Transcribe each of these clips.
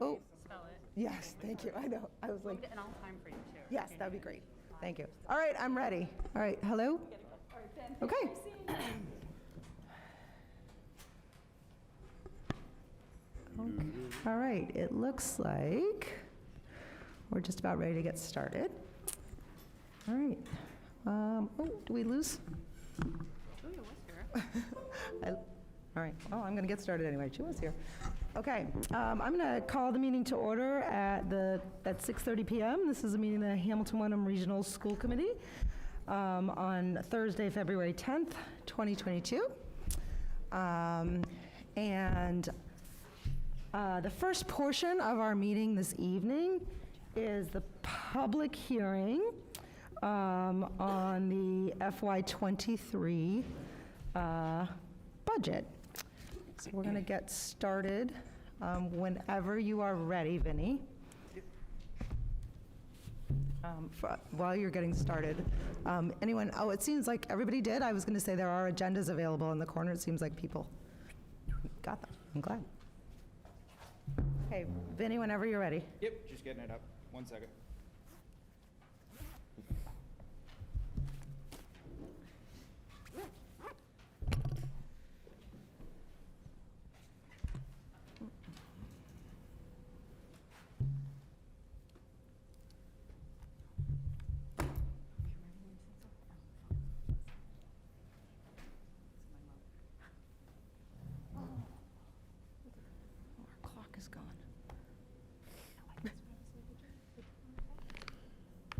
Oh, Spell it. yes, thank you. I know. I was like, And I'll time for you too. yes, that'd be great. Thank you. All right, I'm ready. All right, hello? Okay. All right, it looks like we're just about ready to get started. All right. Oh, do we lose? Julia was here. All right, well, I'm going to get started anyway. She was here. Okay, I'm going to call the meeting to order at 6:30 p.m. This is a meeting of the Hamilton-Wenham Regional School Committee on Thursday, February 10th, 2022. The first portion of our meeting this evening is the public hearing on the FY23 budget. So we're going to get started whenever you are ready, Vinny. While you're getting started, anyone, oh, it seems like everybody did. I was going to say there are agendas available in the corner. It seems like people got them. I'm glad. Okay, Vinny, whenever you're ready. Yep, just getting it up. 1 second. Our clock is gone.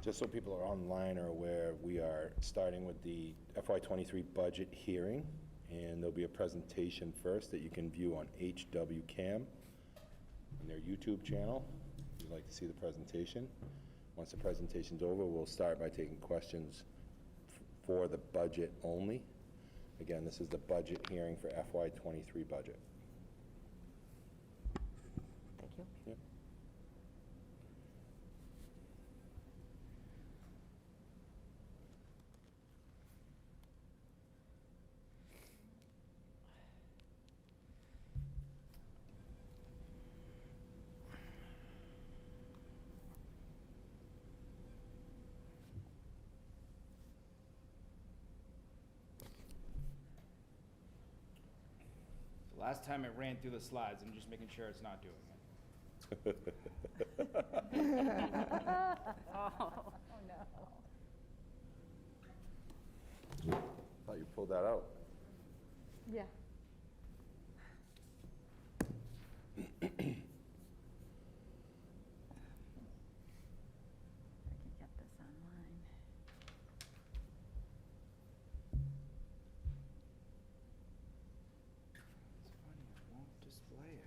Just so people are online or aware, we are starting with the FY23 budget hearing, and there'll be a presentation first that you can view on HW Cam on their YouTube channel if you'd like to see the presentation. Once the presentation's over, we'll start by taking questions for the budget only. Again, this is the budget hearing for FY23 budget. Thank you. Yep. Last time it ran through the slides, I'm just making sure it's not doing it. Oh, no. Thought you pulled that out. Yeah. I can get this online. It's funny, it won't display it.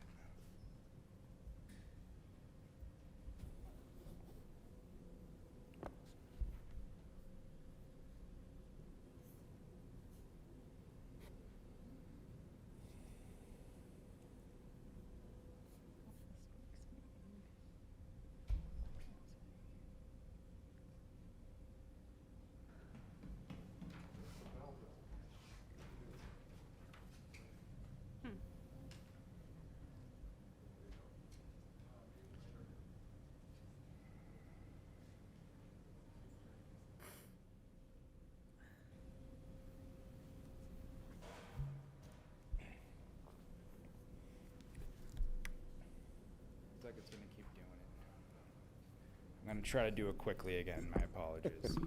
Looks like it's going to keep doing it. I'm going to try to do it quickly again. My apologies.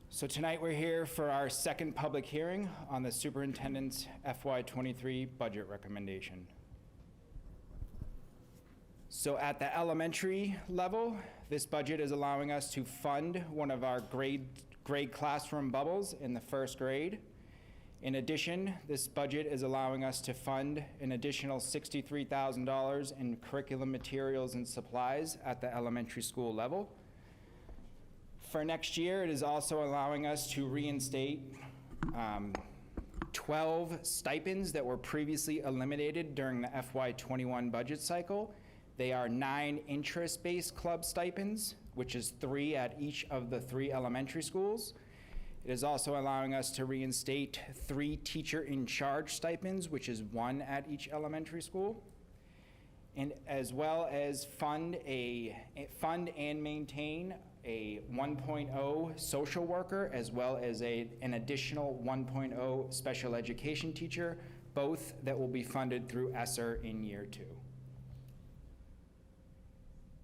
So tonight we're here for our second public hearing on the superintendent's FY23 budget recommendation. So at the elementary level, this budget is allowing us to fund one of our grade classroom bubbles in the first grade. In addition, this budget is allowing us to fund an additional $63,000 in curriculum materials and supplies at the elementary school level. For next year, it is also allowing us to reinstate 12 stipends that were previously eliminated during the FY21 budget cycle. They are 9 interest-based club stipends, which is 3 at each of the 3 elementary schools. It is also allowing us to reinstate 3 teacher-in-charge stipends, which is 1 at each elementary school. and as well as fund and maintain a 1.0 social worker, as well as an additional 1.0 special education teacher, both that will be funded through ESSER in year 2.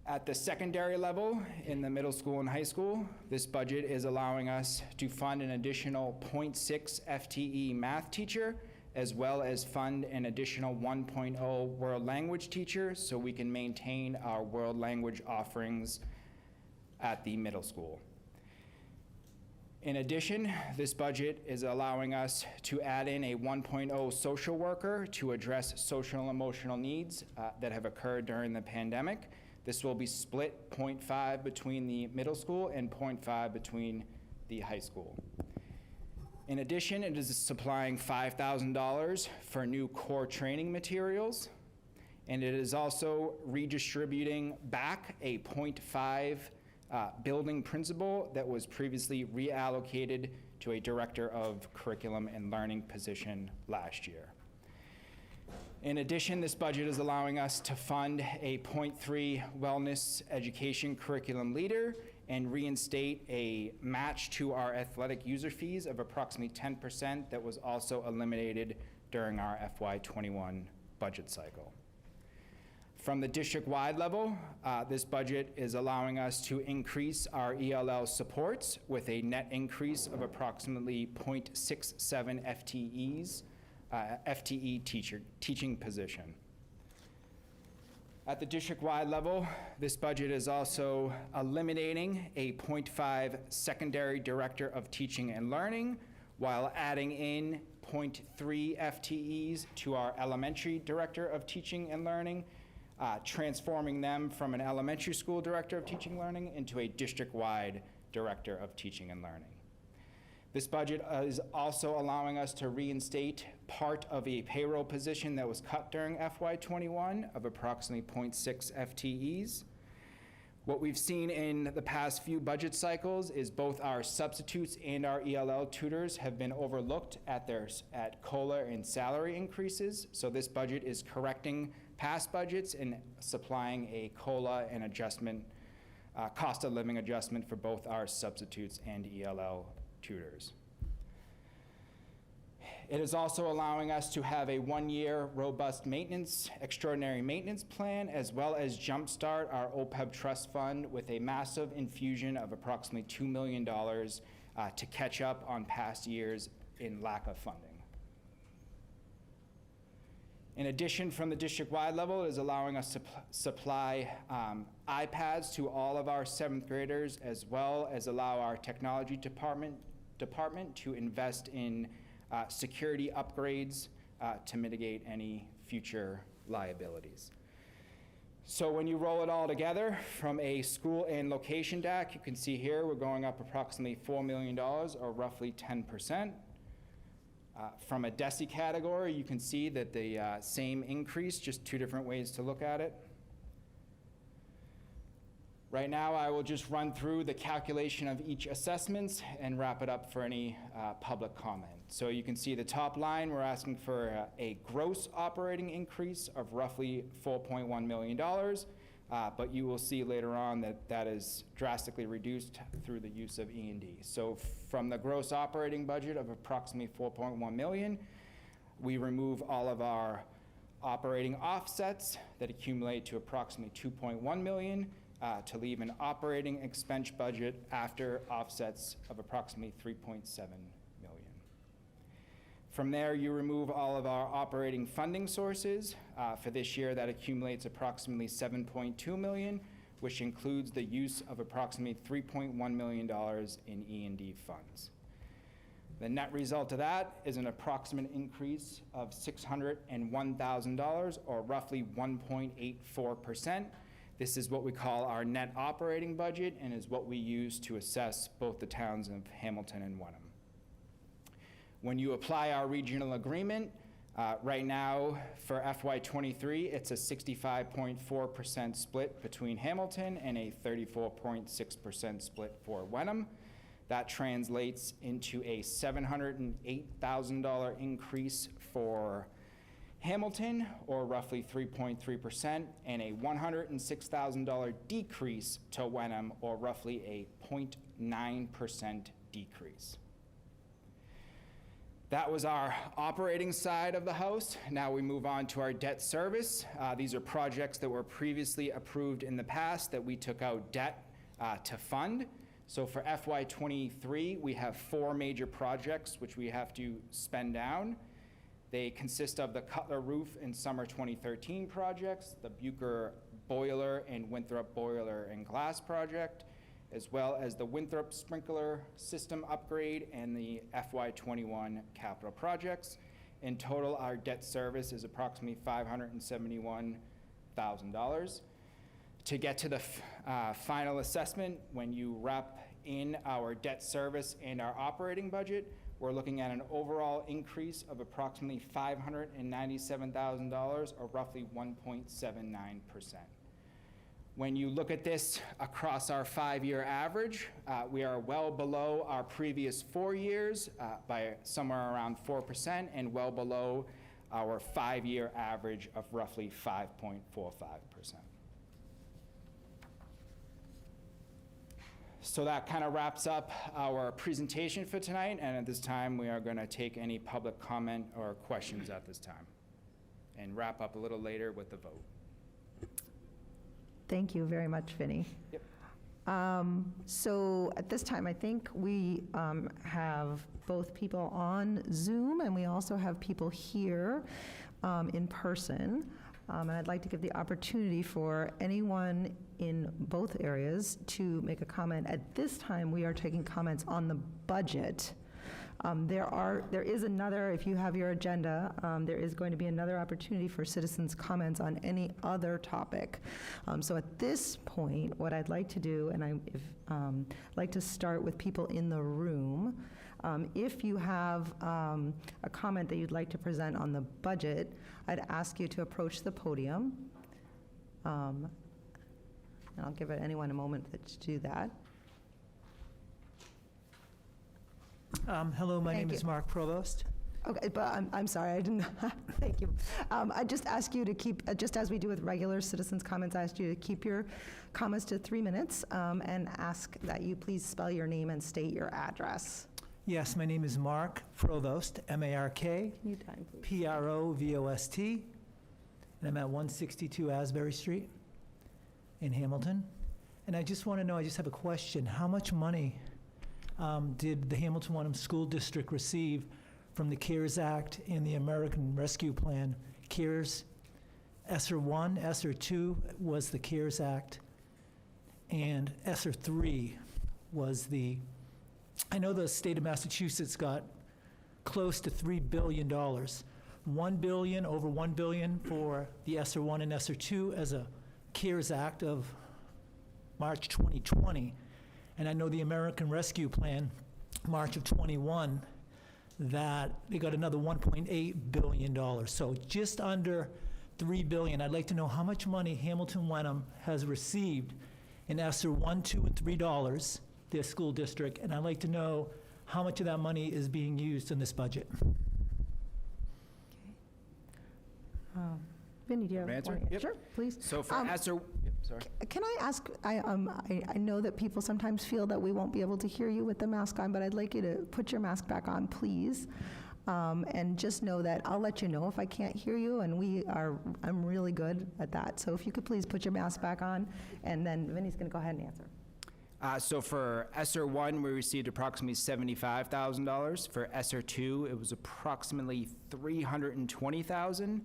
At the secondary level, in the middle school and high school, this budget is allowing us to fund an additional 0.6 FTE math teacher, as well as fund an additional 1.0 world language teacher, so we can maintain our world language offerings at the middle school. In addition, this budget is allowing us to add in a 1.0 social worker to address social and emotional needs that have occurred during the pandemic. This will be split 0.5 between the middle school and 0.5 between the high school. In addition, it is supplying $5,000 for new core training materials, and it is also redistributing back a 0.5 building principal that was previously reallocated to a director of curriculum and learning position last year. In addition, this budget is allowing us to fund a 0.3 wellness education curriculum leader and reinstate a match to our athletic user fees of approximately 10% that was also eliminated during our FY21 budget cycle. From the district-wide level, this budget is allowing us to increase our ELL supports with a net increase of approximately 0.67 FTE teaching position. At the district-wide level, this budget is also eliminating a 0.5 secondary director of teaching and learning while adding in 0.3 FTEs to our elementary director of teaching and learning, transforming them from an elementary school director of teaching and learning into a district-wide director of teaching and learning. This budget is also allowing us to reinstate part of a payroll position that was cut during FY21 of approximately 0.6 FTEs. What we've seen in the past few budget cycles is both our substitutes and our ELL tutors have been overlooked at COLA and salary increases. So this budget is correcting past budgets and supplying a COLA and adjustment, cost of living adjustment for both our substitutes and ELL tutors. It is also allowing us to have a 1-year robust extraordinary maintenance plan, as well as jumpstart our OPEB trust fund with a massive infusion of approximately $2 million to catch up on past years in lack of funding. In addition, from the district-wide level, it is allowing us to supply iPads to all of our 7th graders, as well as allow our technology department to invest in security upgrades to mitigate any future liabilities. So when you roll it all together from a school and location DAC, you can see here we're going up approximately $4 million, or roughly 10%. From a DESI category, you can see that the same increase, just 2 different ways to look at it. Right now, I will just run through the calculation of each assessments and wrap it up for any public comment. So you can see the top line, we're asking for a gross operating increase of roughly $4.1 million, but you will see later on that that is drastically reduced through the use of E&D. So from the gross operating budget of approximately $4.1 million, we remove all of our operating offsets that accumulate to approximately $2.1 million, to leave an operating expense budget after offsets of approximately $3.7 million. From there, you remove all of our operating funding sources. For this year, that accumulates approximately $7.2 million, which includes the use of approximately $3.1 million in E&D funds. The net result of that is an approximate increase of $601,000, or roughly 1.84%. This is what we call our net operating budget and is what we use to assess both the towns of Hamilton and Wenham. When you apply our regional agreement, right now for FY23, it's a 65.4% split between Hamilton and a 34.6% split for Wenham. That translates into a $708,000 increase for Hamilton, or roughly 3.3%, and a $106,000 decrease to Wenham, or roughly a 0.9% decrease. That was our operating side of the house. Now we move on to our debt service. These are projects that were previously approved in the past that we took out debt to fund. So for FY23, we have 4 major projects which we have to spend down. They consist of the Cutler Roof and Summer 2013 projects, the Bucher Boiler and Winthrop Boiler and Glass project, as well as the Winthrop Sprinkler System upgrade and the FY21 capital projects. In total, our debt service is approximately $571,000. To get to the final assessment, when you wrap in our debt service and our operating budget, we're looking at an overall increase of approximately $597,000, or roughly 1.79%. When you look at this across our 5-year average, we are well below our previous 4 years by somewhere around 4%, and well below our 5-year average of roughly 5.45%. So that kind of wraps up our presentation for tonight, and at this time, we are going to take any public comment or questions at this time, and wrap up a little later with the vote. Thank you very much, Vinny. Yep. So at this time, I think we have both people on Zoom, and we also have people here in person. And I'd like to give the opportunity for anyone in both areas to make a comment. At this time, we are taking comments on the budget. There is another, if you have your agenda, there is going to be another opportunity for citizens' comments on any other topic. So at this point, what I'd like to do, and I'd like to start with people in the room. If you have a comment that you'd like to present on the budget, I'd ask you to approach the podium. And I'll give anyone a moment to do that. Hello, my Thank name is you. Mark Provost. Okay, but I'm sorry, I didn't, thank you. I just ask you to keep, just as we do with regular citizens' comments, I ask you to keep your comments to 3 minutes and ask that you please spell your name and state your address. Yes, my name is Mark Provost, M-A-R-K, Can you time, please? P-R-O-V-O-S-T, and I'm at 162 Asbury Street in Hamilton. And I just want to know, I just have a question. How much money did the Hamilton-Wenham School District receive from the CARES Act and the American Rescue Plan? CARES, ESSER 1, ESSER 2 was the CARES Act, and ESSER 3 was the, I know the state of Massachusetts got close to $3 billion. $1 billion, over $1 billion for the ESSER 1 and ESSER 2 as a CARES Act of March 2020. And I know the American Rescue Plan, March of 21, that they got another $1.8 billion. So just under $3 billion. I'd like to know how much money Hamilton-Wenham has received in ESSER 1, 2, and $3, their school district, and I'd like to know how much of that money is being used in this budget. Vinny, do you have Answer? one? Yep. Sure, please. So for ESSER, yep, sorry. Can I ask, I know that people sometimes feel that we won't be able to hear you with the mask on, but I'd like you to put your mask back on, please. And just know that I'll let you know if I can't hear you, and I'm really good at that. So if you could please put your mask back on, and then Vinny's going to go ahead and answer. So for ESSER 1, we received approximately $75,000. For ESSER 2, it was approximately $320,000.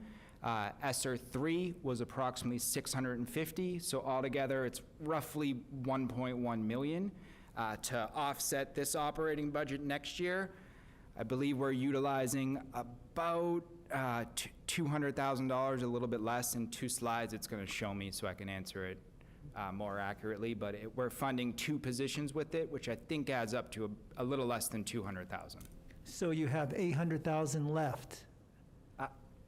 ESSER 3 was approximately $650,000. So altogether, it's roughly $1.1 million. To offset this operating budget next year, I believe we're utilizing about $200,000, a little bit less. In 2 slides, it's going to show me so I can answer it more accurately, but we're funding 2 positions with it, which I think adds up to a little less than $200,000. So you have $800,000 left.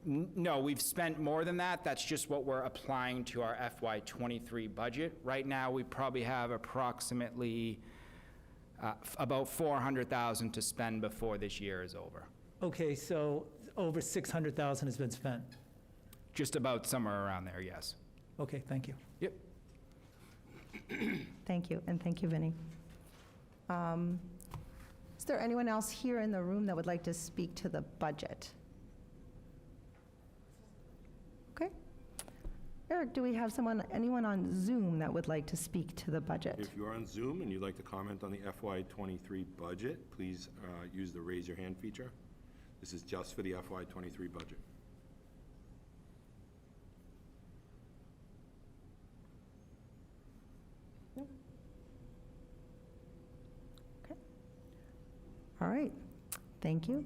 No, we've spent more than that. That's just what we're applying to our FY23 budget. Right now, we probably have approximately about $400,000 to spend before this year is over. Okay, so over 600,000 has been spent? Just about somewhere around there, yes. Okay, thank you. Yep. Thank you, and thank you, Vinnie. Is there anyone else here in the room that would like to speak to the budget? Okay. Eric, do we have anyone on Zoom that would like to speak to the budget? If you're on Zoom and you'd like to comment on the FY23 budget, please use the raise your hand feature. This is just for the FY23 budget. Okay. All right, thank you.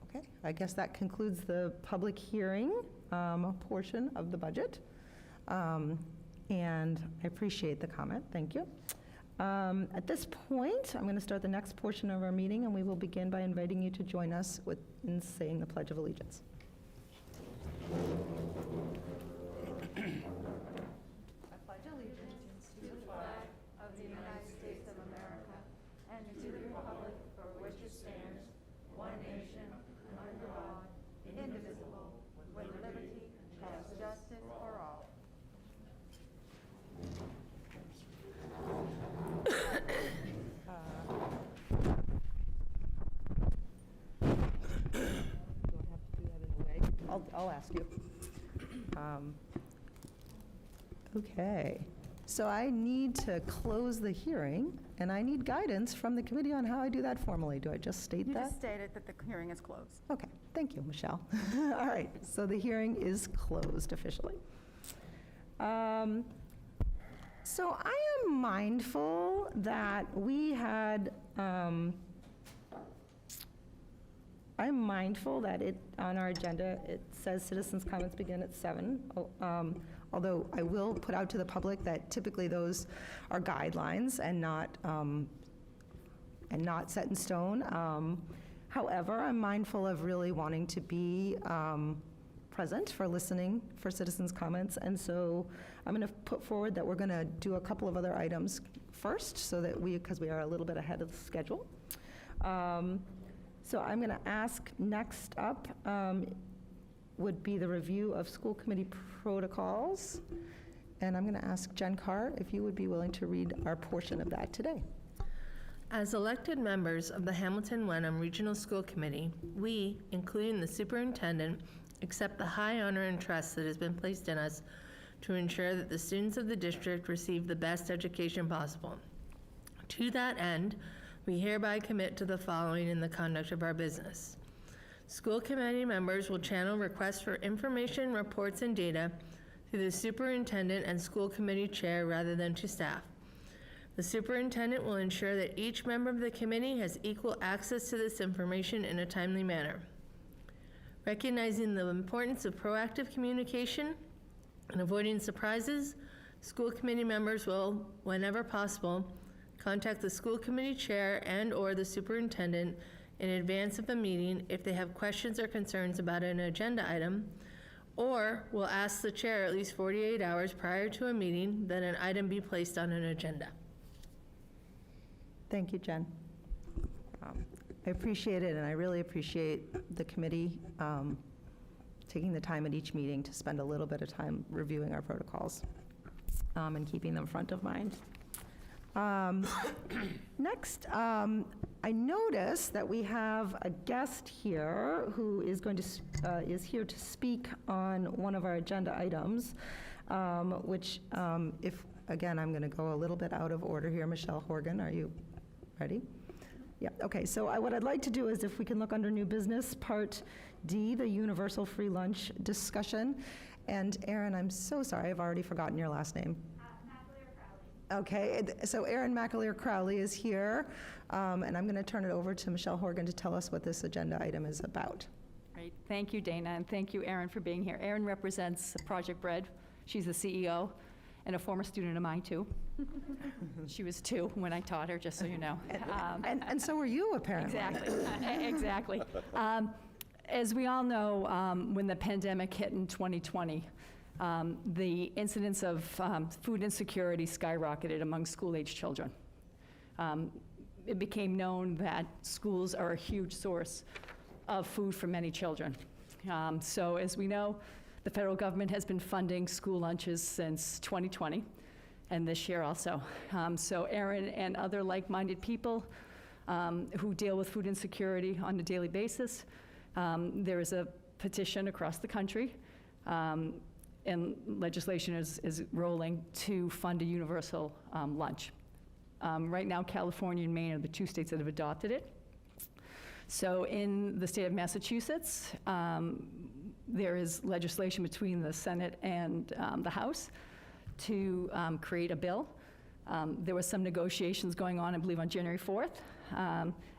Okay, I guess that concludes the public hearing portion of the budget. And I appreciate the comment, thank you. At this point, I'm going to start the next portion of our meeting, and we will begin by inviting you to join us in saying the Pledge of Allegiance. I'll ask you. Okay, so I need to close the hearing, and I need guidance from the committee on how I do that formally. Do I just state You that? just stated that the hearing is closed. Okay, thank you, Michelle. All right, so the hearing is closed officially. So I am mindful that we had, I'm mindful that on our agenda, it says citizens' comments begin at 7. Although I will put out to the public that typically those are guidelines and not set in stone. However, I'm mindful of really wanting to be present for listening for citizens' comments, and so I'm going to put forward that we're going to do a couple of other items first, so that because we are a little bit ahead of the schedule. So I'm going to ask next up would be the review of school committee protocols. And I'm going to ask Jen Carr if you would be willing to read our portion of that today. As elected members of the Hamilton-Wenham Regional School Committee, we, including the superintendent, accept the high honor and trust that has been placed in us to ensure that the students of the district receive the best education possible. To that end, we hereby commit to the following in the conduct of our business. School committee members will channel requests for information, reports, and data through the superintendent and school committee chair rather than to staff. The superintendent will ensure that each member of the committee has equal access to this information in a timely manner. Recognizing the importance of proactive communication and avoiding surprises, school committee members will, whenever possible, contact the school committee chair and/or the superintendent in advance of a meeting if they have questions or concerns about an agenda item, or will ask the chair at least 48 hours prior to a meeting that an item be placed on an agenda. Thank you, Jen. I appreciate it, and I really appreciate the committee taking the time at each meeting to spend a little bit of time reviewing our protocols and keeping them front of mind. Next, I notice that we have a guest here who is going to is here to speak on one of our agenda items, which, if again, I'm going to go a little bit out of order here. Michelle Horgan, are you ready? Yeah. Okay. So what I'd like to do is, if we can look under new business, Part D, the universal free lunch discussion. And Erin, I'm so sorry, I've already forgotten your last name. Okay, so Erin McAleer-Crowley is here, and I'm going to turn it over to Michelle Horgan to tell us what this agenda item is about. Great. Thank you, Dana, and thank you, Erin, for being here. Erin represents Project Bread. She's the CEO and a former student of mine, too. She was 2 when I taught her, just so you know. And so were you, apparently. Exactly. Exactly. As we all know, when the pandemic hit in 2020, the incidence of food insecurity skyrocketed among school-age children. it became known that schools are a huge source of food for many children. So as we know, the federal government has been funding school lunches since 2020, and this year also. So Erin and other like-minded people who deal with food insecurity on a daily basis, there is a petition across the country, and legislation is rolling to fund a universal lunch. Right now, California and Maine are the two states that have adopted it. So in the state of Massachusetts, there is legislation between the Senate and the House to create a bill. There was some negotiations going on, I believe, on January 4th.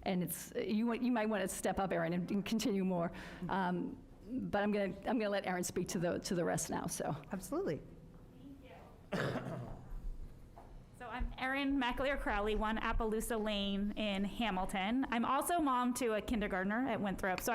And it's, you might want to step up, Erin, and continue more. But I'm gonna let Erin speak to the rest now, so. Absolutely. So I'm Erin McAleer-Crowley, 1 Appaloosa Lane in Hamilton. I'm also mom to a kindergartner at Winthrop. So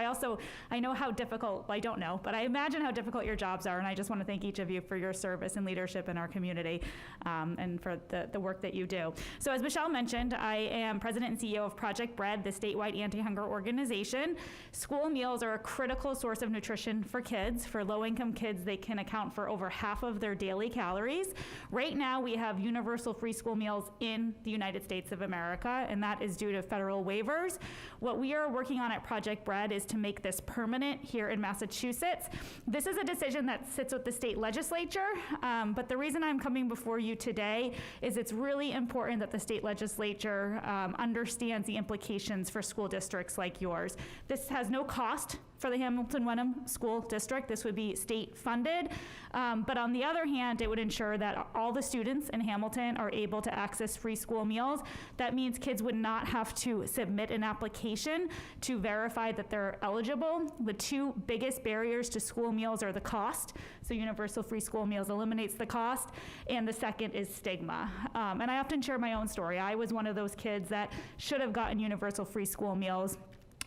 I know how difficult, well, I don't know, but I imagine how difficult your jobs are. And I just want to thank each of you for your service and leadership in our community, and for the work that you do. So as Michelle mentioned, I am president and CEO of Project Bread, the statewide anti-hunger organization. School meals are a critical source of nutrition for kids. For low-income kids, they can account for over half of their daily calories. Right now, we have universal free school meals in the United States of America, and that is due to federal waivers. What we are working on at Project Bread is to make this permanent here in Massachusetts. This is a decision that sits with the state legislature, but the reason I'm coming before you today is it's really important that the state legislature understands the implications for school districts like yours. This has no cost for the Hamilton-Wenham School District. This would be state funded. But on the other hand, it would ensure that all the students in Hamilton are able to access free school meals. That means kids would not have to submit an application to verify that they're eligible. The two biggest barriers to school meals are the cost. So universal free school meals eliminates the cost. And the second is stigma. And I often share my own story. I was one of those kids that should have gotten universal free school meals.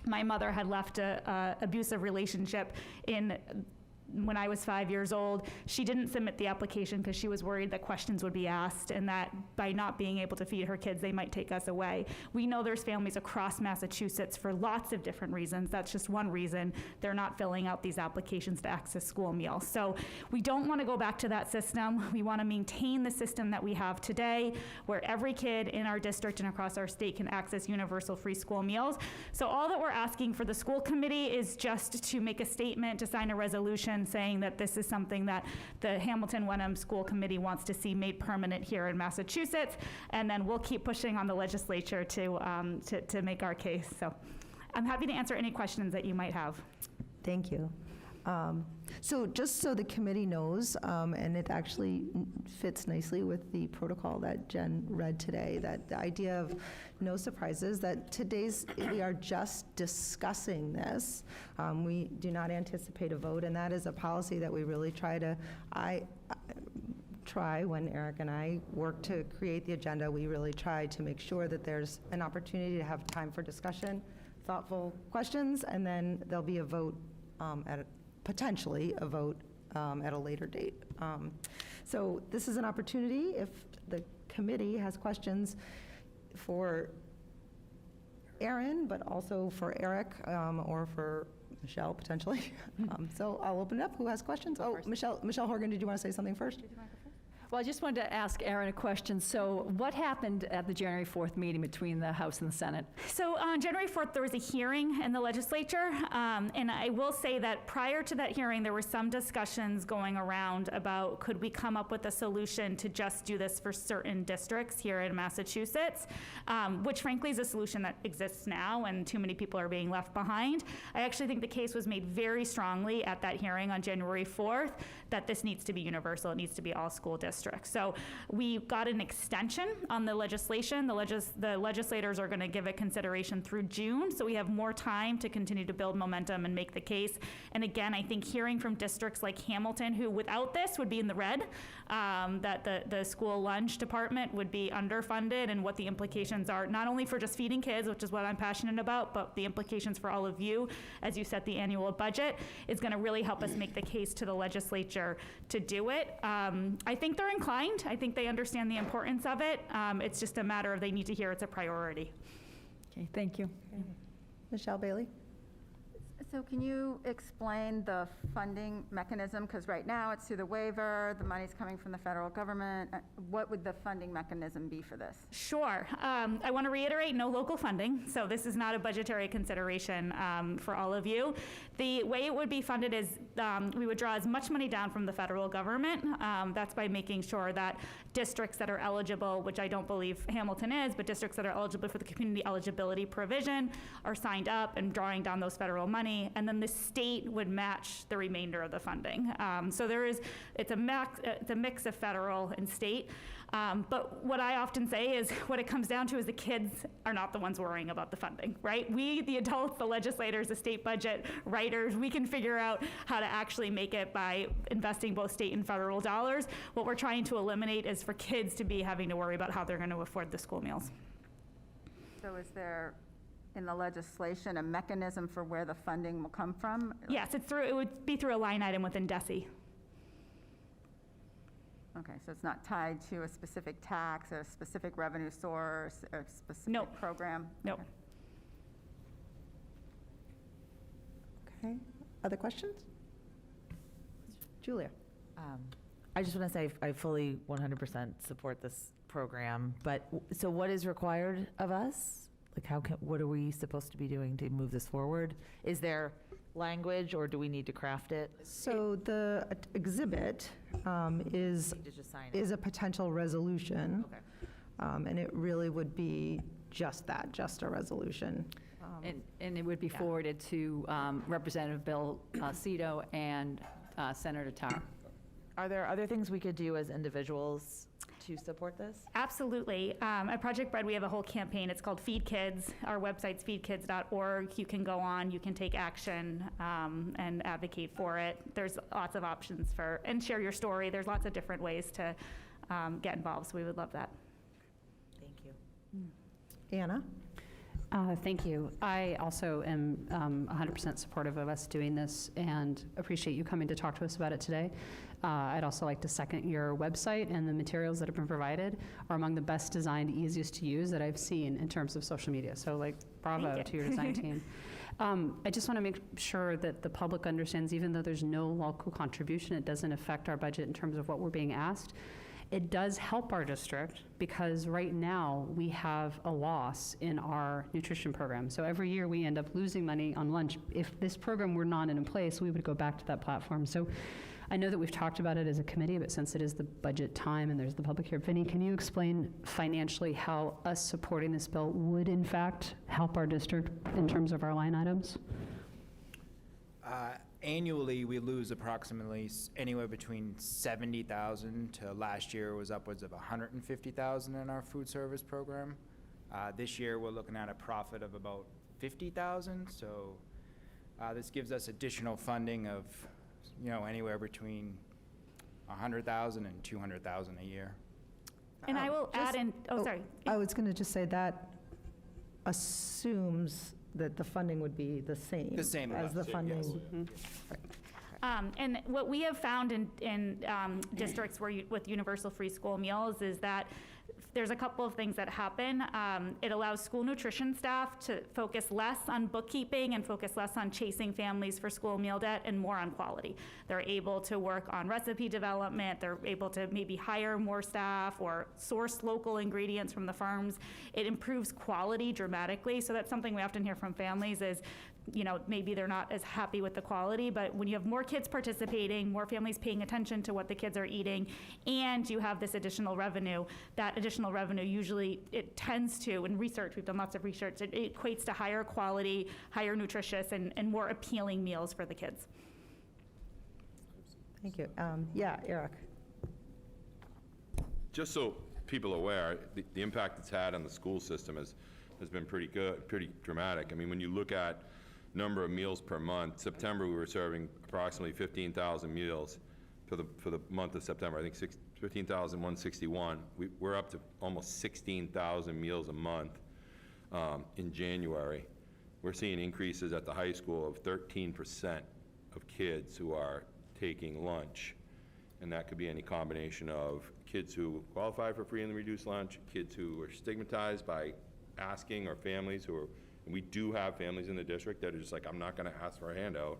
My mother had left an abusive relationship when I was 5 years old. She didn't submit the application because she was worried that questions would be asked and that by not being able to feed her kids, they might take us away. We know there's families across Massachusetts for lots of different reasons. That's just one reason they're not filling out these applications to access school meals. So we don't want to go back to that system. We want to maintain the system that we have today where every kid in our district and across our state can access universal free school meals. So all that we're asking for the school committee is just to make a statement, to sign a resolution saying that this is something that the Hamilton-Wenham School Committee wants to see made permanent here in Massachusetts, and then we'll keep pushing on the legislature to make our case. So I'm happy to answer any questions that you might have. Thank you. So just so the committee knows, and it actually fits nicely with the protocol that Jen read today, that the idea of no surprises, that we are just discussing this. We do not anticipate a vote, and that is a policy that we really try when Eric and I work to create the agenda, we really try to make sure that there's an opportunity to have time for discussion, thoughtful questions, and then there'll be a vote potentially a vote at a later date. So this is an opportunity, if the committee has questions for Erin, but also for Eric or for Michelle, potentially. So I'll open it up. Who has questions? Oh, Michelle Horgan, did you want to say something first? Well, I just wanted to ask Erin a question. So what happened at the January 4th meeting between the House and the Senate? So on January 4th, there was a hearing in the legislature, and I will say that prior to that hearing, there were some discussions going around about could we come up with a solution to just do this for certain districts here in Massachusetts, which frankly is a solution that exists now, and too many people are being left behind. I actually think the case was made very strongly at that hearing on January 4th that this needs to be universal. It needs to be all school districts. So we got an extension on the legislation. The legislators are going to give it consideration through June, so we have more time to continue to build momentum and make the case. And again, I think hearing from districts like Hamilton, who without this would be in the red, that the school lunch department would be underfunded, and what the implications are, not only for just feeding kids, which is what I'm passionate about, but the implications for all of you as you set the annual budget, is going to really help us make the case to the legislature to do it. I think they're inclined. I think they understand the importance of it. It's just a matter of they need to hear it's a priority. Okay, thank you. Michelle Bailey? So can you explain the funding mechanism? Because right now it's through the waiver, the money's coming from the federal government. What would the funding mechanism be for this? Sure. I want to reiterate, no local funding, so this is not a budgetary consideration for all of you. The way it would be funded is we would draw as much money down from the federal government. That's by making sure that districts that are eligible, which I don't believe Hamilton is, but districts that are eligible for the community eligibility provision are signed up and drawing down those federal money, and then the state would match the remainder of the funding. So it's a mix of federal and state. But what I often say is what it comes down to is the kids are not the ones worrying about the funding, right? We, the adults, the legislators, the state budget writers, we can figure out how to actually make it by investing both state and federal dollars. What we're trying to eliminate is for kids to be having to worry about how they're going to afford the school meals. So is there, in the legislation, a mechanism for where the funding will come from? Yes, it would be through a line item within DESI. Okay, so it's not tied to a specific tax, or a specific revenue source, or a specific Nope. program? Nope. Okay. Other questions? Julia? I just want to say I fully 100% support this program, but so what is required of us? Like what are we supposed to be doing to move this forward? Is there language or do we need to craft it? So the exhibit is Need to just sign it? a potential resolution. Okay. And it really would be just that, just a resolution. And it would be forwarded to Representative Bill Cito and Senator Tar. Are there other things we could do as individuals to support this? Absolutely. At Project Bread, we have a whole campaign. It's called Feed Kids. Our website's feedkids.org. You can go on, you can take action and advocate for it. There's lots of options and share your story. There's lots of different ways to get involved, so we would love that. Thank you. Anna? Thank you. I also am 100% supportive of us doing this and appreciate you coming to talk to us about it today. I'd also like to second your website, and the materials that have been provided are among the best designed, easiest to use that I've seen in terms of social media. So bravo to your design team. I just want to make sure that the public understands, even though there's no local contribution, it doesn't affect our budget in terms of what we're being asked. It does help our district because right now we have a loss in our nutrition program. So every year we end up losing money on lunch. If this program were not in place, we would go back to that platform. So I know that we've talked about it as a committee, but since it is the budget time and there's the public here, Vinny, can you explain financially how us supporting this bill would in fact help our district in terms of our line items? Annually, we lose approximately anywhere between 70,000 to last year was upwards of 150,000 in our food service program. This year, we're looking at a profit of about 50,000. So this gives us additional funding of, anywhere between 100,000 and 200,000 a year. And I will add in, sorry. I was going to just say that assumes that the funding would be the same. The same as the amount, funding. yes. And what we have found in districts with universal free school meals is that there's a couple of things that happen. It allows school nutrition staff to focus less on bookkeeping and focus less on chasing families for school meal debt and more on quality. They're able to work on recipe development. They're able to maybe hire more staff or source local ingredients from the farms. It improves quality dramatically. So that's something we often hear from families is, maybe they're not as happy with the quality, but when you have more kids participating, more families paying attention to what the kids are eating, and you have this additional revenue, that additional revenue usually, it tends to, in research, we've done lots of research, it equates to higher quality, higher nutritious, and more appealing meals for the kids. Thank you. Yeah, Eric. Just so people are aware, the impact it's had on the school system has been pretty good, pretty dramatic. I mean, when you look at number of meals per month, September we were serving approximately 15,000 meals for the month of September. I think 15,161. We're up to almost 16,000 meals a month in January. We're seeing increases at the high school of 13% of kids who are taking lunch. And that could be any combination of kids who qualify for free and reduced lunch, kids who are stigmatized by asking, or families who are, and we do have families in the district that are just like, I'm not gonna ask for a handout.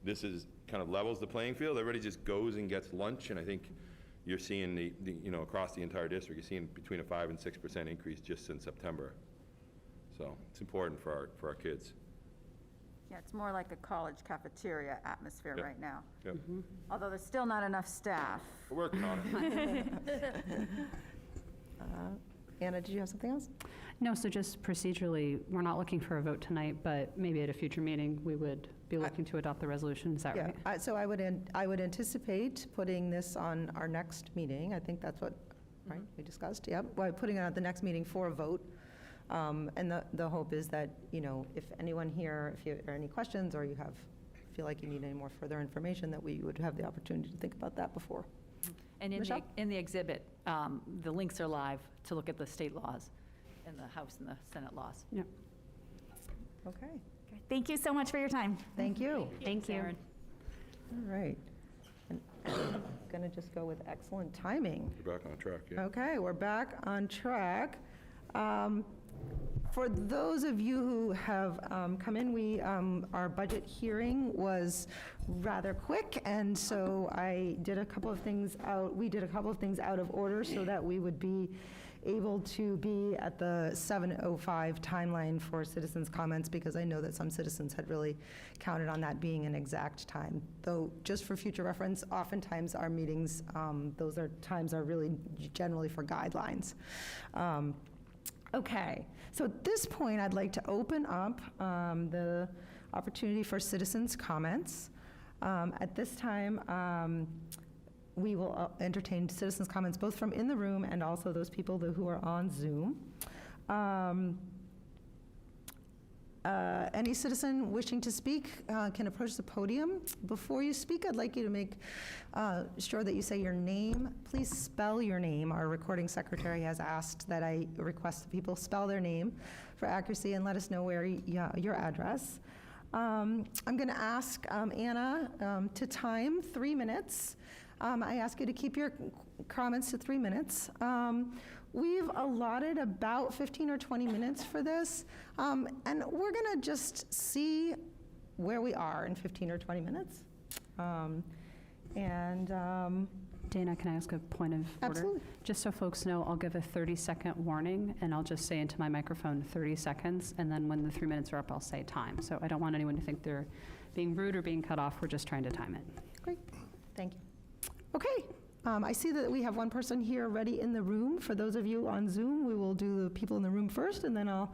This is, kind of levels the playing field. Everybody just goes and gets lunch, and I think you're seeing the across the entire district, you're seeing between a 5 and 6% increase just since September. So it's important for our kids. Yeah, it's more like a college cafeteria atmosphere Yep. right now. Yep. Although there's still not enough staff. We're working on it. Anna, did you have something else? No, so just procedurally, we're not looking for a vote tonight, but maybe at a future meeting, we would be looking to adopt the resolution. Is that Yeah, right? so I would anticipate putting this on our next meeting. I think that's what, right, we discussed, yep. Well, putting it on the next meeting for a vote. And the hope is that, if anyone here, if you have any questions or you feel like you need any more further information, that we would have the opportunity to think about that before. And Michelle? in the exhibit, the links are live to look at the state laws and the House and the Senate laws. Yep. Okay, Thank you so much for your time. thank you. Thank you. Erin. All right. And I'm going to just go with excellent timing. We're back on track, yeah. Okay, we're back on track. For those of you who have come in, our budget hearing was rather quick, and so we did a couple of things out of order so that we would be able to be at the 7:05 timeline for citizens' comments, because I know that some citizens had really counted on that being an exact time. Though, just for future reference, oftentimes our meetings, times are really generally for guidelines. Okay, so at this point, I'd like to open up the opportunity for citizens' comments. At this time, we will entertain citizens' comments both from in the room and also those people who are on Zoom. Any citizen wishing to speak can approach the podium. Before you speak, I'd like you to make sure that you say your name. Please spell your name. Our recording secretary has asked that I request that people spell their name for accuracy, and let us know where your address. I'm going to ask Anna to time 3 minutes. I ask you to keep your comments to 3 minutes. We've allotted about 15 or 20 minutes for this, and we're going to just see where we are in 15 or 20 minutes. Dana, can I ask a point of order? Absolutely. Just so folks know, I'll give a 30-second warning, and I'll just say into my microphone 30 seconds, and then when the 3 minutes are up, I'll say time. So I don't want anyone to think they're being rude or being cut off. We're just trying to time it. Great, thank you. Okay, I see that we have one person here already in the room. For those of you on Zoom, we will do the people in the room first, and then I'll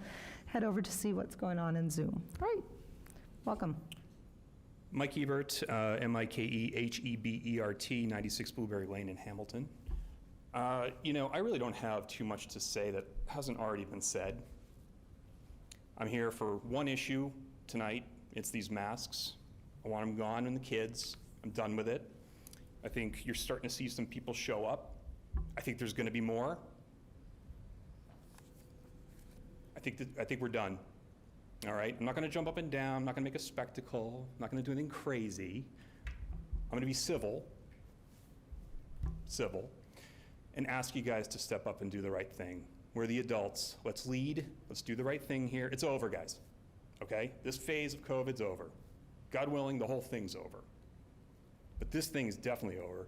head over to see what's going on in Zoom. All right, welcome. Mike Ebert, Mikehebert, 96 Blueberry Lane in Hamilton. I really don't have too much to say that hasn't already been said. I'm here for one issue tonight. It's these masks. I want them gone and the kids. I'm done with it. I think you're starting to see some people show up. I think there's going to be more. I think we're done. All right? I'm not going to jump up and down. I'm not going to make a spectacle. I'm not going to do anything crazy. I'm going to be civil, and ask you guys to step up and do the right thing. We're the adults. Let's lead. Let's do the right thing here. It's over, guys. Okay? This phase of COVID's over. God willing, the whole thing's over. But this thing is definitely over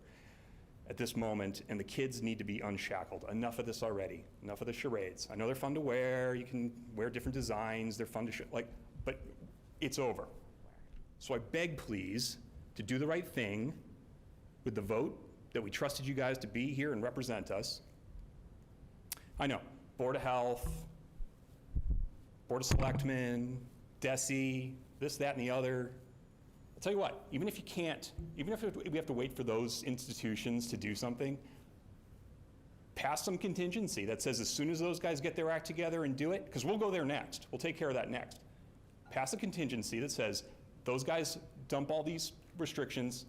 at this moment, and the kids need to be unshackled. Enough of this already. Enough of the charades. I know they're fun to wear. You can wear different designs. They're fun to but it's over. So I beg, please, to do the right thing with the vote that we trusted you guys to be here and represent us. I know, Board of Health, Board of Selectmen, DESE, this, that, and the other. I'll tell you what, even if we have to wait for those institutions to do something, pass some contingency that says as soon as those guys get their act together and do it, because we'll go there next, we'll take care of that next. Pass a contingency that says those guys dump all these restrictions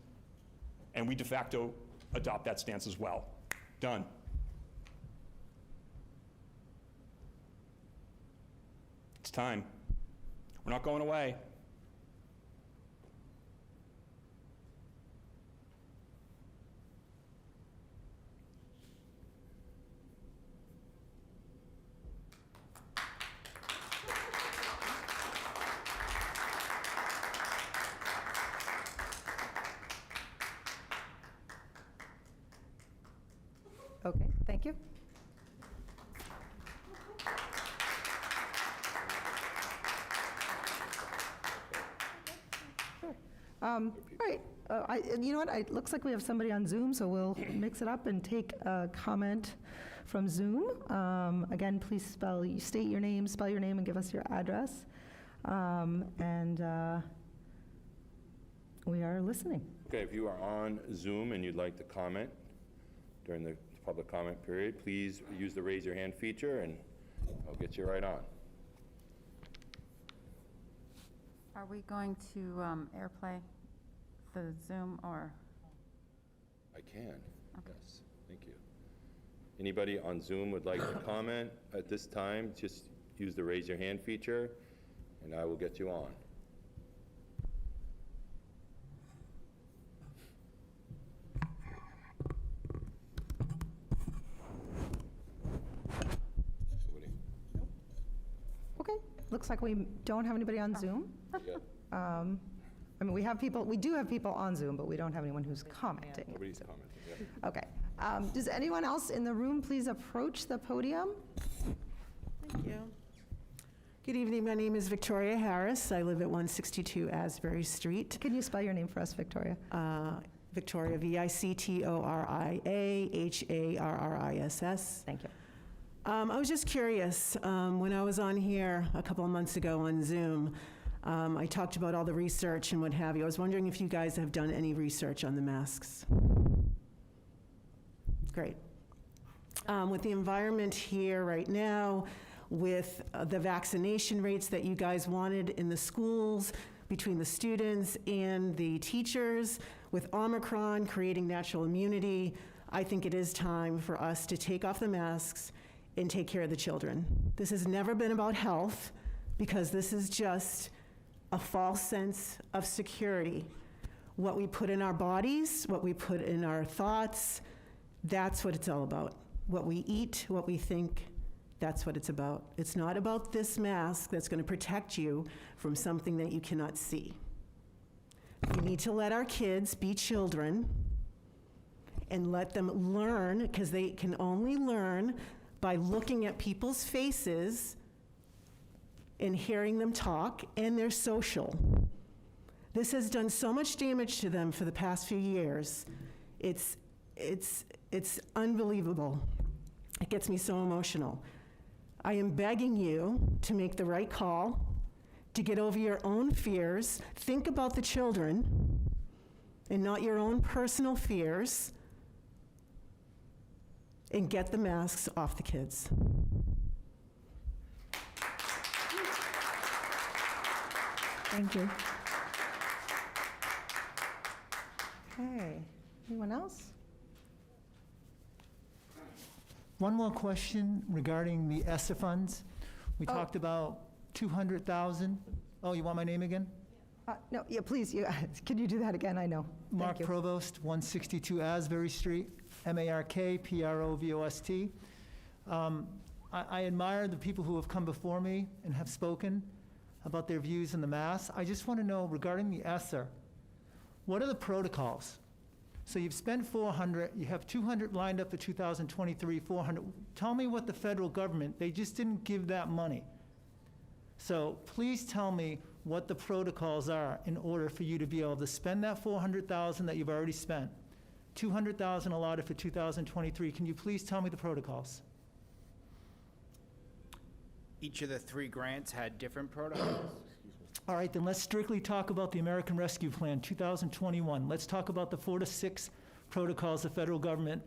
and we de facto adopt that stance as well. Done. It's time. We're not going away. Thank you. All right, you know what, it looks like we have somebody on Zoom, so we'll mix it up and take a comment from Zoom. Again, please state your name, spell your name, and give us your address. We are listening. Okay, if you are on Zoom and you'd like to comment during the public comment period, please use the raise your hand feature and I'll get you right on. Are we going to airplay the Zoom or? I can, yes, thank you. Anybody on Zoom would like to comment at this time, just use the raise your hand feature and I will get you on. Okay, looks like we don't have anybody on Zoom. I mean, we do have people on Zoom, but we don't have anyone who's commenting. Nobody's commenting, yeah. Okay. Does anyone else in the room please approach the podium? Thank you. Good evening, my name is Victoria Harris. I live at 162 Asbury Street. Can you spell your name for us, Victoria? Victoria, VictoriaHarriss. Thank you. I was just curious, when I was on here a couple of months ago on Zoom, I talked about all the research and what have you. I was wondering if you guys have done any research on the masks. Great. With the environment here right now, with the vaccination rates that you guys wanted in the schools, between the students and the teachers, with Omicron creating natural immunity, I think it is time for us to take off the masks and take care of the children. This has never been about health, because this is just a false sense of security. What we put in our bodies, what we put in our thoughts, that's what it's all about. What we eat, what we think, that's what it's about. It's not about this mask that's going to protect you from something that you cannot see. We need to let our kids be children and let them learn, because they can only learn by looking at people's faces and hearing them talk, and they're social. This has done so much damage to them for the past few years. It's unbelievable. It gets me so emotional. I am begging you to make the right call, to get over your own fears, think about the children and not your own personal fears, and get the masks off the kids. Thank you. Okay, anyone else? One more question regarding the ESSA funds. We talked about 200,000. Oh, you want my name again? No, yeah, please, can you do that again? I know. Mark Thank you. Provost, 162 Asbury Street, MARKPROVOST. I admire the people who have come before me and have spoken about their views on the mask. I just want to know, regarding the ESSA, what are the protocols? So you've spent 400, you have 200 lined up for 2023, 400. Tell me what the federal government, they just didn't give that money. So please tell me what the protocols are in order for you to be able to spend that 400,000 that you've already spent. 200,000 allotted for 2023. Can you please tell me the protocols? Each of the 3 grants had different protocols. All right, then let's strictly talk about the American Rescue Plan 2021. Let's talk about the 4 to 6 protocols the federal government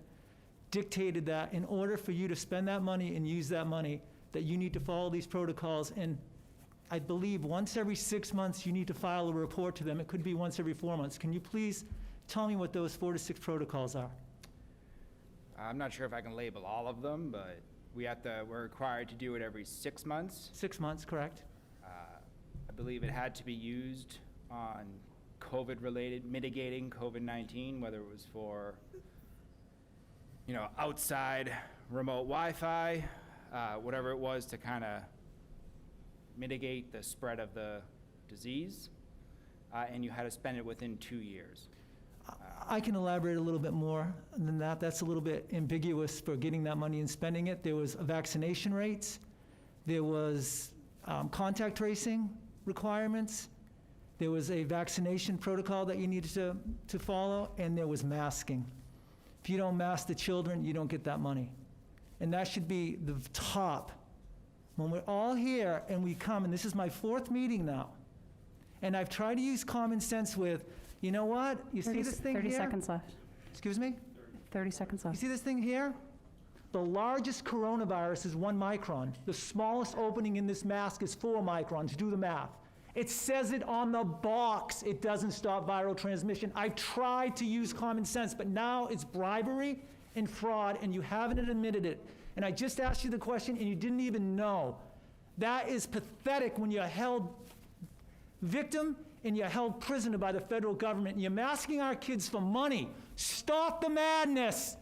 dictated that in order for you to spend that money and use that money, that you need to follow these protocols. And I believe once every 6 months you need to file a report to them. It could be once every 4 months. Can you please tell me what those 4 to 6 protocols are? I'm not sure if I can label all of them, but we're required to do it every 6 months. 6 months, correct? I believe it had to be used on COVID-related, mitigating COVID-19, whether it was for, outside remote Wi-Fi, whatever it was to kind of mitigate the spread of the disease, and you had to spend it within 2 years. I can elaborate a little bit more than that. That's a little bit ambiguous for getting that money and spending it. There was vaccination rates. There was contact tracing requirements. There was a vaccination protocol that you needed to follow, and there was masking. If you don't mask the children, you don't get that money. And that should be the top. When we're all here and we come, and this is my 4th meeting now, and I've tried to use common sense with, you know what? You see this thing 30 here? seconds left. Excuse me? 30 seconds You left. see this thing here? The largest coronavirus is 1 micron. The smallest opening in this mask is 4 microns. Do the math. It says it on the box. It doesn't stop viral transmission. I've tried to use common sense, but now it's bribery and fraud, and you haven't admitted it. And I just asked you the question, and you didn't even know. That is pathetic when you're held victim and you're held prisoner by the federal government, and you're masking our kids for money. Stop the madness.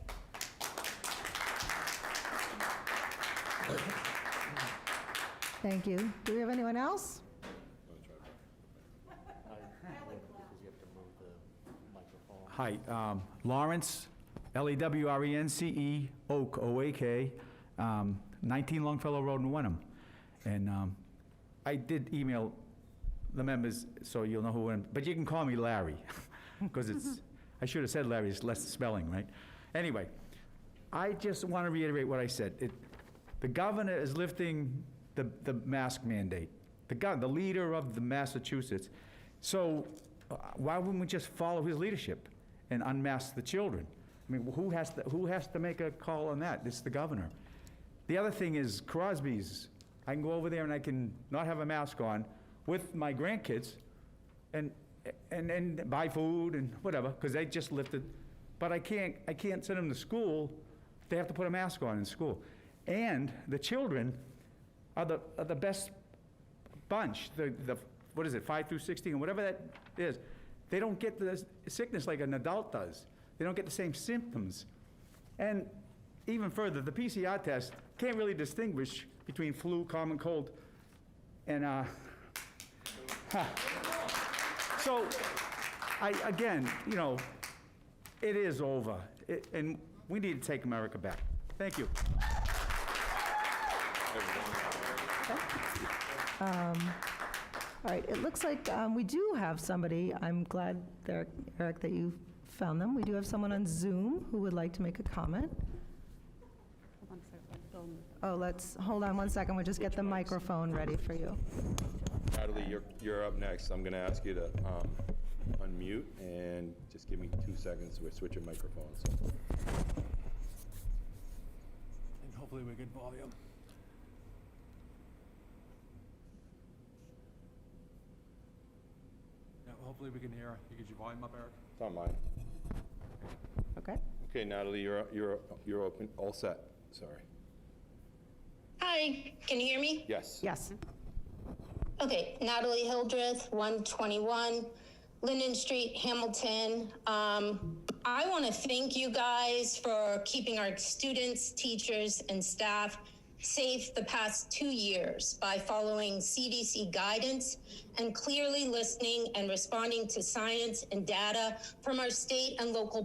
Thank you. Do we have anyone else? Hi, Lawrence, Lawrence, Oak, O-A-K, 19 Longfellow Road in Wenham. And I did email the members, so you'll know who, but you can call me Larry, because I should have said Larry, it's less spelling, right? Anyway, I just want to reiterate what I said. The governor is lifting the mask mandate, the leader of the Massachusetts. So why wouldn't we just follow his leadership and unmask the children? I mean, who has to make a call on that? It's the governor. The other thing is Crosby's. I can go over there and I can not have a mask on with my grandkids and buy food and whatever, because they just lifted. But I can't send them to school. They have to put a mask on in school. And the children are the best bunch. The what is it, 5 through 16, or whatever that is. They don't get the sickness like an adult does. They don't get the same symptoms. And even further, the PCR test can't really distinguish between flu, common cold, and So, again, you know, it is over, and we need to take America back. Thank you. All right, it looks like we do have somebody. I'm glad, Eric, that you found them. We do have someone on Zoom who would like to make a comment. Oh, hold on one second. We'll just get the microphone ready for you. Natalie, you're up next. I'm going to ask you to unmute and just give me 2 seconds. We're switching microphones. And hopefully we get volume. Yeah, hopefully we can hear. You get your volume up, Eric? It's on mine. Okay. Okay, Natalie, you're open. All set. Sorry. Hi, can you hear me? Yes. Yes. Okay, Natalie Hildreth, 121 Linden Street, Hamilton. I want to thank you guys for keeping our students, teachers, and staff safe the past 2 years by following CDC guidance and clearly listening and responding to science and data from our state and local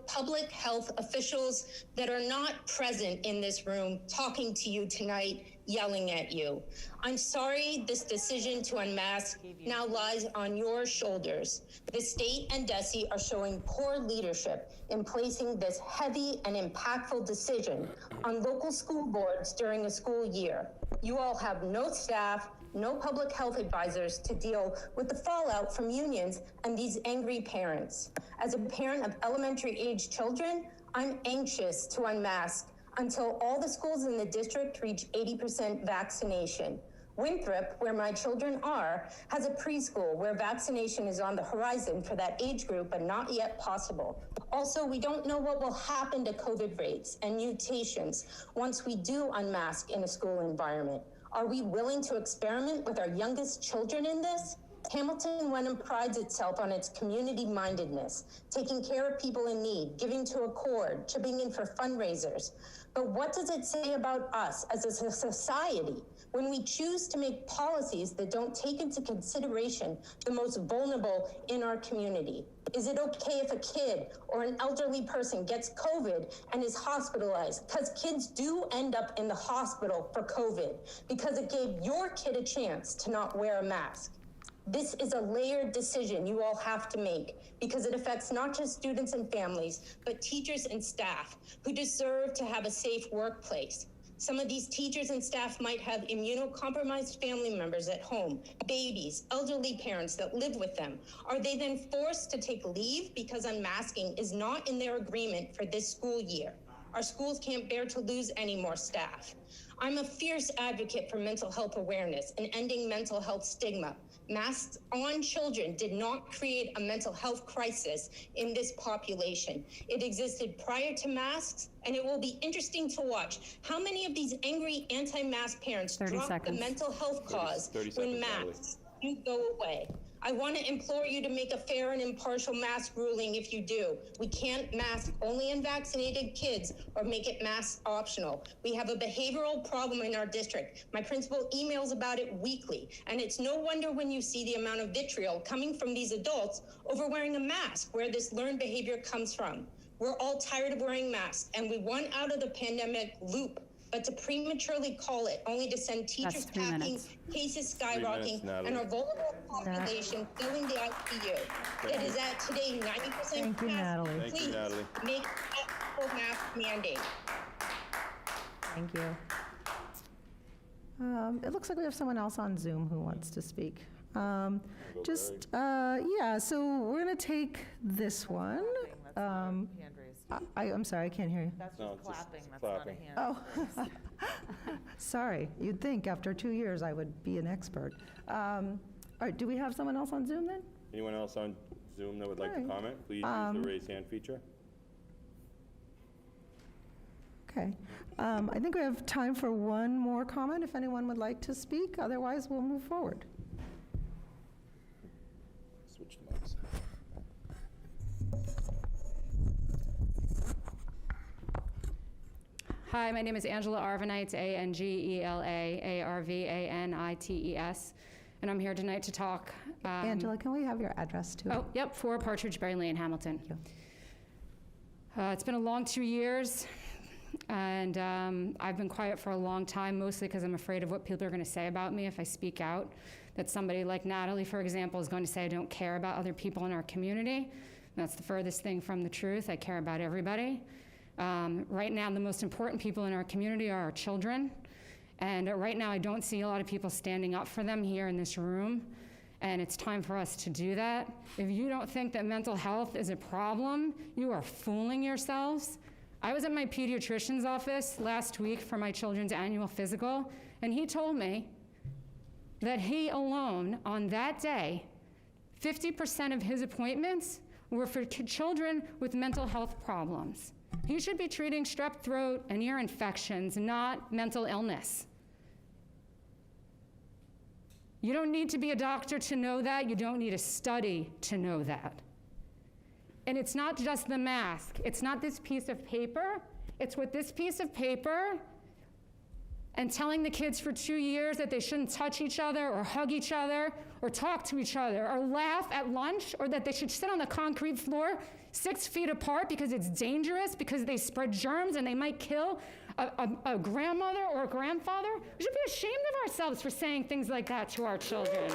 public health officials that are not present in this room talking to you tonight, yelling at you. I'm sorry this decision to unmask now lies on your shoulders. The state and DESE are showing poor leadership in placing this heavy and impactful decision on local school boards during a school year. You all have no staff, no public health advisors to deal with the fallout from unions and these angry parents. As a parent of elementary age children, I'm anxious to unmask until all the schools in the district reach 80% vaccination. Winthrop, where my children are, has a preschool where vaccination is on the horizon for that age group, but not yet possible. Also, we don't know what will happen to COVID rates and mutations once we do unmask in a school environment. Are we willing to experiment with our youngest children in this? Hamilton Wenham prides itself on its community mindedness, taking care of people in need, giving to Accord, chipping in for fundraisers. But what does it say about us as a society when we choose to make policies that don't take into consideration the most vulnerable in our community? Is it okay if a kid or an elderly person gets COVID and is hospitalized? Because kids do end up in the hospital for COVID because it gave your kid a chance to not wear a mask. This is a layered decision you all have to make because it affects not just students and families, but teachers and staff who deserve to have a safe workplace. Some of these teachers and staff might have immunocompromised family members at home, babies, elderly parents that live with them. Are they then forced to take leave because unmasking is not in their agreement for this school year? Our schools can't bear to lose any more staff. I'm a fierce advocate for mental health awareness and ending mental health stigma. Masks on children did not create a mental health crisis in this population. It existed prior to masks, and it will be interesting to watch how many of these angry anti-mask parents 30 drop seconds. the mental health cause 30 when seconds, Natalie. masks do go away. I want to implore you to make a fair and impartial mask ruling if you do. We can't mask only unvaccinated kids or make it mask optional. We have a behavioral problem in our district. My principal emails about it weekly, and it's no wonder when you see the amount of vitriol coming from these adults over wearing a mask, where this learned behavior comes from. We're all tired of wearing masks, and we want out of the pandemic loop. But to prematurely call it, only to send teachers That's 3 packing, minutes. cases 3 minutes, skyrocketing, Natalie. and our vulnerable population filling the ICU. That is at today 90% Thank you, capacity. Natalie. Thank you, Please Natalie. make a mask mandate. Thank you. It looks like we have someone else on Zoom who wants to speak. Yeah, so we're going to take this one. I'm sorry, I can't hear you. That's No, just just clapping, that's not a clapping. hand. Oh, sorry. You'd think after 2 years I would be an expert. All right, do we have someone else on Zoom then? Anyone else on Zoom that would like to Alright. comment? Please use the raise hand feature. Okay. I think we have time for one more comment if anyone would like to speak. Otherwise, we'll move forward. Switch the mics. Hi, my name is Angela Arvanites, Angela Arvanites, and I'm here tonight to talk. Angela, can we have your address too? Oh, yep, 4 Partridge Berry Lane, Hamilton. Thank It's been a long 2 years, and I've been quiet for a long time, mostly because I'm afraid of what people are going to say about me if I speak out. That somebody like Natalie, for example, is going to say I don't care about other people in our community. That's the furthest thing from the truth. I care about everybody. Right now, the most important people in our community are our children. And right now, I don't see a lot of people standing up for them here in this room. And it's time for us to do that. If you don't think that mental health is a problem, you are fooling yourselves. I was at my pediatrician's office last week for my children's annual physical, and he told me that he alone, on that day, 50% of his appointments were for children with mental health problems. He should be treating strep throat and ear infections, not mental illness. You don't need to be a doctor to know that. You don't need a study to know that. And it's not just the mask. It's not this piece of paper. It's with this piece of paper and telling the kids for 2 years that they shouldn't touch each other or hug each other or talk to each other or laugh at lunch, or that they should sit on the concrete floor 6 feet apart because it's dangerous, because they spread germs and they might kill a grandmother or a grandfather. We should be ashamed of ourselves for saying things like that to our children.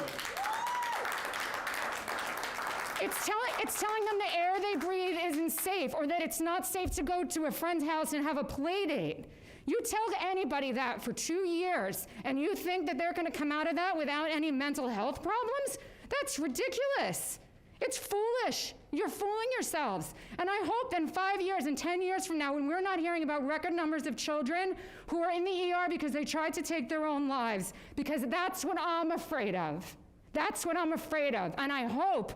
It's telling them the air they breathe isn't safe, or that it's not safe to go to a friend's house and have a play date. You tell anybody that for 2 years, and you think that they're going to come out of that without any mental health problems? That's ridiculous. It's foolish. You're fooling yourselves. And I hope in 5 years and 10 years from now, when we're not hearing about record numbers of children who are in the ER because they tried to take their own lives, because that's what I'm afraid of. That's what I'm afraid of. And I hope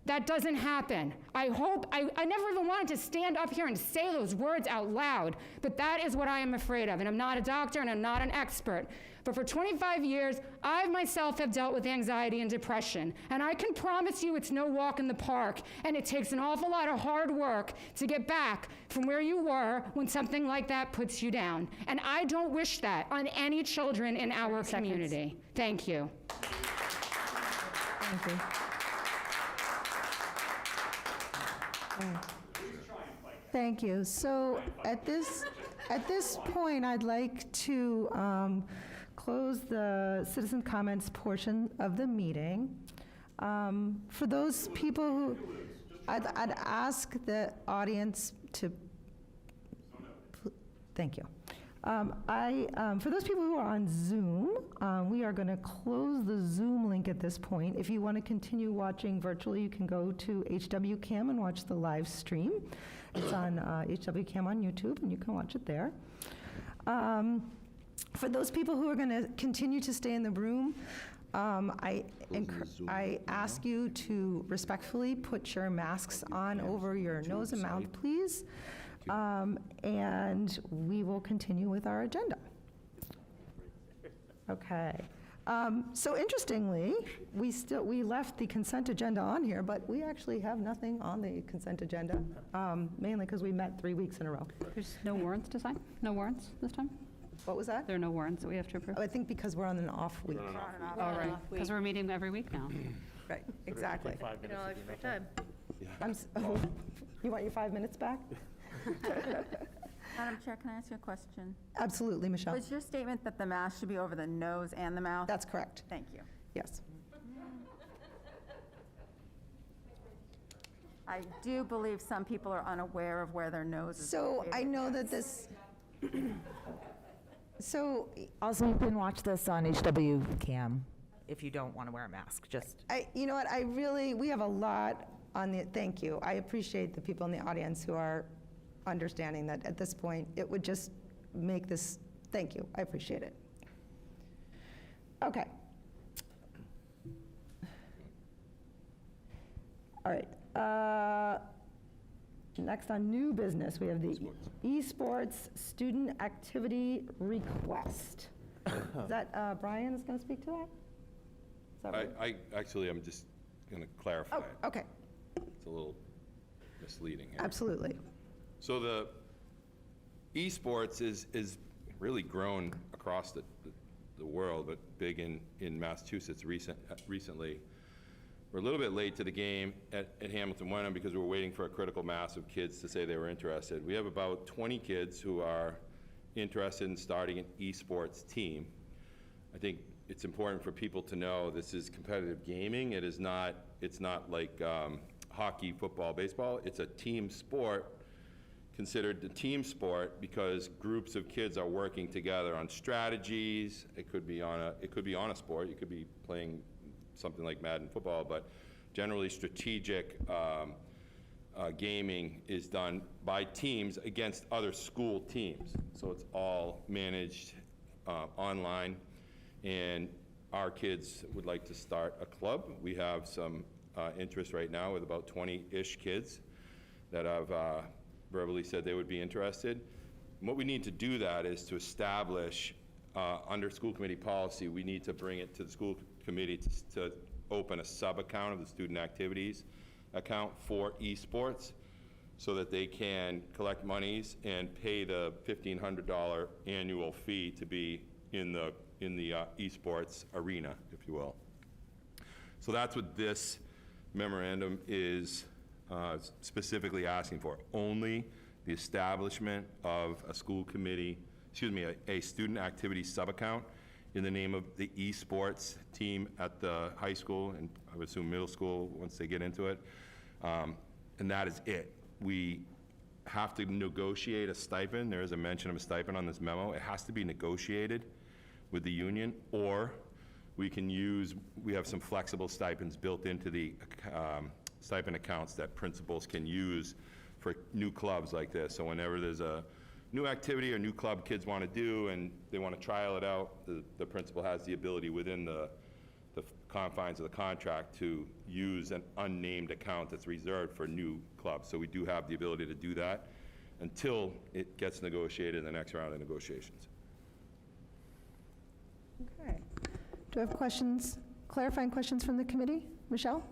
That doesn't happen. I never even wanted to stand up here and say those words out loud, but that is what I am afraid of. And I'm not a doctor and I'm not an expert. But for 25 years, I myself have dealt with anxiety and depression. And I can promise you it's no walk in the park. And it takes an awful lot of hard work to get back from where you were when something like that puts you down. And I don't wish that on any children in our community. Thank you. Thank you. Thank you. So at this point, I'd like to close the citizen comments portion of the meeting. For those people who, I'd ask the audience to, thank you. For those people who are on Zoom, we are going to close the Zoom link at this point. If you want to continue watching virtually, you can go to HWCam and watch the live stream. It's on HWCam on YouTube, and you can watch it there. For those people who are going to continue to stay in the room, I ask you to respectfully put your masks on over your nose and mouth, please. And we will continue with our agenda. Okay. So interestingly, we left the consent agenda on here, but we actually have nothing on the consent agenda, mainly because we met 3 weeks in a row. There's no warrants to sign? No warrants this time? What was that? There are no warrants that we have to approve? Oh, I think because we're on an off week. All right, because we're meeting every week now. Right, exactly. You know, extra time. You want your 5 minutes back? Madam Chair, can I ask you a question? Absolutely, Michelle. Was your statement that the mask should be over the nose and the mouth? That's correct. Thank you. Yes. I do believe some people are unaware of where their nose is So located. I know that this, so Also, you can watch this on HWCam if you don't want to wear a mask, just. you know what, we have a lot on the, thank you. I appreciate the people in the audience who are understanding that at this point, it would just make this, thank you, I appreciate it. Okay. All right. Next on new business, we have the Esports Student Activity Request. Is that, Brian is going to speak to that? Is that right? I'm just going to clarify it. Oh, okay, It's a little misleading here. absolutely. So the esports is really grown across the world, but big in Massachusetts recently. We're a little bit late to the game at Hamilton Wenham because we were waiting for a critical mass of kids to say they were interested. We have about 20 kids who are interested in starting an esports team. I think it's important for people to know this is competitive gaming. It's not like hockey, football, baseball. It's a team sport, considered a team sport because groups of kids are working together on strategies. It could be on a sport. You could be playing something like Madden football, but generally strategic gaming is done by teams against other school teams. So it's all managed online, and our kids would like to start a club. We have some interest right now with about 20-ish kids that have verbally said they would be interested. And what we need to do that is to establish under school committee policy, we need to bring it to the school committee to open a sub-account of the student activities account for esports so that they can collect monies and pay the $1,500 annual fee to be in the esports arena, if you will. So that's what this memorandum is specifically asking for. Only the establishment of a school committee, a student activity sub-account in the name of the esports team at the high school, and I would assume middle school once they get into it. And that is it. We have to negotiate a stipend. There is a mention of a stipend on this memo. It has to be negotiated with the union, or we have some flexible stipends built into the stipend accounts that principals can use for new clubs like this. So whenever there's a new activity or new club kids want to do and they want to trial it out, the principal has the ability within the the confines of the contract to use an unnamed account that's reserved for new clubs. So we do have the ability to do that until it gets negotiated in the next round of negotiations. Okay. Do I have questions, clarifying questions from the committee? Michelle?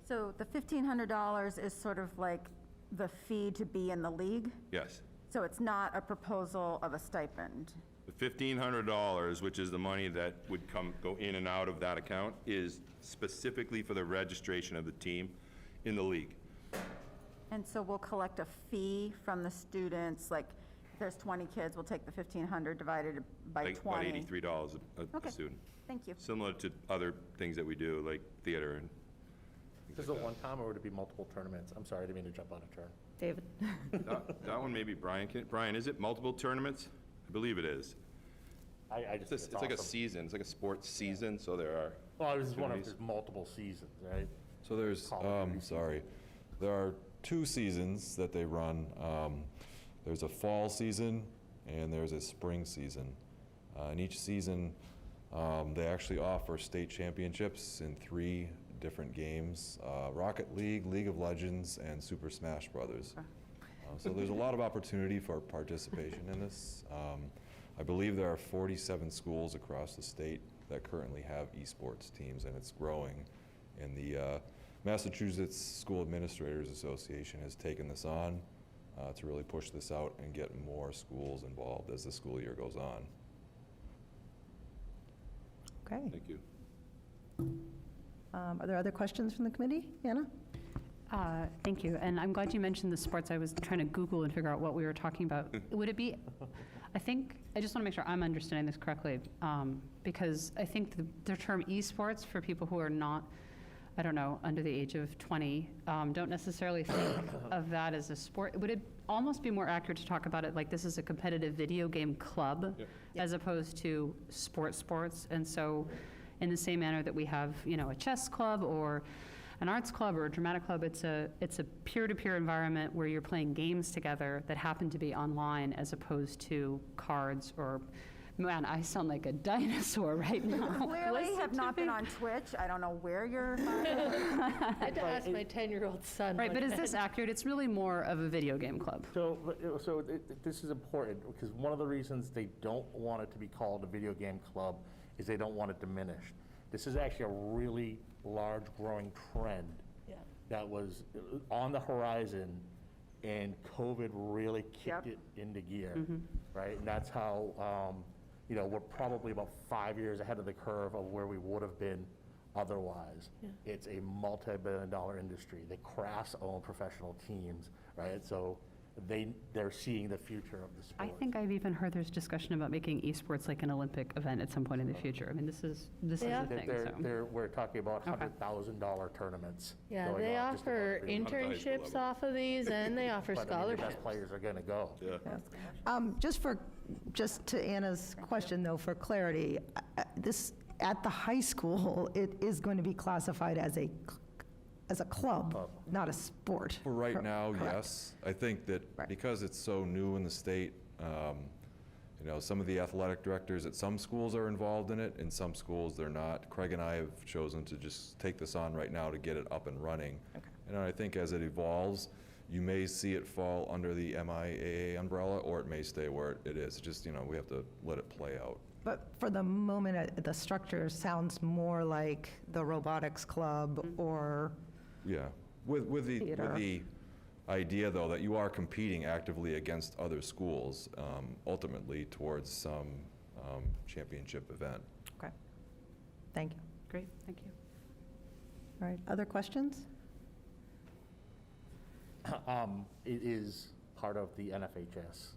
So the $1,500 is sort of like the fee to be in the league? Yes. So it's not a proposal of a stipend? The $1,500, which is the money that would go in and out of that account, is specifically for the registration of the team in the league. And so we'll collect a fee from the students, like if there's 20 kids, we'll take the $1,500 divided by Like 20? about $83 a Okay. student. Thank you. Similar to other things that we do, like theater and Is this a one-time, or would it be multiple tournaments? I'm sorry, I didn't mean to jump on a turn. David? that one maybe Brian can. Brian, is it multiple tournaments? I believe it is. I just think It's like a awesome. season. It's like a sports season, so there are. Well, I was just wondering if opportunities. there's multiple seasons, right? So there's, there are 2 seasons that they run. There's a fall season and there's a spring season. In each season, they actually offer state championships in 3 different games, Rocket League, League of Legends, and Super Smash Brothers. So there's a lot of opportunity for participation in this. I believe there are 47 schools across the state that currently have esports teams, and it's growing. And the Massachusetts School Administrators Association has taken this on to really push this out and get more schools involved as the school year goes on. Okay. Thank you. Are there other questions from the committee? Anna? Thank you, and I'm glad you mentioned the sports. I was trying to Google and figure out what we were talking about. Would it be, I just want to make sure I'm understanding this correctly, because I think the term esports, for people who are not, I don't know, under the age of 20, don't necessarily think of that as a sport. Would it almost be more accurate to talk about it like this is a competitive video game club, as opposed to sports? And so, in the same manner that we have, a chess club or an arts club or a dramatic club, it's a peer-to-peer environment where you're playing games together that happen to be online, as opposed to cards or, man, I sound like a dinosaur right now. Clearly have not been on Twitch. I don't know where you're. I had to ask my 10-year-old son. Right, one but is day. this accurate? It's really more of a video game club. So this is important, because one of the reasons they don't want it to be called a video game club is they don't want it diminished. This is actually a really large growing trend that was on the horizon, and COVID really kicked it into gear, right? And that's how, we're probably about 5 years ahead of the curve of where we would have been otherwise. It's a multi-billion-dollar industry. The crafts own professional teams, right? So they're seeing the future of the sport. I think I've even heard there's discussion about making esports like an Olympic event at some point in the future. I mean, this is a thing, so. We're talking about $100,000 tournaments. Yeah, going they on just offer about every- internships off of these, and they offer But I mean, the best scholarships. players are going to go. Just to Anna's question, though, for clarity, this, at the high school, it is going to be classified as a club, not a sport. For right now, Correct. yes. I think that because it's so new in the state, some of the athletic directors at some schools are involved in it, in some schools they're not. Craig and I have chosen to just take this on right now to get it up and running. And I think as it evolves, you may see it fall under the MIAA umbrella, or it may stay where it is. Just, we have to let it play out. But for the moment, the structure sounds more like the robotics club or Yeah, with the idea, though, that you are competing actively against other schools, ultimately towards some championship event. Okay. Thank you. Great, thank you. All right, other questions? It is part of the NFHS.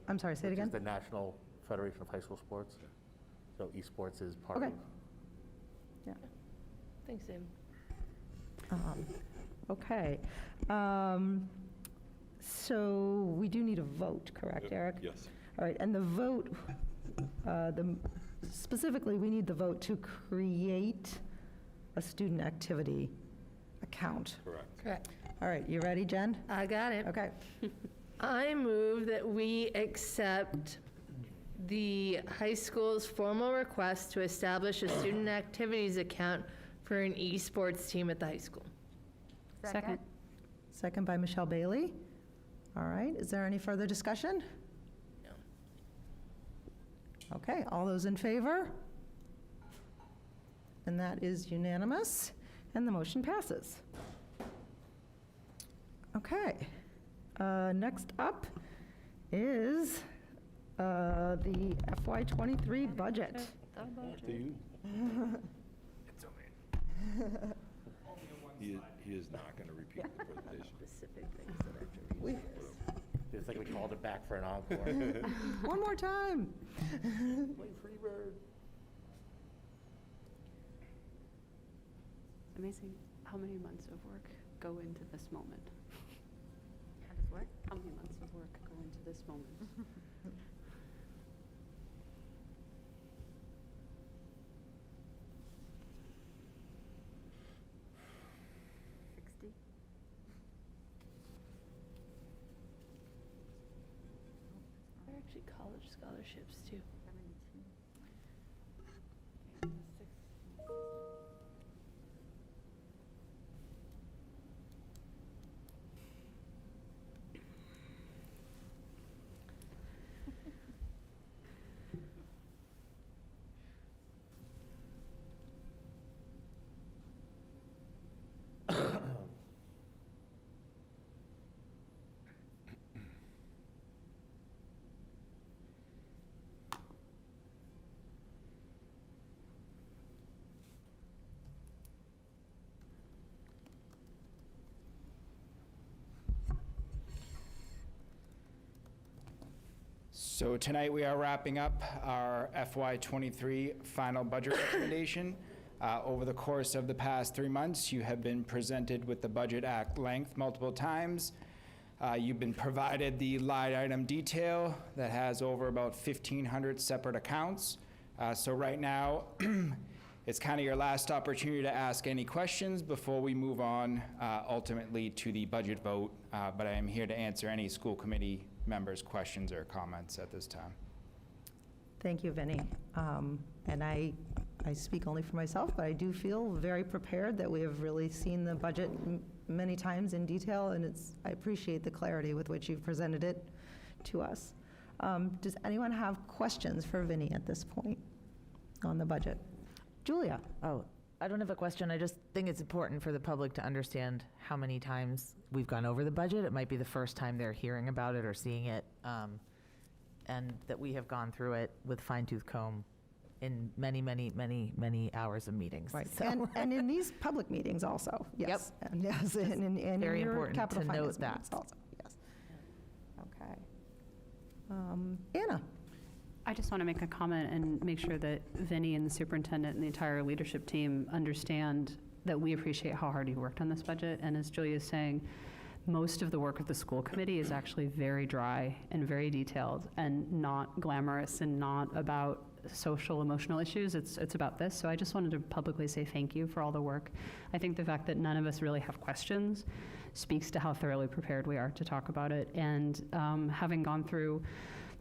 I'm sorry, say it which again? is the National Federation of High School Sports. So esports is part Okay. of. Yeah. Thanks, David. Okay. So we do need a vote, correct, Eric? Yes. All right, and the vote, specifically, we need the vote to create a student activity account. Correct. All right, you ready, Jen? I got it. Okay. I move that we accept the high school's formal request to establish a student activities account for an esports team at the high school. Second. Second by Michelle Bailey. All right, is there any further discussion? No. Okay, all those in favor? And that is unanimous, and the motion passes. Okay, next up is the FY23 budget. Do you? He is not going to repeat the presentation. Specific things that I have to read. It's like we called it back for an encore. One more time. Play free bird. Amazing how many months of work go into this moment. How does what? How many months of work go into this moment? 60? They're actually college scholarships too. 72. So tonight we are wrapping up our FY23 final budget recommendation. Over the course of the past 3 months, you have been presented with the budget at length multiple times. You've been provided the line item detail that has over about 1,500 separate accounts. So right now, it's kind of your last opportunity to ask any questions before we move on ultimately to the budget vote. But I am here to answer any school committee members' questions or comments at this time. Thank you, Vinny. And I speak only for myself, but I do feel very prepared that we have really seen the budget many times in detail, and I appreciate the clarity with which you've presented it to us. Does anyone have questions for Vinny at this point on the budget? Julia? Oh, I don't have a question. I just think it's important for the public to understand how many times we've gone over the budget. It might be the first time they're hearing about it or seeing it, and that we have gone through it with fine-tooth comb in many, many, many, many hours of meetings. Right, So- and in these public meetings also, yes. Yep. And yes, and in Very your important capital to finance note that. meetings also, yes. Okay. Anna? I just want to make a comment and make sure that Vinny and the superintendent and the entire leadership team understand that we appreciate how hard you worked on this budget. And as Julia is saying, most of the work of the school committee is actually very dry and very detailed and not glamorous and not about social, emotional issues. It's about this. So I just wanted to publicly say thank you for all the work. I think the fact that none of us really have questions speaks to how thoroughly prepared we are to talk about it. And having gone through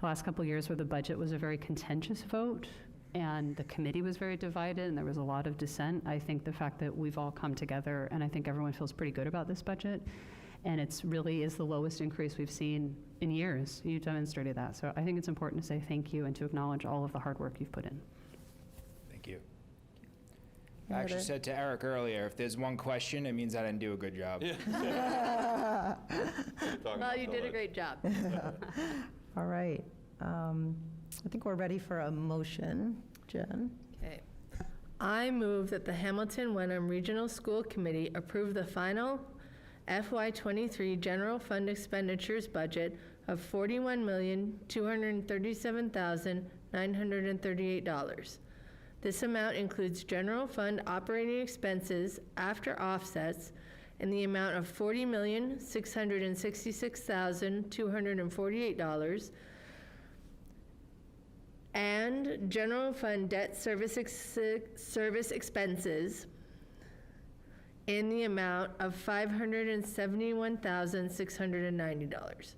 the last couple of years where the budget was a very contentious vote and the committee was very divided and there was a lot of dissent, I think the fact that we've all come together and I think everyone feels pretty good about this budget, and it's really is the lowest increase we've seen in years. You demonstrated that. So I think it's important to say thank you and to acknowledge all of the hard work you've put in. Thank you. I actually said to Eric earlier, if there's one question, it means I didn't do a good job. Well, you did a great job. All right. I think we're ready for a motion. Jen? Okay. I move that the Hamilton Wenham Regional School Committee approve the final FY23 general fund expenditures budget of $41,237,938. This amount includes general fund operating expenses after offsets in the amount of $40,666,248 and general fund debt service expenses in the amount of $571,690.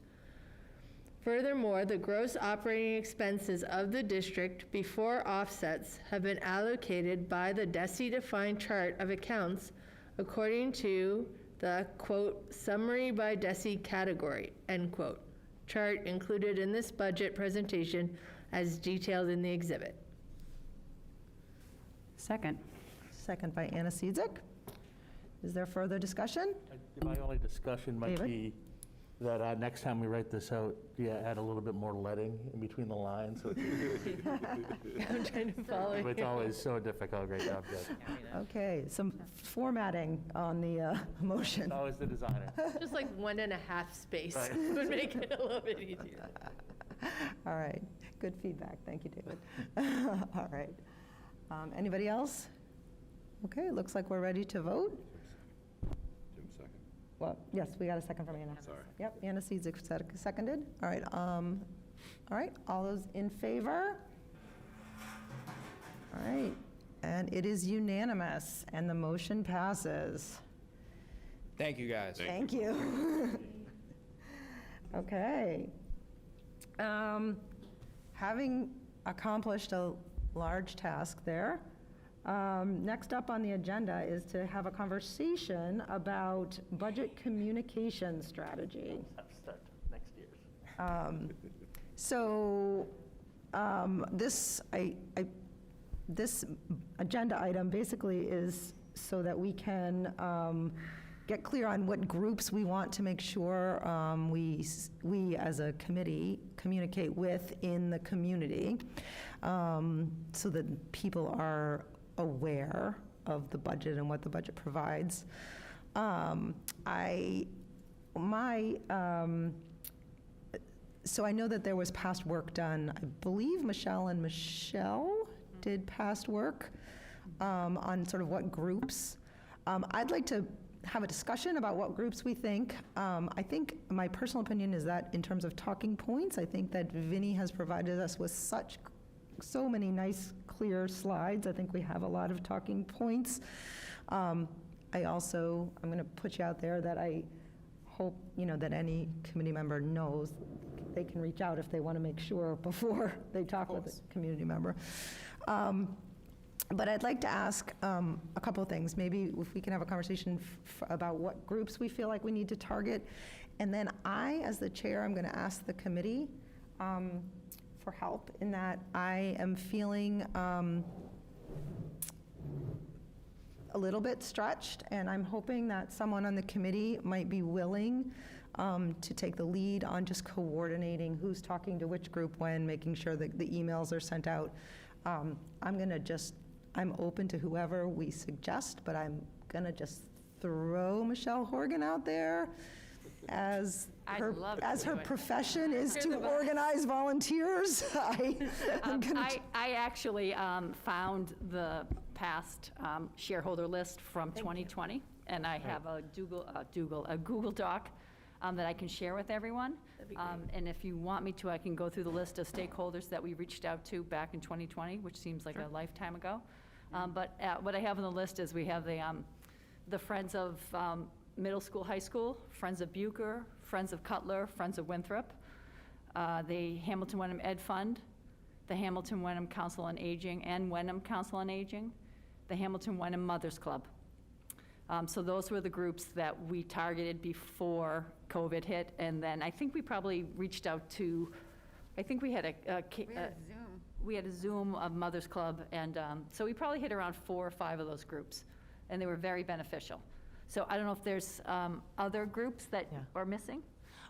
Furthermore, the gross operating expenses of the district before offsets have been allocated by the DESI-defined chart of accounts according to the, quote, summary by DESI category, end quote, chart included in this budget presentation as detailed in the exhibit. Second. Second by Anna Seizik. Is there further discussion? My only discussion might David? be that next time we write this out, add a little bit more leading in between the lines. So I'm trying to follow you. it's always so difficult. Great job, guys. Okay, some formatting on the motion. It's always the designer. Just like 1.5 space Right. would make it a little bit easier. All right, good feedback. Thank you, David. All right. Anybody else? Okay, it looks like we're ready to vote. Jim, second. Well, yes, we got a second from Anna. Sorry. Yep, Anna Seizik seconded. All right, all those in favor? All right, and it is unanimous, and the motion passes. Thank you, guys. Thank you. Okay. Having accomplished a large task there, next up on the agenda is to have a conversation about budget communication strategy. Start next year. This agenda item basically is so that we can get clear on what groups we want to make sure we as a committee communicate with in the community, so that people are aware of the budget and what the budget provides. So I know that there was past work done. I believe Michelle and Michelle did past work on sort of what groups. I'd like to have a discussion about what groups we think. I think my personal opinion is that in terms of talking points, I think that Vinny has provided us with so many nice, clear slides. I think we have a lot of talking points. I'm going to put you out there that I hope, that any committee member knows they can reach out if they want to make sure before they talk with a community member. But I'd like to ask a couple of things. Maybe if we can have a conversation about what groups we feel like we need to target. And then I, as the chair, I'm going to ask the committee for help in that I am feeling a little bit stretched, and I'm hoping that someone on the committee might be willing to take the lead on just coordinating who's talking to which group when, making sure that the emails are sent out. I'm open to whoever we suggest, but I'm going to just throw Michelle Horgan out there as her profession is to organize volunteers. I actually found the past shareholder list from 2020, and I have a Google Doc that I can share with everyone. And if you want me to, I can go through the list of stakeholders that we reached out to back in 2020, which seems like a lifetime ago. But what I have on the list is we have the Friends of Middle School, High School, Friends of Bucher, Friends of Cutler, Friends of Winthrop, the Hamilton Wenham Ed Fund, the Hamilton Wenham Council on Aging and Wenham Council on Aging, the Hamilton Wenham Mothers Club. So those were the groups that we targeted before COVID hit, and then I think we probably reached out to, I think we had a Zoom of Mothers Club, and so we probably hit around 4 or 5 of those groups, and they were very beneficial. So I don't know if there's other groups that are missing?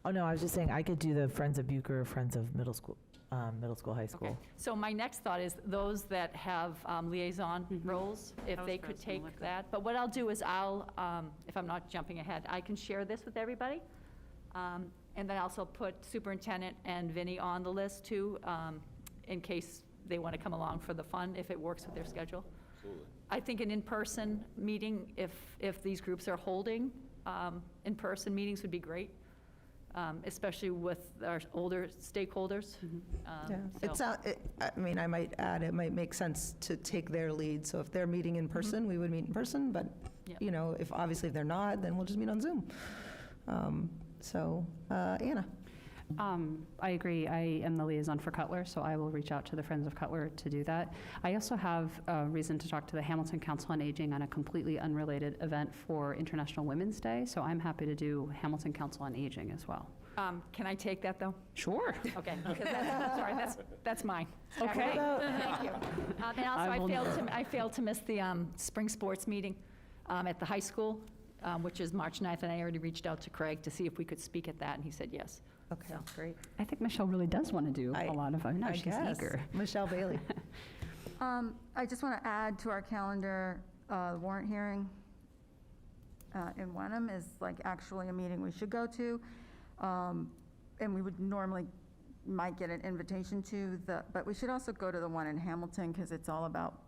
Oh, no, I was just saying I could do the Friends of Bucher, Friends of Middle School, High School. Okay. So my next thought is those that have liaison roles, if they could take that. But what I'll do is if I'm not jumping ahead, I can share this with everybody. And then also put Superintendent and Vinny on the list too, in case they want to come along for the fun, if it works with their schedule. Absolutely. I think an in-person meeting, if these groups are holding in-person meetings, would be great, especially with our older stakeholders. I might add, it might make sense to take their lead. So if they're meeting in person, we would meet in person. But if they're not, then we'll just meet on Zoom. Anna. I agree. I am the liaison for Cutler, so I will reach out to the Friends of Cutler to do that. I also have a reason to talk to the Hamilton Council on Aging on a completely unrelated event for International Women's Day, so I'm happy to do Hamilton Council on Aging as well. Can I take that, though? Sure. Okay, because sorry, that's mine. Okay. Thank you. And also, I will I failed to miss the spring sports meeting at the high school, which is March 9th, and I already reached out to Craig to see if we could speak at that, and he said yes. Okay, great. I think Michelle really does want to do a lot of them. No, I she's guess. eager. Michelle Bailey. I just want to add to our calendar, warrant hearing in Wenham is like actually a meeting we should go to. And we would normally, might get an invitation to but we should also go to the one in Hamilton because it's all about,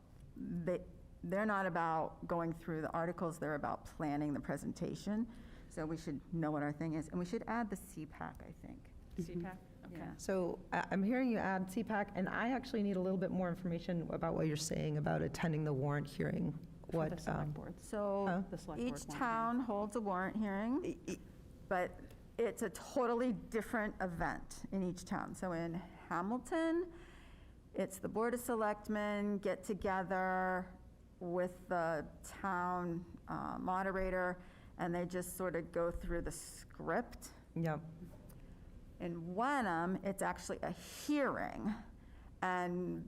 they're not about going through the articles, they're about planning the presentation. So we should know what our thing is. And we should add the CPAC, I think. CPAC? Okay. So I'm hearing you add CPAC, and I actually need a little bit more information about what you're saying about attending the warrant hearing. For the select board. So The select board each warrant town holds a warrant hearing, but it's a totally different event in each town. So in Hamilton, it's the Board of Selectmen get together with the town moderator, and they just sort of go through the script. Yep. In Wenham, it's actually a hearing, and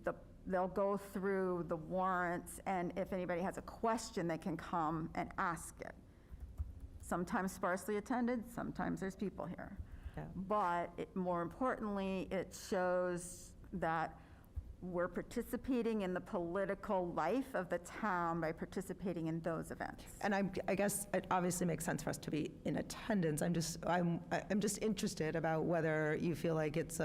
they'll go through the warrants, and if anybody has a question, they can come and ask it. Sometimes sparsely attended, sometimes there's people here. Yeah. But more importantly, it shows that we're participating in the political life of the town by participating in those events. And I guess it obviously makes sense for us to be in attendance. I'm just interested about whether you feel like it's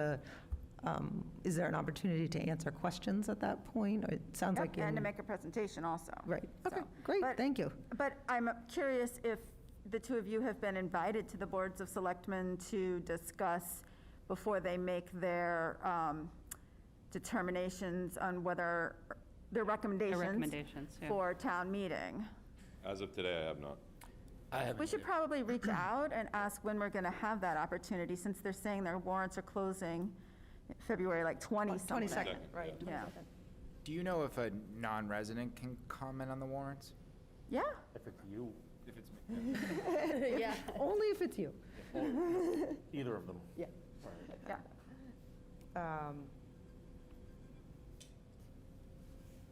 is there an opportunity to answer questions at that point? Or it sounds like And to make a presentation also. Right. Okay, So, great, but- thank you. But I'm curious if the two of you have been invited to the boards of selectmen to discuss before they make their determinations on whether, their recommendations yeah. for town meeting. As of today, I have not. We should probably reach out and ask when we're going to have that opportunity, since they're saying their warrants are closing February like 20-something. 22nd, right. Yeah. Do you know if a non-resident can comment on the warrants? Yeah. If it's you, If it's me. Yeah. Only if it's you. either of them. Yeah. Yeah.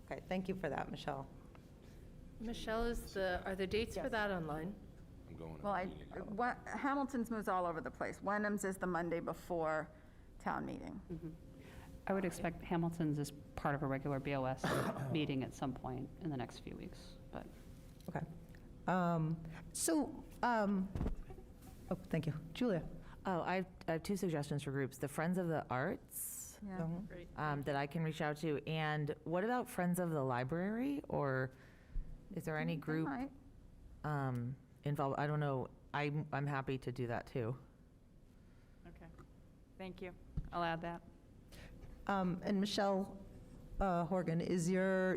Okay, thank you for that, Michelle. Michelle, are the dates for that online? I'm going. Well, Hamilton's moves all over the place. Wenham's is the Monday before town meeting. I would expect Hamilton's as part of a regular BOS meeting at some point in the next few weeks, but. Okay. Oh, thank you. Julia? Oh, I have two suggestions for groups. The Friends of the Arts, Yeah. Great. that I can reach out to, and what about Friends of the Library, or is there any They group might. involved? I don't know. I'm happy to do that too. Okay. Thank you. I'll add that. And Michelle Horgan,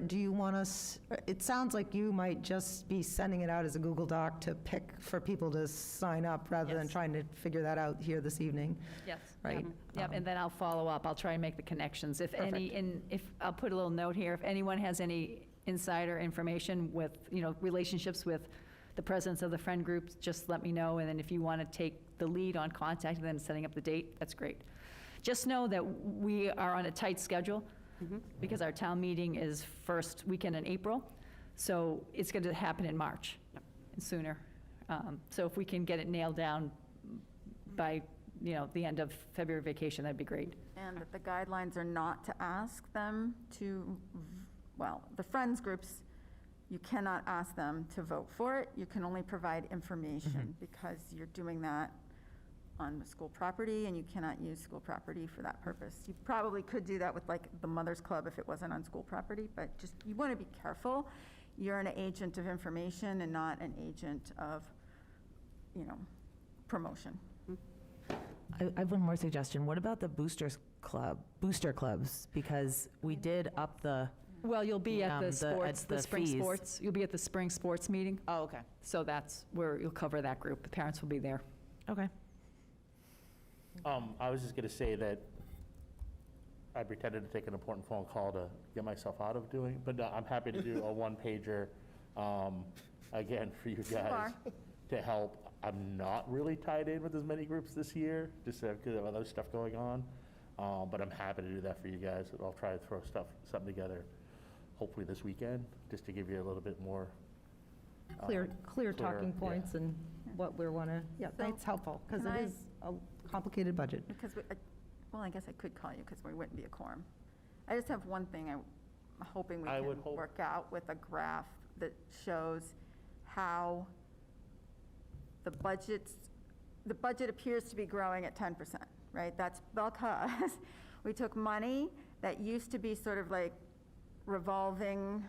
do you want us, it sounds like you might just be sending it out as a Google Doc to pick for people to sign up rather than Yes. trying to figure that out here this evening. Yes. Right. Yep, and then I'll follow up. I'll try and make the connections. If any, I'll put a little note here, if anyone has any insider information with, relationships with the presidents of the friend groups, just let me know. And then if you want to take the lead on contacting them and setting up the date, that's great. Just know that we are on a tight schedule because our town meeting is first weekend in April. So it's going to happen in March and sooner. So if we can get it nailed down by, the end of February vacation, that'd be great. And that the guidelines are not to ask them to, the friends groups, you cannot ask them to vote for it. You can only provide information because you're doing that on the school property, and you cannot use school property for that purpose. You probably could do that with like the Mother's Club if it wasn't on school property, but just, you want to be careful. You're an agent of information and not an agent of, promotion. I have one more suggestion. What about the booster clubs? Because we did up the. Well, you'll be at the at sports, the the spring fees. sports. You'll be at the spring sports meeting. Oh, okay. So that's where you'll cover that group. The parents will be there. Okay. I was just gonna say that I pretended to take an important phone call to get myself out of doing, but I'm happy to do a one-pager, again, for you guys to help. I'm not really tied in with as many groups this year, just because of other stuff going on. But I'm happy to do that for you guys. I'll try to throw something together, hopefully this weekend, just to give you a little bit more. Clear talking yeah. points and what we want to, yeah, that's helpful, because can it I- is a complicated budget. Because, well, I guess I could call you because we wouldn't be a quorum. I just have one thing I'm hoping we I can would hope- work out with a graph that shows how the budget appears to be growing at 10%, right? That's because we took money that used to be sort of like revolving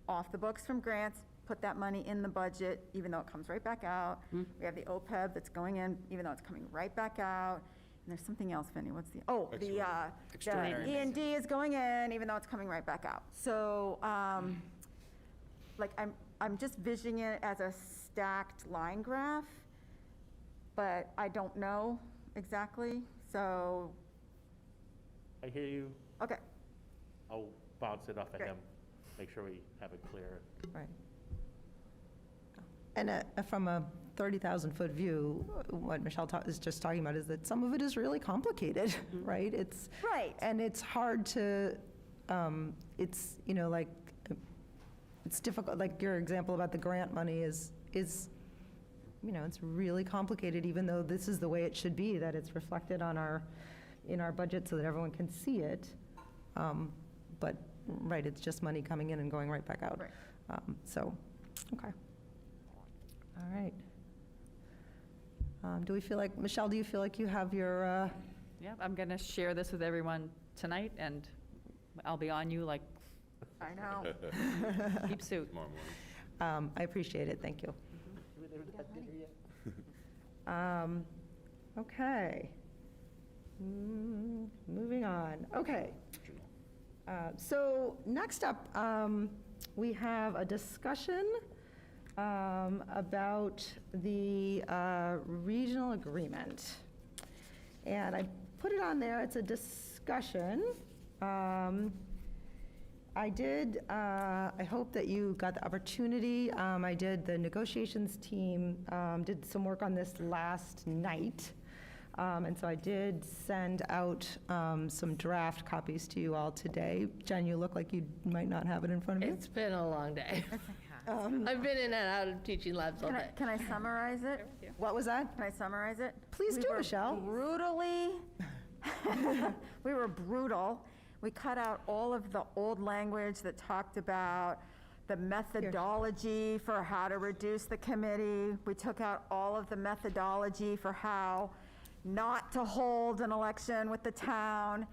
off the books from grants, put that money in the budget, even though it comes right back out. We have the OPEB that's going in, even though it's coming right back out. And there's something else, Vinnie, what's the, the Extraordinary. E&D is going in, even though it's coming right back out. So, like, I'm just visioning it as a stacked line graph, but I don't know exactly, so, I hear you. okay, I'll bounce it off of Great. him, make sure we have it clear. Right. And from a 30,000-foot view, what Michelle is just talking about is that some of it is really complicated, right? It's Right. And it's hard to, it's, like, it's difficult, like your example about the grant money is, it's really complicated, even though this is the way it should be, that it's reflected on in our budget so that everyone can see it. But, right, it's just money coming in and going right back out. Right. So, okay. All right. Do we feel like, Michelle, do you feel like you have your, Yeah, I'm going to share this with everyone tonight, and I'll be on you like I know. heap suit. I appreciate it, thank you. Okay. Moving on, okay. So next up, we have a discussion about the regional agreement. And I put it on there, it's a discussion. I hope that you got the opportunity. The negotiations team did some work on this last night. And so I did send out some draft copies to you all today. Jen, you look like you might not have it in front of you. It's been a long day. I've been in and out of teaching labs all day. Can I summarize it? What was that? Can I summarize it? Please do, Michelle. We were brutal. We cut out all of the old language that talked about the methodology for how to reduce the committee. We took out all of the methodology for how not to hold an election with the town.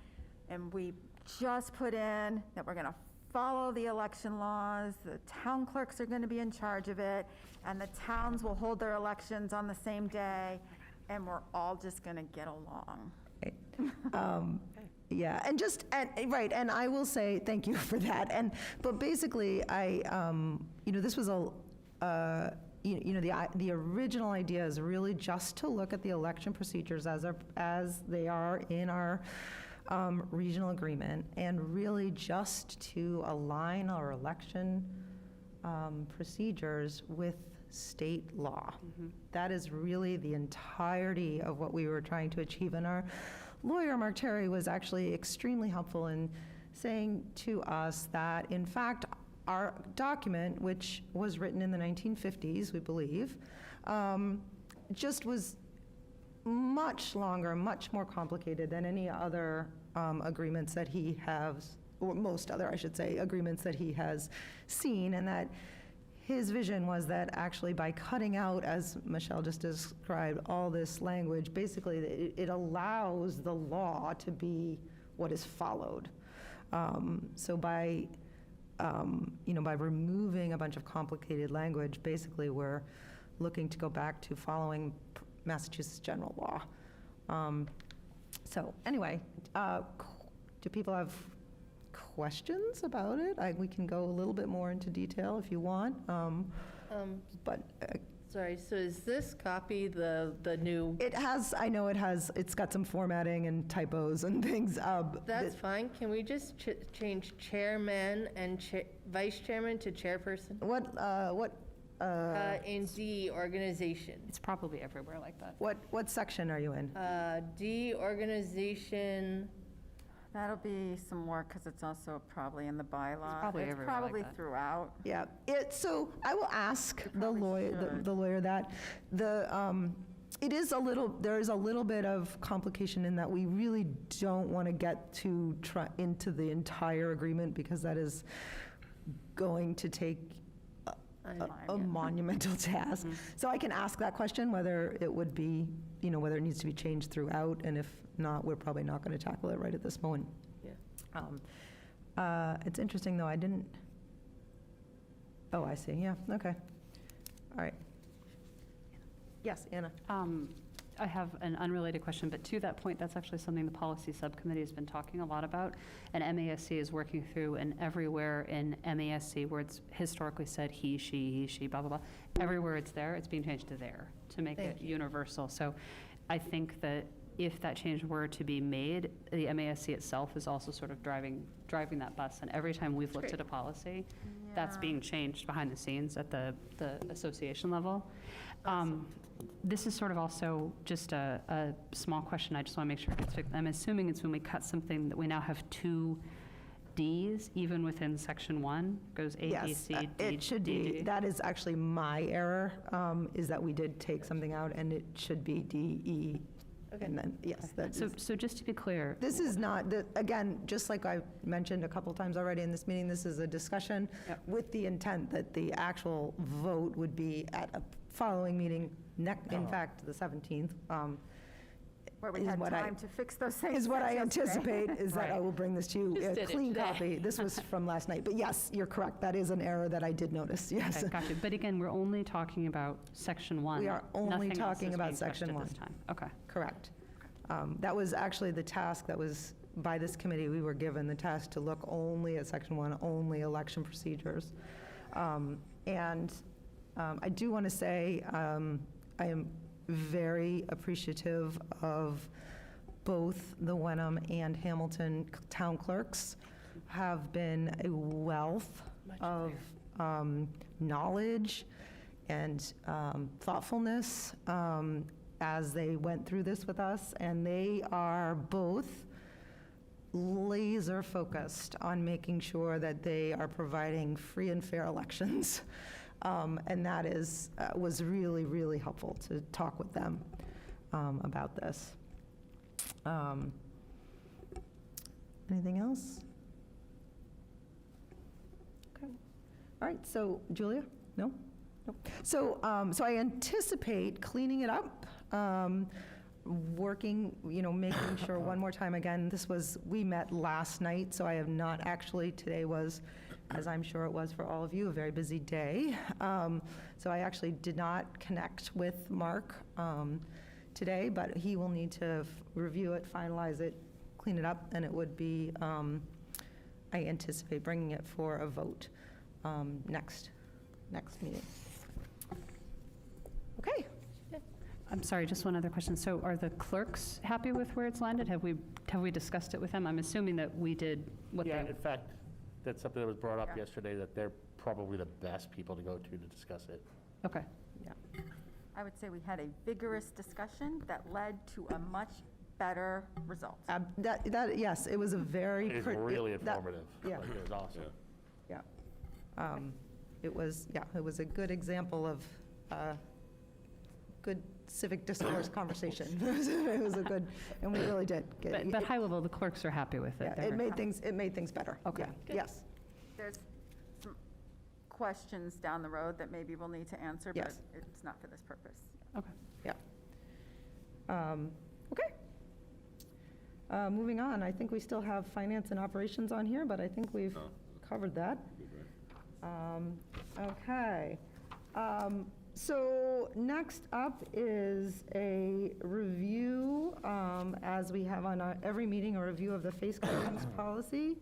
And we just put in that we're going to follow the election laws. The town clerks are going to be in charge of it. And the towns will hold their elections on the same day. And we're all just going to get along. Yeah, right, and I will say thank you for that. But basically, this was the original idea is really just to look at the election procedures as they are in our regional agreement, and really just to align our election procedures with state law. That is really the entirety of what we were trying to achieve. And our lawyer, Mark Terry, was actually extremely helpful in saying to us that, in fact, our document, which was written in the 1950s, we believe, just was much longer, much more complicated than any other agreements that he has, or most other, I should say, agreements that he has seen, and that his vision was that actually by cutting out, as Michelle just described, all this language, basically it allows the law to be what is followed. So by removing a bunch of complicated language, basically we're looking to go back to following Massachusetts general law. So anyway, do people have questions about it? We can go a little bit more into detail if you want. But Sorry, so is this copy the new? It has, I know it has, it's got some formatting and typos and things. That's fine. Can we just change chairman and vice chairman to chairperson? In D, organization. It's probably everywhere like that. What section are you in? D, organization. That'll be some work, because it's also probably in the bylaw. probably everywhere like probably that. throughout. Yeah, so I will ask the lawyer that. It is there is a little bit of complication in that we really don't want to get into the entire agreement, because that is going to take a monumental task. So I can ask that question, whether it would be, whether it needs to be changed throughout, and if not, we're probably not going to tackle it right at this moment. Yeah. It's interesting, though, I didn't, oh, I see, yeah, okay. All right. Yes, Anna? I have an unrelated question, but to that point, that's actually something the policy subcommittee has been talking a lot about, and MASC is working through, and everywhere in MASC where it's historically said he, she, blah, blah, blah, everywhere it's there, it's being changed to there to make it universal. So I think that if that change were to be made, the MASC itself is also sort of driving that bus, and every time we've looked at a policy, that's being changed behind the scenes at the association level. This is sort of also just a small question. I just want to make sure it gets fixed. I'm assuming it's when we cut something that we now have 2 Ds, even within section 1, goes A, B, C, D, it should D, be. D. That is actually my error, is that we did take something out, and it should be D, E, and then, yes. So just to be clear. This is not, again, just like I mentioned a couple times already in this meeting, this is a discussion with the intent that the actual vote would be at a following meeting, in fact, the 17th. Where we had time to fix those things. Is what I yesterday. anticipate, is that I will bring this to you, Just a did it clean today. copy. This was from last night, but yes, you're correct, that is an error that I did notice, yes. Okay, gotcha. But again, we're only talking about section 1. We are only Nothing else talking is about being touched section at 1. this time. Okay. Correct. That was actually the task that was, by this committee, we were given the task to look only at section 1, only election procedures. And I do want to say, I am very appreciative of both the Wenham and Hamilton town clerks have been a wealth of knowledge and thoughtfulness as they went through this with us, and they are both laser focused on making sure that they are providing free and fair elections. And that was really, really helpful to talk with them about this. Anything else? Okay. All right, so Julia? No? Nope. So I anticipate cleaning it up, working, making sure one more time, again, we met last night, so I have not actually, today was, as I'm sure it was for all of you, a very busy day. So I actually did not connect with Mark today, but he will need to review it, finalize it, clean it up, and it would be, I anticipate bringing it for a vote next meeting. Okay. I'm sorry, just one other question. So are the clerks happy with where it's landed? Have we discussed it with them? I'm assuming that we did what they... Yeah, in fact, that's something that was brought up yesterday, that they're probably the best people to go to discuss it. Okay. Yeah. I would say we had a vigorous discussion that led to a much better result. Yes, it was a very... It was really informative. Yeah. Like, it was awesome. Yeah. It was a good example of good civic discourse conversation. It was a good, and we really did get it. But high level, the clerks are happy with it. Yeah, it made things better. Okay. Yeah. Yes. There's some questions down the road that maybe we'll need to answer, but Yes. it's not for this purpose. Okay. Yeah. Okay. Moving on, I think we still have finance and operations on here, but I think we've covered that. Okay. So next up is a review, as we have on every meeting, a review of the face coverings policy.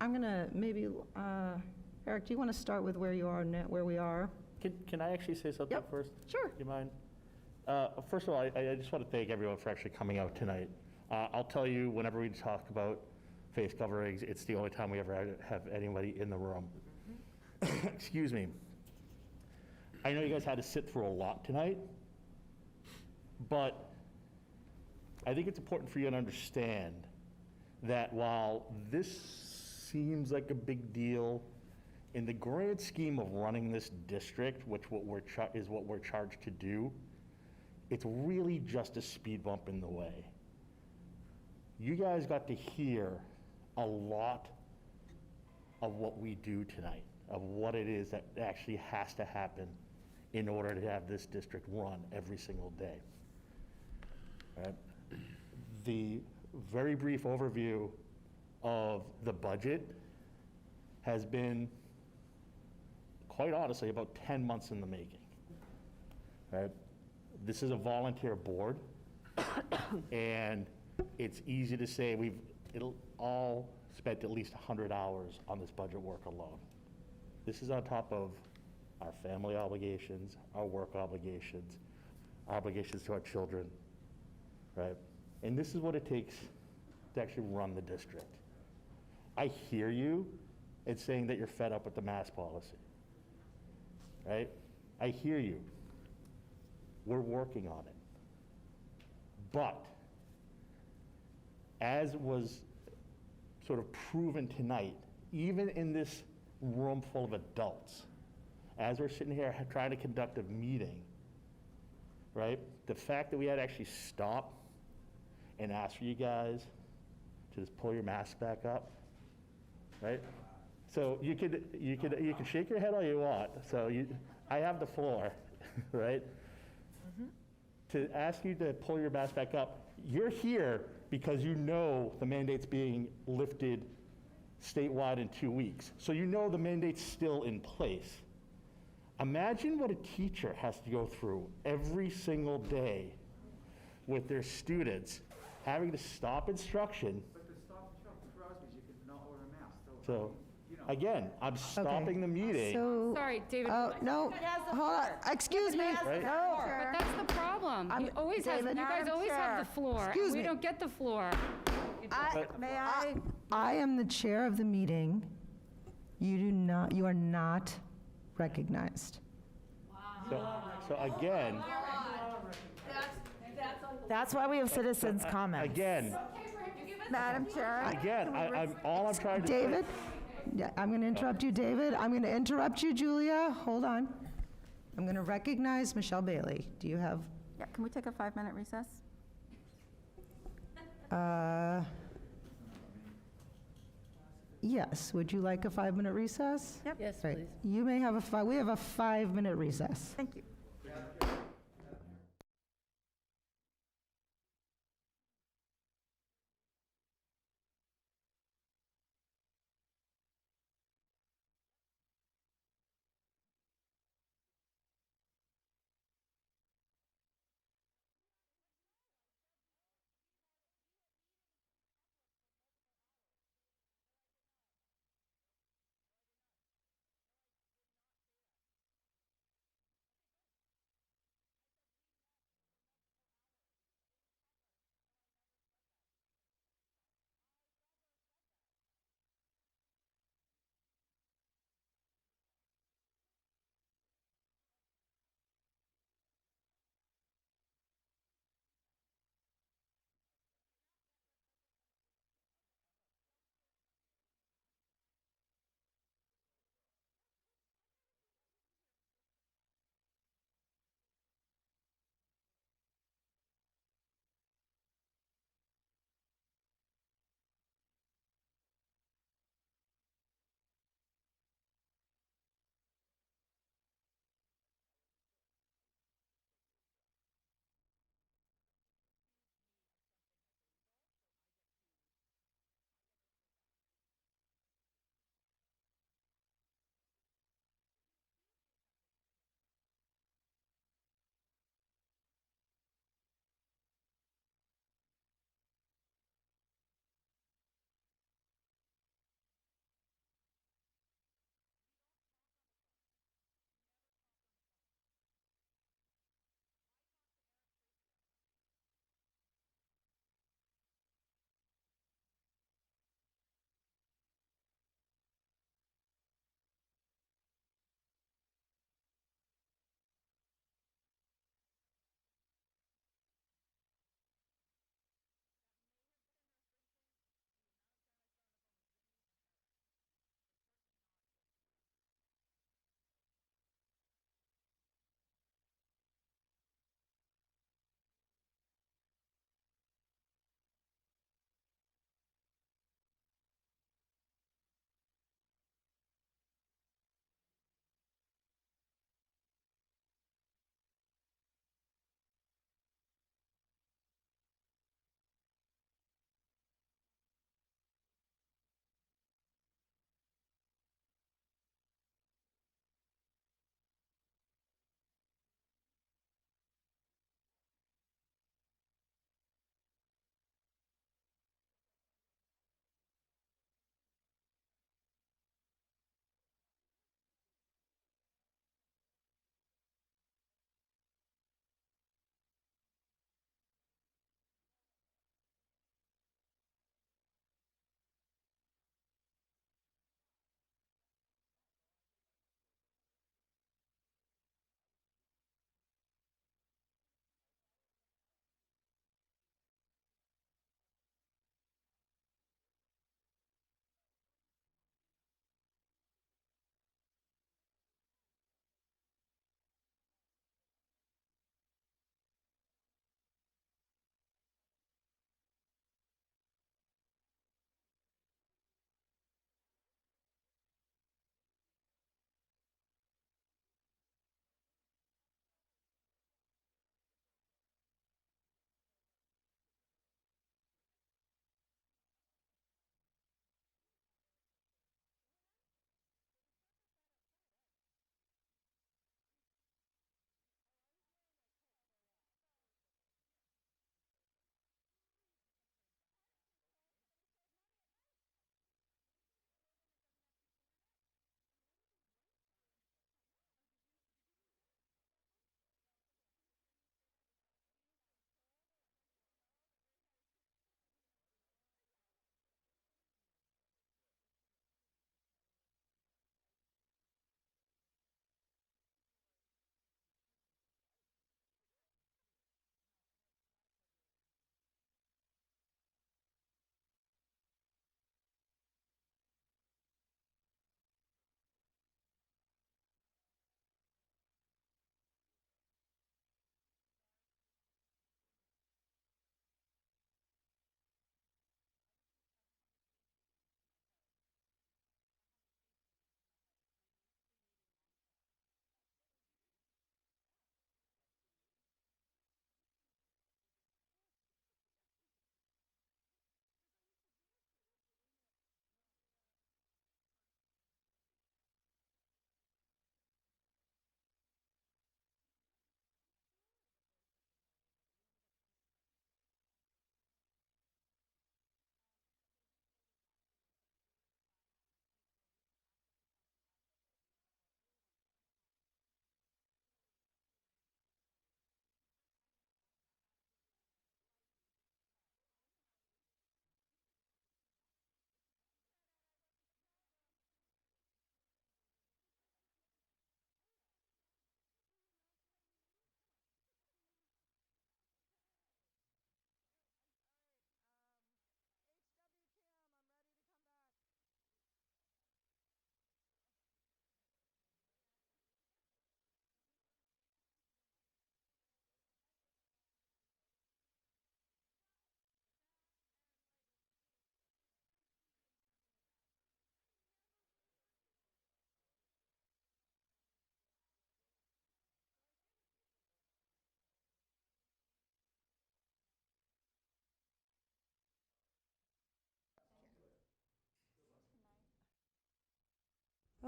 I'm I'm going to maybe, Eric, do you want to start with where you are, where we are? Can I actually say something first? Sure. Do you mind? First of all, I just want to thank everyone for actually coming out tonight. I'll tell you, whenever we talk about face coverings, it's the only time we ever have anybody in the room. Excuse me. I know you guys had to sit through a lot tonight, but I think it's important for you to understand that while this seems like a big deal, in the grand scheme of running this district, which is what we're charged to do, it's really just a speed bump in the way. You guys got to hear a lot of what we do tonight, of what it is that actually has to happen in order to have this district run every single day. Right? The very brief overview of the budget has been, quite honestly, about 10 months in the making. Right? This is a volunteer board, and it's easy to say it'll all spent at least 100 hours on this budget work alone. This is on top of our family obligations, our work obligations, obligations to our children, right? And this is what it takes to actually run the district. I hear you in saying that you're fed up with the mask policy, right? I hear you. We're working on it. But as was sort of proven tonight, even in this room full of adults, as we're sitting here trying to conduct a meeting, right? The fact that we had to actually stop and ask for you guys to just pull your mask back up, right? So you can shake your head all you want. So I have the floor, right? To ask you to pull your mask back up, you're here because you know the mandate's being lifted statewide in 2 weeks. So you know the mandate's still in place. Imagine what a teacher has to go through every single day with their students, having to stop instruction. But the stop instruction for us is you can not wear a mask. So, again, I'm stopping the meeting. So, Sorry, David. oh, no, hold on, excuse me. Right? No. But that's the problem. You guys always have the floor, Excuse and we me. don't get the floor. May I? I am the chair of the meeting. You are not recognized. So again, That's why we have citizens' comments. again, Madam Chair? all I'm trying to say. David? Yeah, I'm going to interrupt you, David. I'm going to interrupt you, Julia. Hold on. I'm going to recognize Michelle Bailey. Do you have? Yeah, can we take a 5-minute recess? Yes. Would you like a 5-minute recess? Yep. Yes, Right. please. You may have we have a 5-minute recess. Thank you.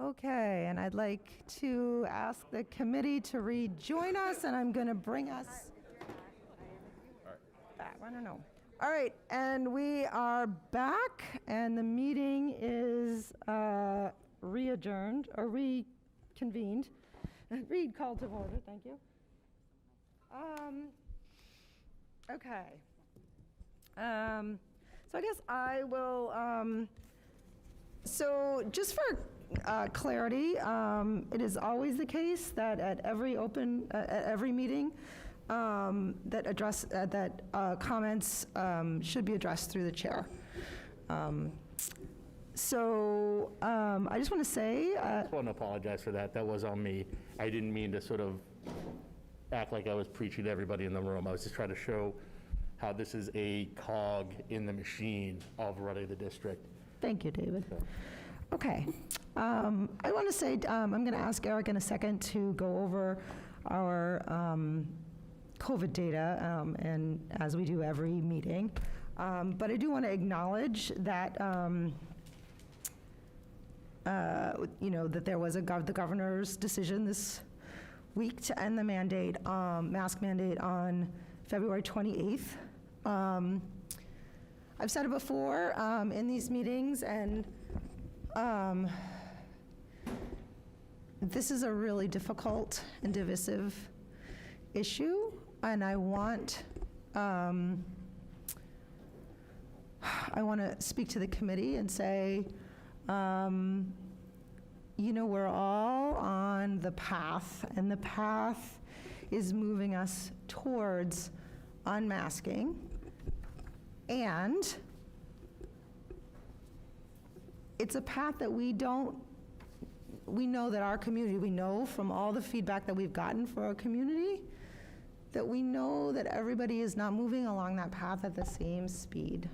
Okay, and I'd like to ask the committee to rejoin us, and I'm going to bring us back. I don't know. All right, and we are back, and the meeting is re-adjourned, or reconvened. Read call to order, thank you. Okay. So I guess I will, so just for clarity, it is always the case that at every meeting, that comments should be addressed through the chair. So I just want to say, I just want to apologize for that. That was on me. I didn't mean to sort of act like I was preaching to everybody in the room. I was just trying to show how this is a cog in the machine of running the district. Thank you, David. Okay. I want to say, I'm going to ask Eric in a second to go over our COVID data, and as we do every meeting. But I do want to acknowledge that, that there was the governor's decision this week to end the mandate, mask mandate on February 28th. I've said it before in these meetings, and this is a really difficult and divisive issue, and I want to speak to the committee and say, we're all on the path, and the path is moving us towards unmasking, and it's a path that we know that our community, we know from all the feedback that we've gotten for our community, that we know that everybody is not moving along that path at the same speed.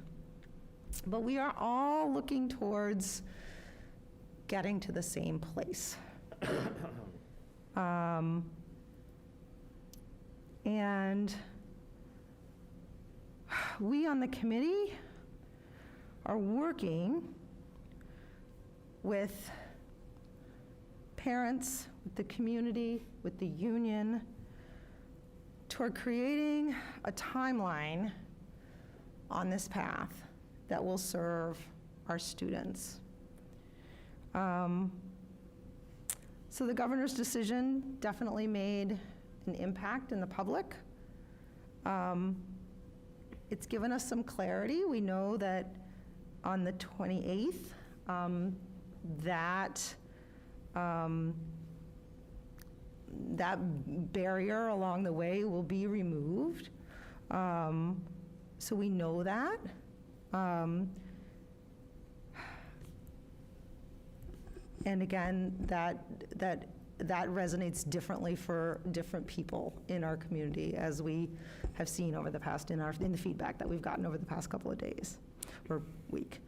But we are all looking towards getting to the same place. And we on the committee are working with parents, with the community, with the union, toward creating a timeline on this path that will serve our students. So the governor's decision definitely made an impact in the public. It's given us some clarity. We know that on the 28th, that barrier along the way will be removed. So we know that. And again, that resonates differently for different people in our community, as we have seen over the past, in the feedback that we've gotten over the past couple of days or week.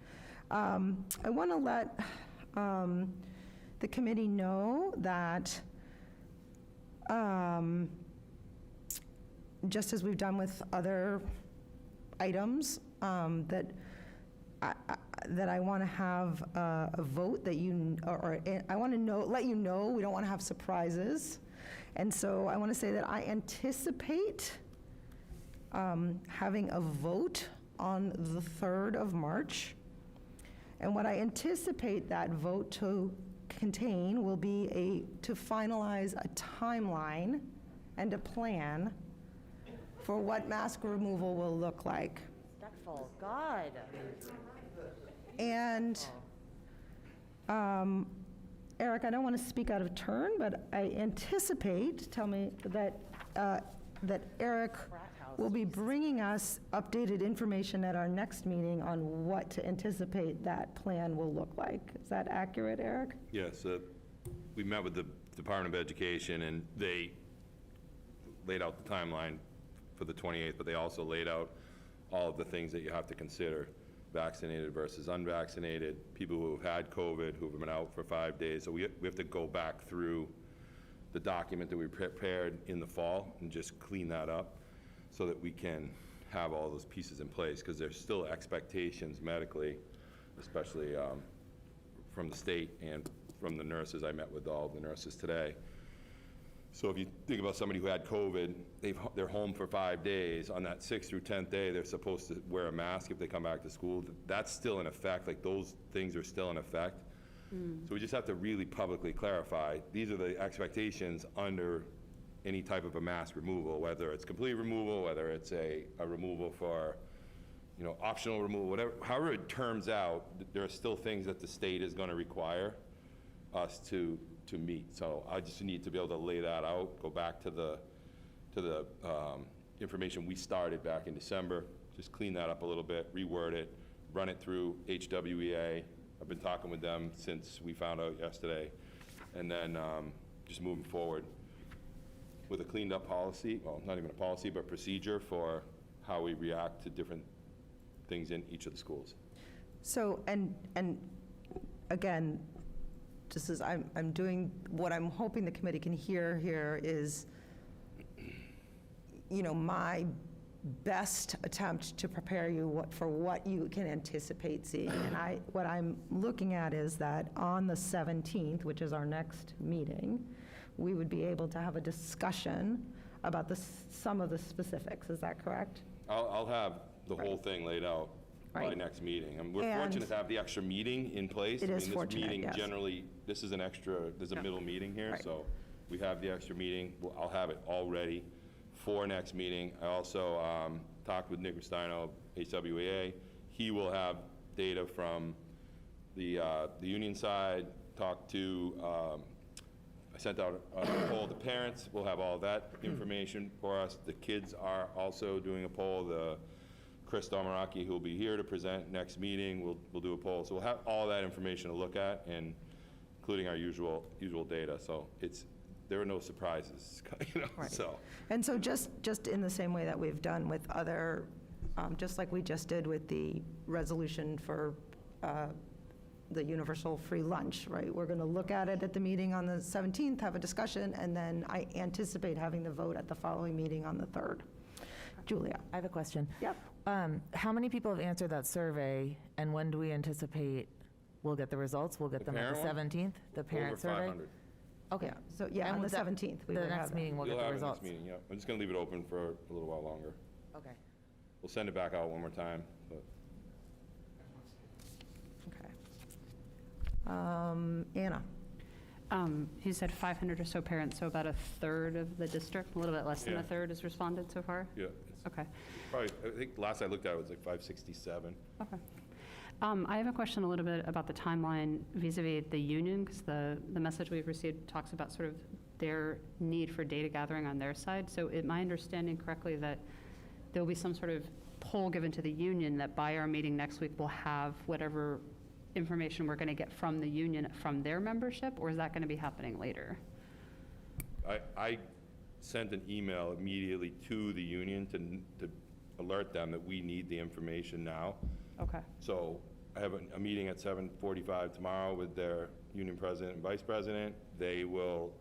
I want to let the committee know that just as we've done with other items, that I want to have a vote that I want to let you know we don't want to have surprises. And so I want to say that I anticipate having a vote on the 3rd of March. And what I anticipate that vote to contain will be to finalize a timeline and a plan for what mask removal will look like. Respectful, God. And Eric, I don't want to speak out of turn, but I anticipate, tell me, that Eric will be bringing us updated information at our next meeting on what to anticipate that plan will look like. Is that accurate, Eric? Yes, we met with the Department of Education, and they laid out the timeline for the 28th, but they also laid out all of the things that you have to consider: vaccinated versus unvaccinated, people who have had COVID, who have been out for 5 days. So we have to go back through the document that we prepared in the fall and just clean that up so that we can have all those pieces in place, because there's still expectations medically, especially from the state and from the nurses. I met with all the nurses today. So if you think about somebody who had COVID, they're home for 5 days. On that 6th through 10th day, they're supposed to wear a mask if they come back to school. That's still in effect. Like, those things are still in effect. So we just have to really publicly clarify, these are the expectations under any type of a mask removal, whether it's complete removal, whether it's a removal for, optional removal, whatever. However it turns out, there are still things that the state is going to require us to meet. So I just need to be able to lay that out, go back to the information we started back in December, just clean that up a little bit, reword it, run it through HWEA. I've been talking with them since we found out yesterday, and then just moving forward with a cleaned up policy, well, not even a policy, but procedure for how we react to different things in each of the schools. So, and again, just as I'm doing, what I'm hoping the committee can hear here is, my best attempt to prepare you for what you can anticipate seeing. And what I'm looking at is that on the 17th, which is our next meeting, we would be able to have a discussion about some of the specifics. Is that correct? I'll have the whole thing laid out by next meeting. And we're fortunate to have the extra meeting in place. It is fortunate, this meeting yes. generally, this is an extra, there's a middle meeting here, so we have the extra meeting. I'll have it all ready for next meeting. I also talked with Nick Rustino, HWAA. He will have data from the union side, talked to, I sent out a poll to parents. We'll have all that information for us. The kids are also doing a poll. Chris Domaraki, who will be here to present next meeting, we'll do a poll. So we'll have all that information to look at, and including our usual data. So there are no surprises, so. And so just in the same way that we've done with other, just like we just did with the resolution for the universal free lunch, right? We're going to look at it at the meeting on the 17th, have a discussion, and then I anticipate having the vote at the following meeting on the 3rd. Julia? I have a question. Yep. How many people have answered that survey, and when do we anticipate we'll get the results? We'll get them at the 17th, the parent survey? Over 500. Okay. So, yeah, And on the would that- 17th, we The would next have meeting, we'll You'll get the have it results. next meeting, yeah. I'm just going to leave it open for a little while longer. Okay. We'll send it back out one more time, but. Okay. Anna? You said 500 or so parents, so about a third of the district, a little bit less than Yeah. a third has responded so far? Yeah. Okay. Probably, I think last I looked at it was like 567. Okay. I have a question a little bit about the timeline vis-a-vis the union, because the message we've received talks about sort of their need for data gathering on their side. So am I understanding correctly that there'll be some sort of poll given to the union that by our meeting next week we'll have whatever information we're going to get from the union from their membership, or is that going to be happening later? I sent an email immediately to the union to alert them that we need the information now. Okay. So I have a meeting at 7:45 tomorrow with their union president and vice president. They will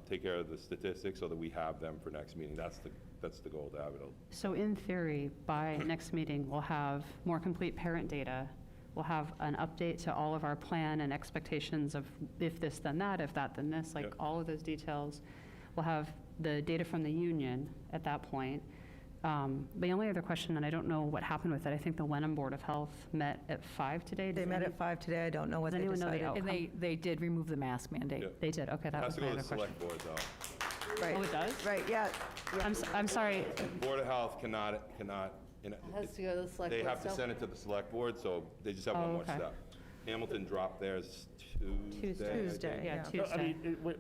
take care of the statistics so that we have them for next meeting. That's the goal, to have it. So in theory, by next meeting, we'll have more complete parent data. We'll have an update to all of our plan and expectations of if this, then that, if that, then this, like Yep. all of those details. We'll have the data from the union at that point. The only other question, and I don't know what happened with it, I think the Wenham Board of Health met at 5 today. They met at 5 today. I don't know what Does they anyone know the decided. outcome? And they did remove the mask mandate. Yep. They did, okay, that Has was to my go to other the question. select board, though. Right. Oh, it does? Right, yeah. I'm sorry, Board of Health cannot, Has to go to the select they board have to still? send it to the select board, so they just have one more okay. step. Hamilton dropped theirs Tuesday. I Tuesday, think. yeah, yeah. No, I Tuesday. mean,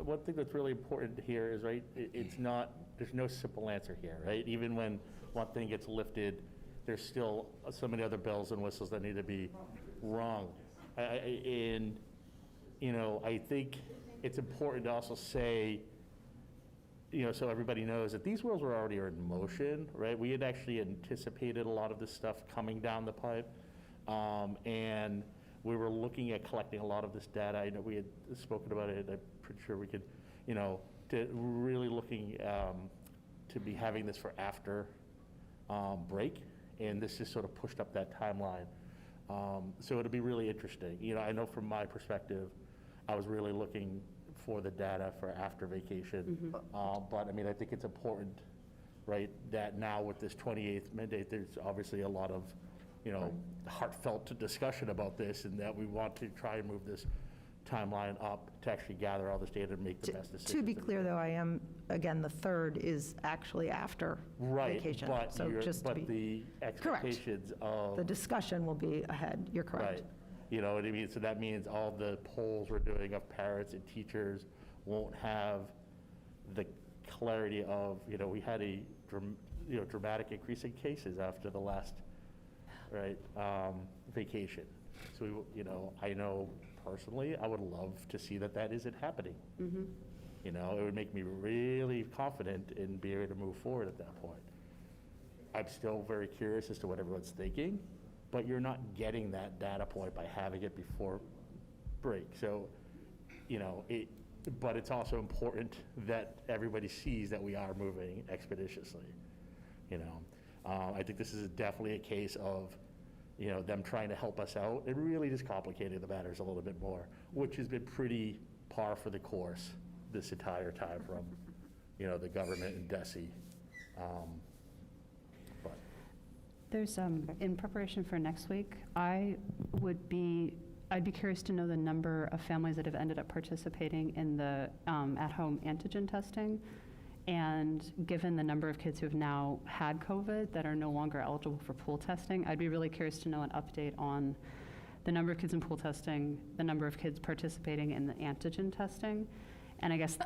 one thing that's really important here is, right, it's not, there's no simple answer here, right? Even when one thing gets lifted, there's still so many other bells and whistles that need to be rung. And, I think it's important to also say, so everybody knows that these wheels were already in motion, right? We had actually anticipated a lot of this stuff coming down the pipe. And we were looking at collecting a lot of this data. I know we had spoken about it. I'm pretty sure we could, to really looking to be having this for after break. And this just sort of pushed up that timeline. So it'll be really interesting. I know from my perspective, I was really looking for the data for after vacation. But I mean, I think it's important, right, that now with this 28th mandate, there's obviously a lot of, heartfelt discussion about this, and that we want to try and move this timeline up to actually gather all this data and make the best decisions. To be clear, though, again, the 3rd is actually after vacation. Right, So just to but be the expectations of. The discussion will be ahead, you're correct. Right. You know what I mean? So that means all the polls we're doing of parents and teachers won't have the clarity of, we had a dramatic increase in cases after the last, vacation. So, I know personally, I would love to see that isn't happening. It would make me really confident in being able to move forward at that point. I'm still very curious as to what everyone's thinking, but you're not getting that data point by having it before break. So, but it's also important that everybody sees that we are moving expeditiously. I think this is definitely a case of, them trying to help us out and really just complicating the matters a little bit more, which has been pretty par for the course this entire time from, the government and DESE. There's, in preparation for next week, I'd be curious to know the number of families that have ended up participating in the at-home antigen testing. And given the number of kids who have now had COVID that are no longer eligible for pool testing, I'd be really curious to know an update on the number of kids in pool testing, the number of kids participating in the antigen testing. And I guess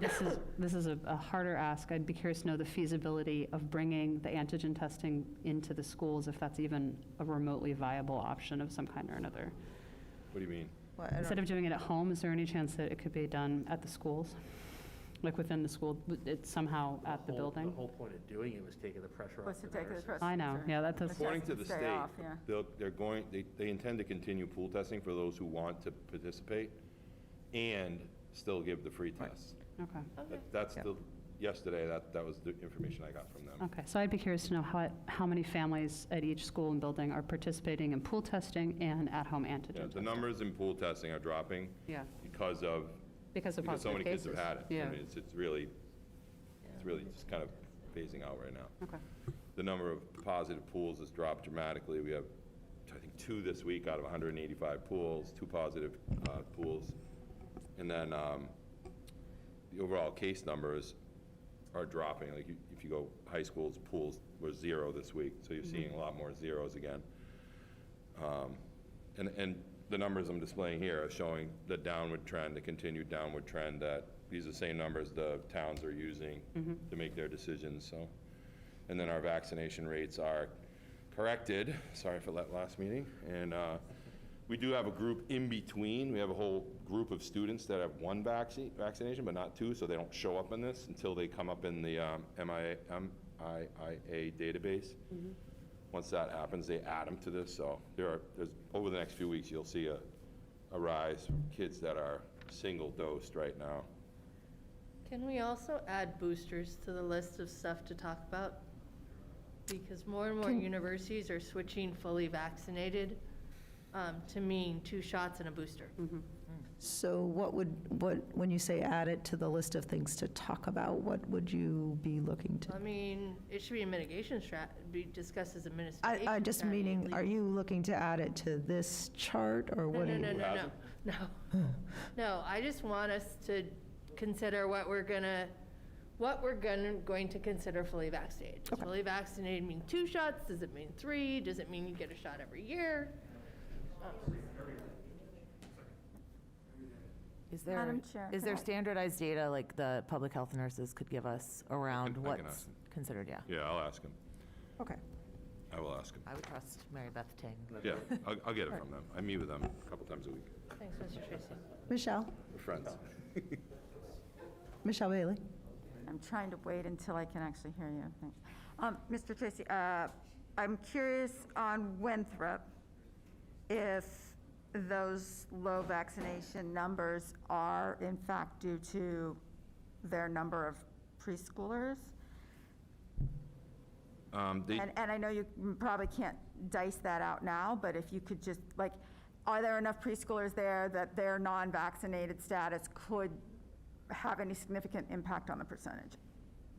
this is a harder ask. I'd be curious to know the feasibility of bringing the antigen testing into the schools, if that's even a remotely viable option of some kind or another. What do you mean? Instead of doing it at home, is there any chance that it could be done at the schools? Like within the school, it's somehow at the building? The whole point of doing it was taking the pressure off the nurses. I know, yeah, that's. According to the state, they intend to continue pool testing for those who want to participate and still give the free tests. Okay. That's yesterday, that was the information I got from them. Okay, so I'd be curious to know how many families at each school and building are participating in pool testing and at-home antigen testing. The numbers in pool testing are dropping because so many kids have had it. Yeah. I mean, it's really just kind of phasing out right now. Okay. The number of positive pools has dropped dramatically. We have, I think, 2 this week out of 185 pools, 2 positive pools. And then the overall case numbers are dropping. Like if you go high schools, pools were 0 this week, so you're seeing a lot more zeros again. And the numbers I'm displaying here are showing the downward trend, the continued downward trend, that these are the same numbers the towns are using to make their decisions. So, and then our vaccination rates are corrected. Sorry for that last meeting. And we do have a group in between. We have a whole group of students that have 1 vaccination, but not 2, so they don't show up in this until they come up in the MIA database. Once that happens, they add them to this. So there's over the next few weeks, you'll see a rise from kids that are single-dosed right now. Can we also add boosters to the list of stuff to talk about? Because more and more universities are switching fully vaccinated to mean 2 shots and a booster. So when you say add it to the list of things to talk about, what would you be looking to? I mean, it should be a mitigation be discussed as a mitigation I just strategy, meaning, are you looking to add it to this chart, or what? No, I just want us to consider what we're going to consider fully vaccinated. Does fully vaccinated mean 2 shots? Does it mean 3? Does it mean you get a shot every year? Is there standardized data like the public health nurses could give us around what's considered? Yeah, I'll ask them. Okay. I will ask them. I would trust Mary Beth Ting. Yeah, I'll get it from them. I meet with them a couple times a week. Thanks, Mr. Tracy. Michelle? We're friends. Michelle Bailey? I'm trying to wait until I can actually hear you. Thanks. Mr. Tracy, I'm curious on Winthrop, if those low vaccination numbers are in fact due to their number of preschoolers? And I know you probably can't dice that out now, but if you could just, like, are there enough preschoolers there that their non-vaccinated status could have any significant impact on the percentage?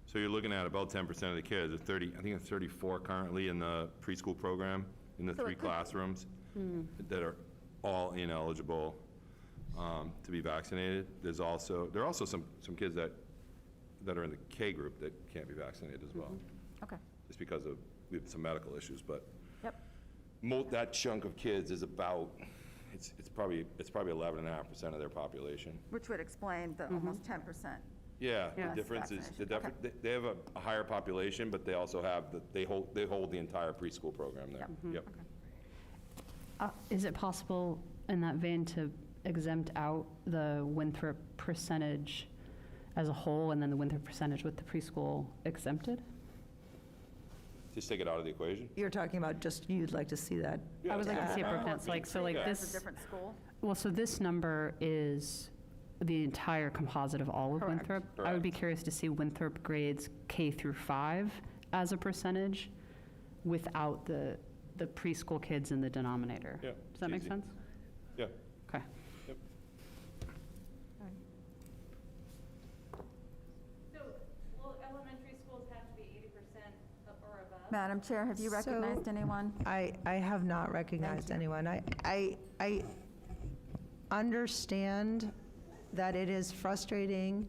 So you're looking at about 10% of the kids, I think it's 34 currently in the preschool program, in the So it 3 could- classrooms that are all ineligible to be vaccinated. There are also some kids that are in the K group that can't be vaccinated as well, Okay. just because we have some medical issues, but Yep. that chunk of kids is about, it's probably 11.5% of their population. Which would explain the almost 10%. Yeah, Yes, the difference is, vaccination. they have a higher population, but they also have, they hold the entire preschool program there. Yep. Is it possible in that vein to exempt out the Winthrop percentage as a whole and then the Winthrop percentage with the preschool exempted? Just take it out of the equation? You're talking about just, you'd like to see that? I would like to see it broken out, so like As a this, different school? well, so this number is the entire composite of all of Correct. Winthrop. I would be curious to see Winthrop grades K through 5 as a percentage without the preschool kids in the denominator. Yeah, Does that make easy. sense? Yeah. Okay. Yep. So will elementary schools have to be 80% or above? Madam Chair, have you recognized So- anyone? I have not recognized anyone. I understand that it is frustrating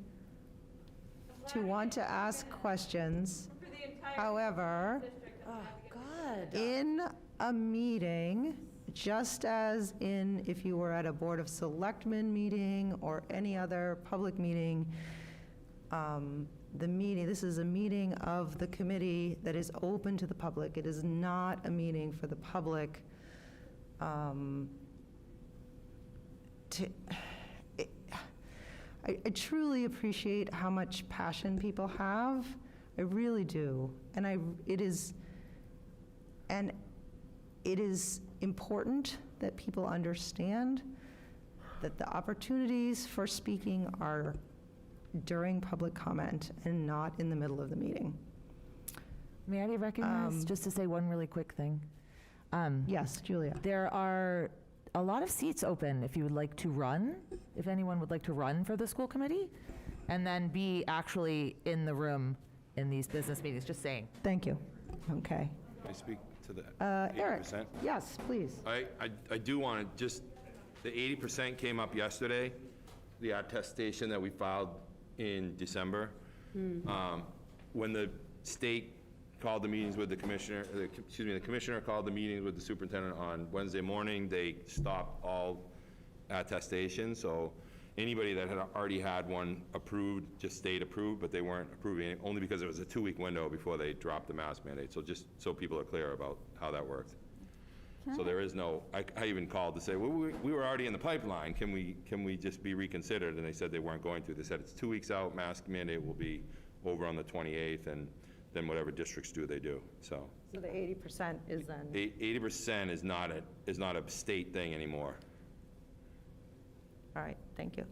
to want to ask questions. However, in a meeting, just as in if you were at a Board of Selectmen meeting or any other public meeting, this is a meeting of the committee that is open to the public. It is not a meeting for the public I truly appreciate how much passion people have. I really do. And it is important that people understand that the opportunities for speaking are during public comment and not in the middle of the meeting. May I recognize, just to say one really quick thing? Yes, Julia. There are a lot of seats open if you would like to run, if anyone would like to run for the school committee, and then be actually in the room in these business meetings, just saying. Thank you. Okay. Can I speak to the Eric? 80%? Yes, please. I do want to just, the 80% came up yesterday, the attestation that we filed in December. When the state called the meetings with the commissioner, the commissioner called the meetings with the superintendent on Wednesday morning, they stopped all attestation, so anybody that had already had one approved just stayed approved, but they weren't approving it, only because it was a 2-week window before they dropped the mask mandate, so just so people are clear about how that worked. So there is no, I even called to say, well, we were already in the pipeline, can we just be reconsidered? And they said they weren't going to. They said it's 2 weeks out, mask mandate will be over on the 28th, and then whatever districts do, they do, so. So the 80% is then? 80% is not a state thing anymore. All right, thank you.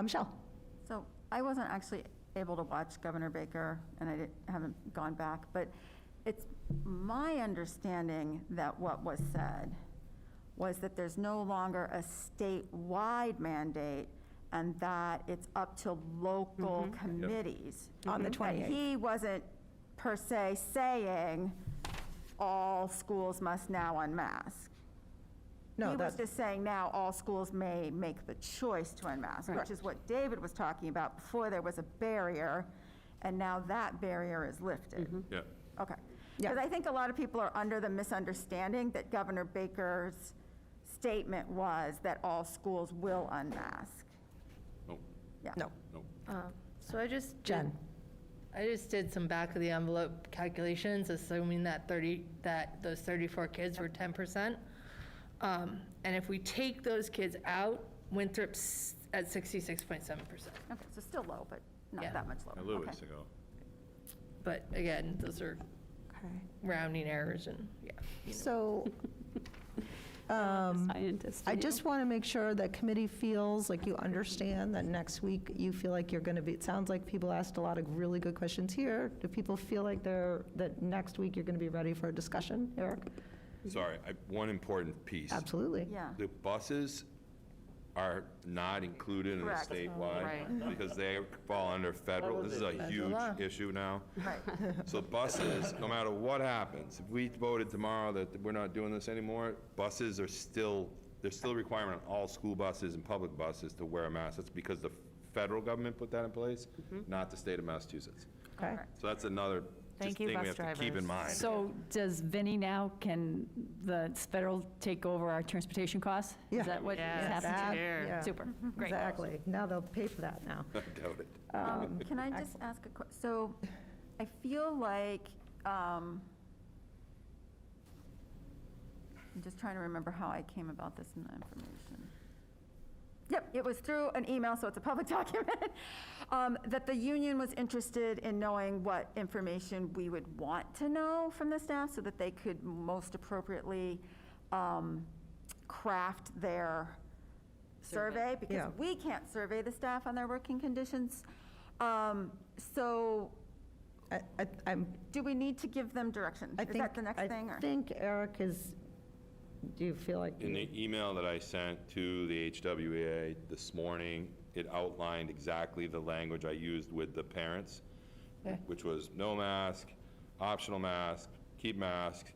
Michelle? So I wasn't actually able to watch Governor Baker, and I haven't gone back, but it's my understanding that what was said was that there's no longer a statewide mandate and that it's up to local committees. On the That 28th. he wasn't per se saying all schools must now unmask. No, He was that's, just saying now all schools may make the choice to unmask, which is what David was talking about. Before there was a barrier, and now that barrier is lifted. Yeah. Okay. Yeah. Because I think a lot of people are under the misunderstanding that Governor Baker's statement was that all schools will unmask. Nope. Yeah. no. Nope. So I just Jen? I just did some back of the envelope calculations, assuming that those 34 kids were 10%. And if we take those kids out, Winthrop's at 66.7%. Okay, so still low, but not Yeah. that much lower. A little Okay. ways to go. But again, those are Okay. rounding errors and, yeah. you know. So, Scientist. I just want to make sure that committee feels like you understand that next week you feel like you're going to be, it sounds like people asked a lot of really good questions here. Do people feel like that next week you're going to be ready for a discussion, Eric? Sorry, one important piece. Absolutely. Yeah. The buses are not included in the Correct. statewide Right. because they fall under federal. This is a huge issue now. Right. So buses, no matter what happens, if we voted tomorrow that we're not doing this anymore, buses are still, there's still a requirement on all school buses and public buses to wear a mask. That's because the federal government put that in place, not the state of Massachusetts. Okay. So that's another Thank just you, thing we bus have to keep in mind. So does Vinnie now, can the federal take over our transportation costs? Yeah. Is that what is That- happening? yeah. Super, great. Exactly. Now they'll pay for that now. I doubt it. Can I just ask a question? So I feel like, I'm just trying to remember how I came about this information. Yep, it was through an email, so it's a public document, that the union was interested in knowing what information we would want to know from the staff so that they could most appropriately craft their survey, because Yeah. we can't survey the staff on their working conditions. So I'm, do we need to give them direction? I Is think, that the next thing? I or- think Eric is, do you feel like? In the email that I sent to the HWA this morning, it outlined exactly the language I used with the parents, Okay. which was no mask, optional mask, keep masks,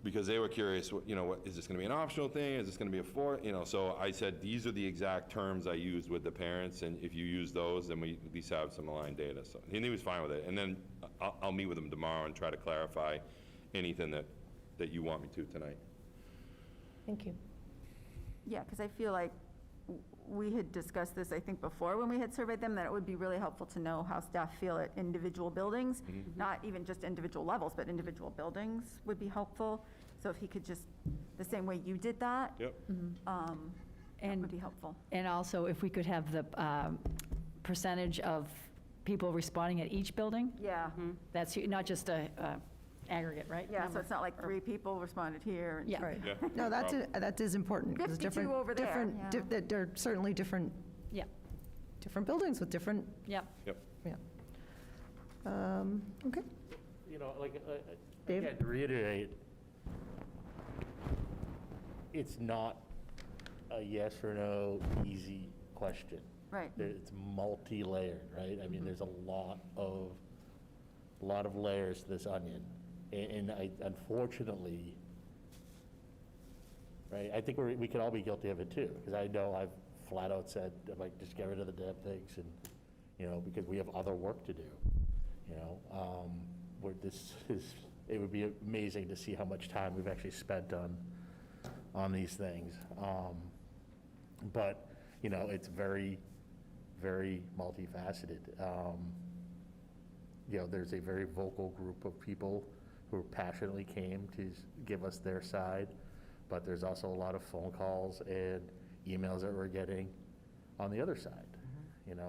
because they were curious, what is this going to be an optional thing? Is this going to be so I said, these are the exact terms I used with the parents, and if you use those, then we at least have some aligned data. So, and he was fine with it. And then I'll meet with him tomorrow and try to clarify anything that you want me to tonight. Thank you. Yeah, because I feel like we had discussed this, I think, before when we had surveyed them, that it would be really helpful to know how staff feel at individual buildings, not even just individual levels, but individual buildings would be helpful. So if he could just, the same way you did that, Yep. that would be helpful. And also, if we could have the percentage of people responding at each building, Yeah, that's not just a aggregate, right? yeah, so number? it's not like 3 people responded here. And Yeah. Right. Yeah. No, that is important. 'Cause 52 different- over there, different- yeah. that There are certainly different Yeah, buildings with different, yeah. Yep. okay. Dave? Again, to reiterate, it's not a yes or no easy question. Right. It's multi-layered, right? I mean, there's a lot of layers to this onion. And unfortunately, right, I think we could all be guilty of it too, because I know I've flat out said, I'm like, just get rid of the damn things, and, because we have other work to do, where it would be amazing to see how much time we've actually spent on these things. But, it's very, very multifaceted. There's a very vocal group of people who passionately came to give us their side, but there's also a lot of phone calls and emails that we're getting on the other side, and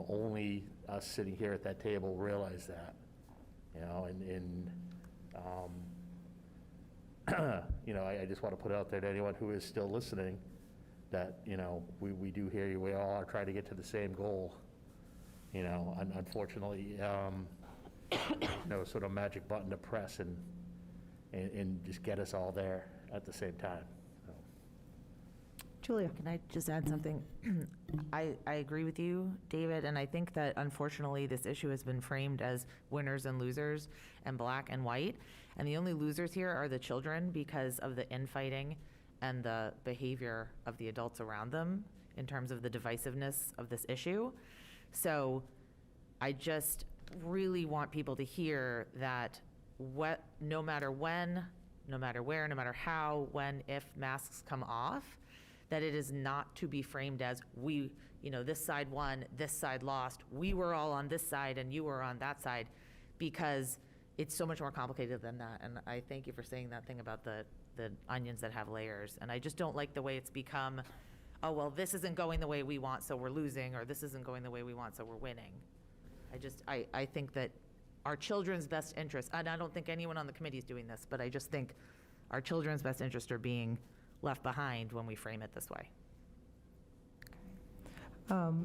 only us sitting here at that table realize that, I just want to put out there to anyone who is still listening that, we do hear you, we all are trying to get to the same goal. Unfortunately, no sort of magic button to press and just get us all there at the same time. So. Julia? Can I just add something? I agree with you, David, and I think that unfortunately this issue has been framed as winners and losers and black and white. And the only losers here are the children because of the infighting and the behavior of the adults around them in terms of the divisiveness of this issue. So I just really want people to hear that no matter when, no matter where, no matter how, when, if masks come off, that it is not to be framed as this side won, this side lost, we were all on this side and you were on that side, because it's so much more complicated than that. And I thank you for saying that thing about the onions that have layers. And I just don't like the way it's become, oh, well, this isn't going the way we want, so we're losing, or this isn't going the way we want, so we're winning. I think that our children's best interests, and I don't think anyone on the committee is doing this, but I just think our children's best interests are being left behind when we frame it this way. And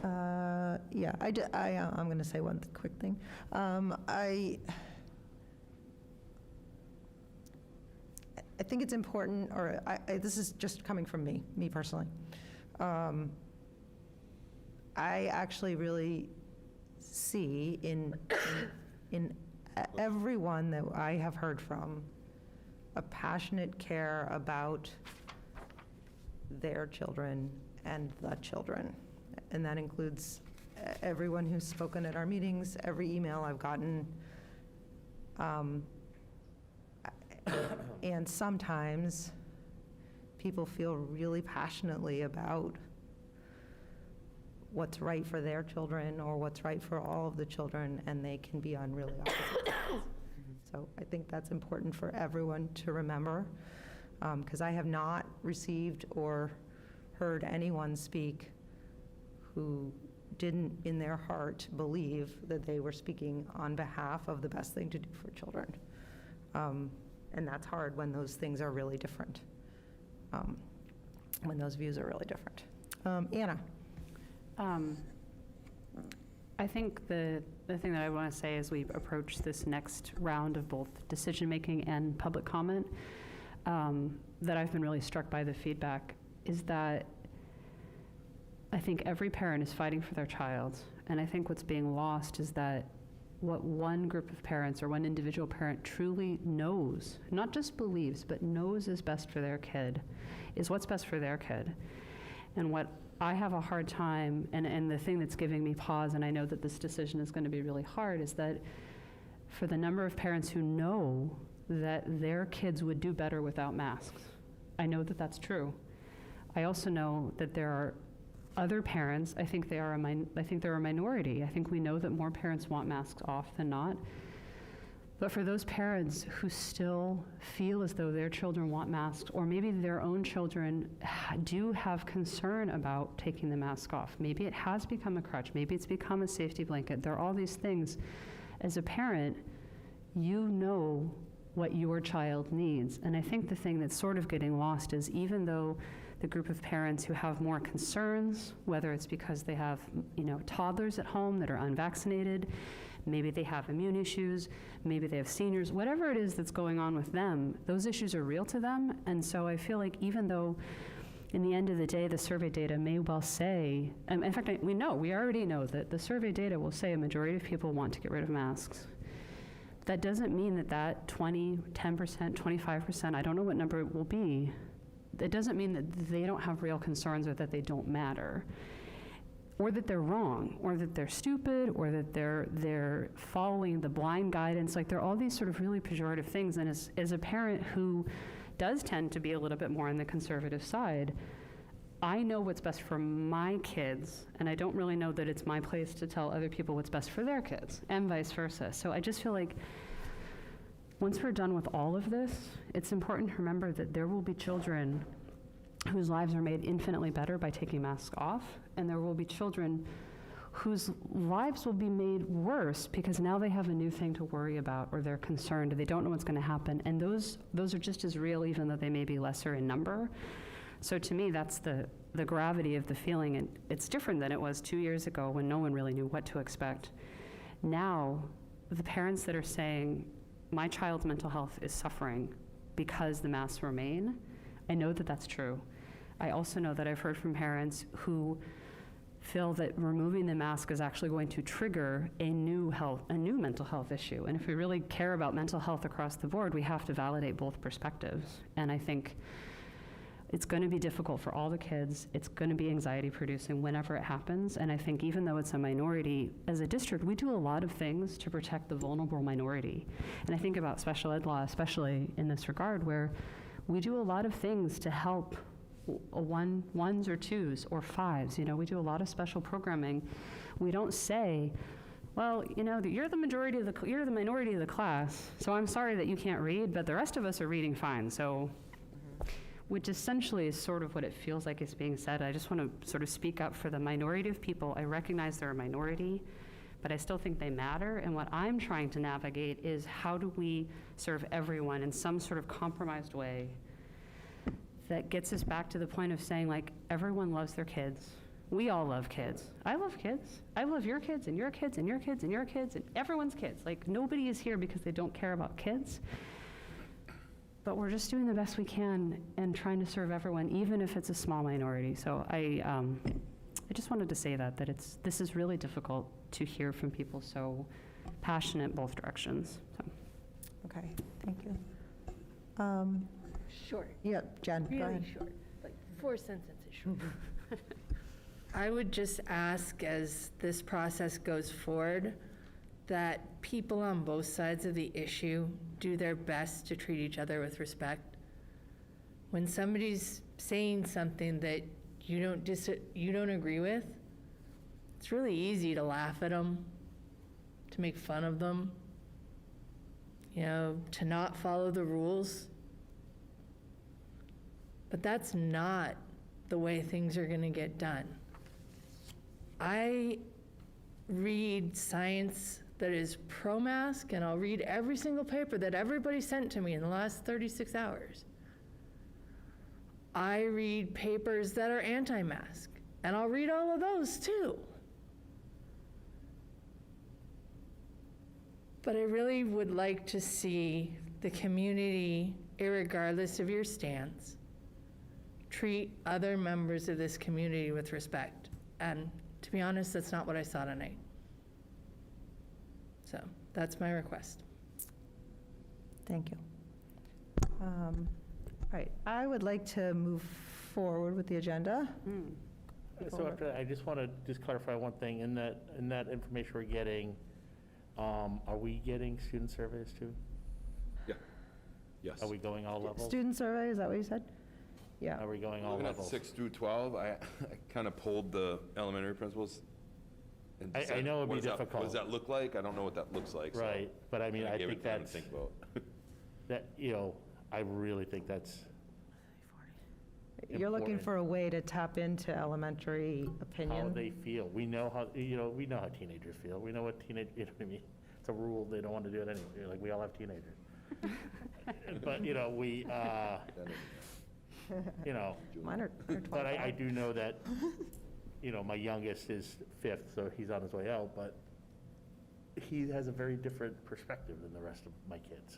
Yeah, I'm going to say one quick thing. I think it's important, or this is just coming from me personally. I actually really see in everyone that I have heard from a passionate care about their children and the children. And that includes everyone who's spoken at our meetings, every email I've gotten. And sometimes people feel really passionately about what's right for their children or what's right for all of the children, and they can be on really opposite sides. So I think that's important for everyone to remember, because I have not received or heard anyone speak who didn't in their heart believe that they were speaking on behalf of the best thing to do for children. And that's hard when those things are really different, when those views are really different. Anna? I think the thing that I want to say as we approach this next round of both decision-making and public comment, that I've been really struck by the feedback is that I think every parent is fighting for their child, and I think what's being lost is that what one group of parents or one individual parent truly knows, not just believes, but knows is best for their kid, is what's best for their kid. And what I have a hard time, and the thing that's giving me pause, and I know that this decision is going to be really hard, is that for the number of parents who know that their kids would do better without masks, I know that that's true. I also know that there are other parents, I think they're a minority. I think we know that more parents want masks off than not. But for those parents who still feel as though their children want masks, or maybe their own children do have concern about taking the mask off, maybe it has become a crutch, maybe it's become a safety blanket. There are all these things. As a parent, you know what your child needs. And I think the thing that's sort of getting lost is even though the group of parents who have more concerns, whether it's because they have, toddlers at home that are unvaccinated, maybe they have immune issues, maybe they have seniors, whatever it is that's going on with them, those issues are real to them. And so I feel like even though in the end of the day, the survey data may well say, in fact, we already know that the survey data will say a majority of people want to get rid of masks. That doesn't mean that 20, 10%, 25%, I don't know what number it will be, it doesn't mean that they don't have real concerns or that they don't matter, or that they're wrong, or that they're stupid, or that they're following the blind guidance. Like, there are all these sort of really pejorative things. And as a parent who does tend to be a little bit more on the conservative side, I know what's best for my kids, and I don't really know that it's my place to tell other people what's best for their kids, and vice versa. So I just feel like once we're done with all of this, it's important to remember that there will be children whose lives are made infinitely better by taking masks off, and there will be children whose lives will be made worse because now they have a new thing to worry about, or they're concerned, or they don't know what's going to happen. And those are just as real, even though they may be lesser in number. So to me, that's the gravity of the feeling, and it's different than it was 2 years ago when no one really knew what to expect. Now, the parents that are saying, my child's mental health is suffering because the masks remain, I know that that's true. I also know that I've heard from parents who feel that removing the mask is actually going to trigger a new mental health issue. And if we really care about mental health across the board, we have to validate both perspectives. And I think it's going to be difficult for all the kids. It's going to be anxiety producing whenever it happens. And I think even though it's a minority, as a district, we do a lot of things to protect the vulnerable minority. And I think about special ed law, especially in this regard, where we do a lot of things to help ones or twos or fives. We do a lot of special programming. We don't say, well, you're the minority of the class, so I'm sorry that you can't read, but the rest of us are reading fine. So, which essentially is sort of what it feels like is being said. I just want to sort of speak up for the minority of people. I recognize they're a minority, but I still think they matter. And what I'm trying to navigate is how do we serve everyone in some sort of compromised way that gets us back to the point of saying, like, everyone loves their kids. We all love kids. I love kids. I love your kids and your kids and your kids and your kids and everyone's kids. Like, nobody is here because they don't care about kids. But we're just doing the best we can and trying to serve everyone, even if it's a small minority. So I just wanted to say that this is really difficult to hear from people so passionate both directions. So. Okay, thank you. Short. Yeah, Jen, go ahead. Really short, like 4 sentences short. I would just ask, as this process goes forward, that people on both sides of the issue do their best to treat each other with respect. When somebody's saying something that you don't agree with, it's really easy to laugh at them, to make fun of them, to not follow the rules. But that's not the way things are going to get done. I read science that is pro-mask, and I'll read every single paper that everybody sent to me in the last 36 hours. I read papers that are anti-mask, and I'll read all of those too. But I really would like to see the community, irregardless of your stance, treat other members of this community with respect. And to be honest, that's not what I saw tonight. So that's my request. Thank you. All right, I would like to move forward with the agenda. So after that, I just want to just clarify one thing. In that information we're getting, are we getting student surveys too? Yeah. Yes. Are we going all levels? Student survey, is that what you said? Yeah. Are we going all Looking at levels? 6 through 12, I kind of pulled the elementary principals. and I said, know it'd what be does that- difficult. What does that look like? I don't know what that looks like. so Right, but I mean, I gave think it time to that's, think about. that, I really think that's You're looking important. for a way to tap into elementary How opinion? they feel. We know how, we know how teenagers feel. We know what you know what I mean? It's a rule, they don't want to do it anyway. Like, we all have teenagers. But, we, Mine are 25. but I do know that, my youngest is 5th, so he's on his way out, but he has a very different perspective than the rest of my kids.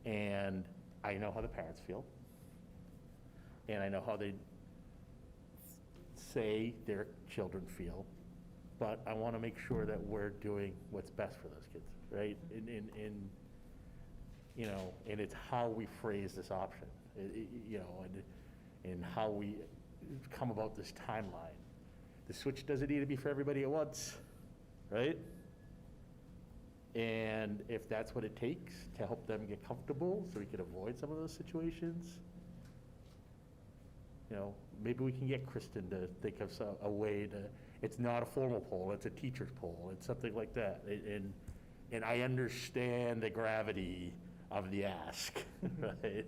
And I know how the parents feel. And I know how they say their children feel. But I want to make sure that we're doing what's best for those kids, right? And it's how we phrase this option, and how we come about this timeline. The switch doesn't need to be for everybody at once, right? And if that's what it takes to help them get comfortable so we can avoid some of those situations, maybe we can get Kristen to think of a way to, it's not a formal poll, it's a teacher's poll, it's something like that. And I understand the gravity of the ask, right?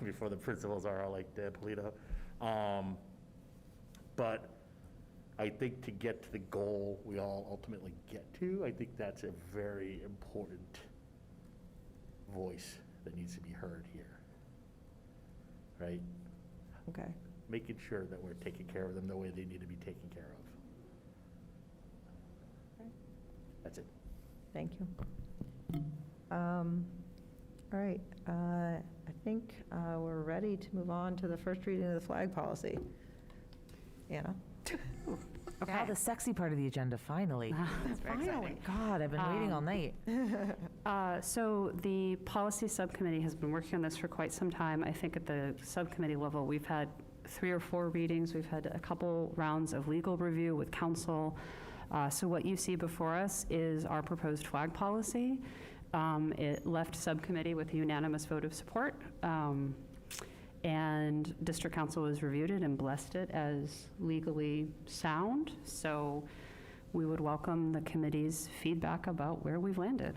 Before the principals are all like, Polito. But I think to get to the goal we all ultimately get to, I think that's a very important voice that needs to be heard here, right? Okay. Making sure that we're taking care of them the way they need to be taken care of. That's it. Thank you. All right, I think we're ready to move on to the first reading of the flag policy. Anna? Wow, the sexy part of the agenda, finally. That's very exciting. God, I've been waiting all night. So the policy subcommittee has been working on this for quite some time. I think at the subcommittee level, we've had 3 or 4 readings. We've had a couple rounds of legal review with counsel. So what you see before us is our proposed flag policy. It left subcommittee with a unanimous vote of support. And district council has reviewed it and blessed it as legally sound. So we would welcome the committee's feedback about where we've landed.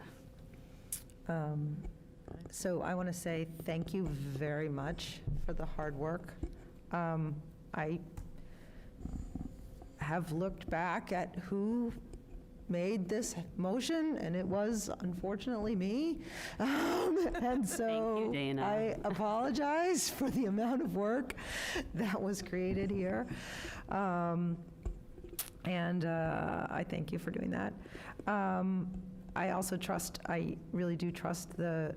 So I want to say thank you very much for the hard work. I have looked back at who made this motion, and it was unfortunately me. And so Thank you, Dana. I apologize for the amount of work that was created here. And I thank you for doing that. I also I really do trust the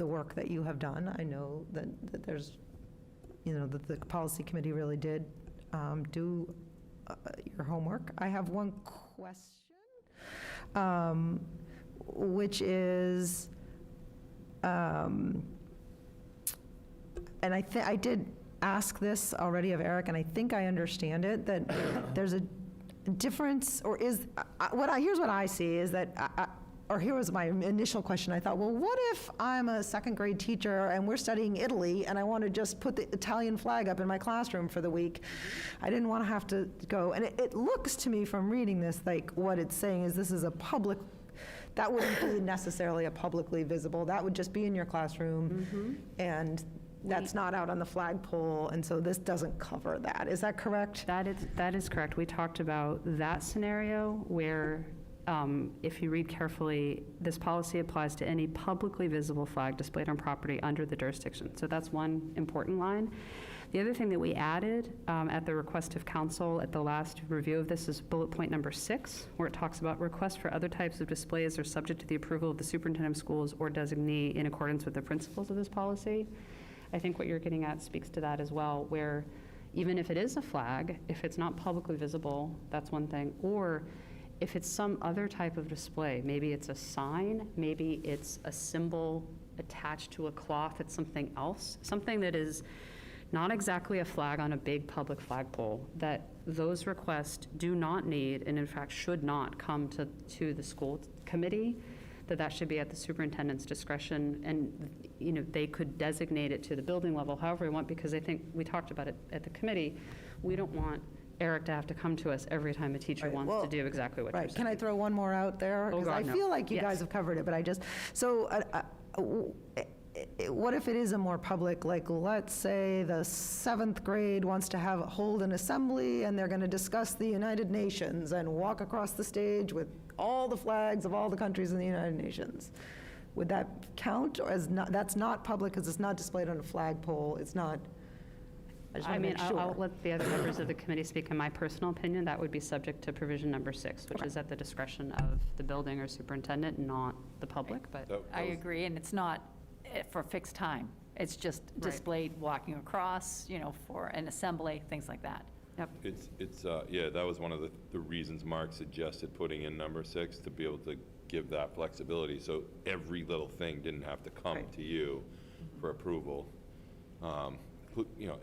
work that you have done. I know that there's, that the policy committee really did do your homework. I have one question, which is, and I did ask this already of Eric, and I think I understand it, that there's a difference, or here's what I see is that, here was my initial question. I thought, well, what if I'm a second grade teacher and we're studying Italy and I want to just put the Italian flag up in my classroom for the week? I didn't want to have to go. And it looks to me from reading this like what it's saying is this is a public, that wouldn't be necessarily a publicly visible. That would just be in your classroom. And that's not out on the flagpole, and so this doesn't cover that. Is that correct? That is correct. We talked about that scenario where, if you read carefully, this policy applies to any publicly visible flag displayed on property under the jurisdiction. So that's one important line. The other thing that we added at the request of council at the last review of this is bullet point number 6, where it talks about requests for other types of displays are subject to the approval of the superintendent of schools or designee in accordance with the principles of this policy. I think what you're getting at speaks to that as well, where even if it is a flag, if it's not publicly visible, that's one thing. Or if it's some other type of display, maybe it's a sign, maybe it's a symbol attached to a cloth, it's something else, something that is not exactly a flag on a big public flagpole, that those requests do not need, and in fact should not come to the school committee, that should be at the superintendent's discretion, and they could designate it to the building level however we want, because I think we talked about it at the committee. We don't want Eric to have to come to us every time a teacher wants to do exactly what you're saying. Can I throw one more out there? Oh, Because God, I no. feel like you Yes. guys have covered it, but what if it is a more public, like, let's say the 7th grade wants to hold an assembly and they're going to discuss the United Nations and walk across the stage with all the flags of all the countries in the United Nations. Would that count, or that's not public because it's not displayed on a flagpole? It's not. I just want to make sure. I'll let the other members of the committee speak. In my personal opinion, that would be subject to provision number 6, which is at the discretion of the building or superintendent, not the public. But I agree, and it's not for fixed time. It's just displayed walking across, for an assembly, things like that. Yep. That was one of the reasons Mark suggested putting in number 6, to be able to give that flexibility, so every little thing didn't have to come to you for approval.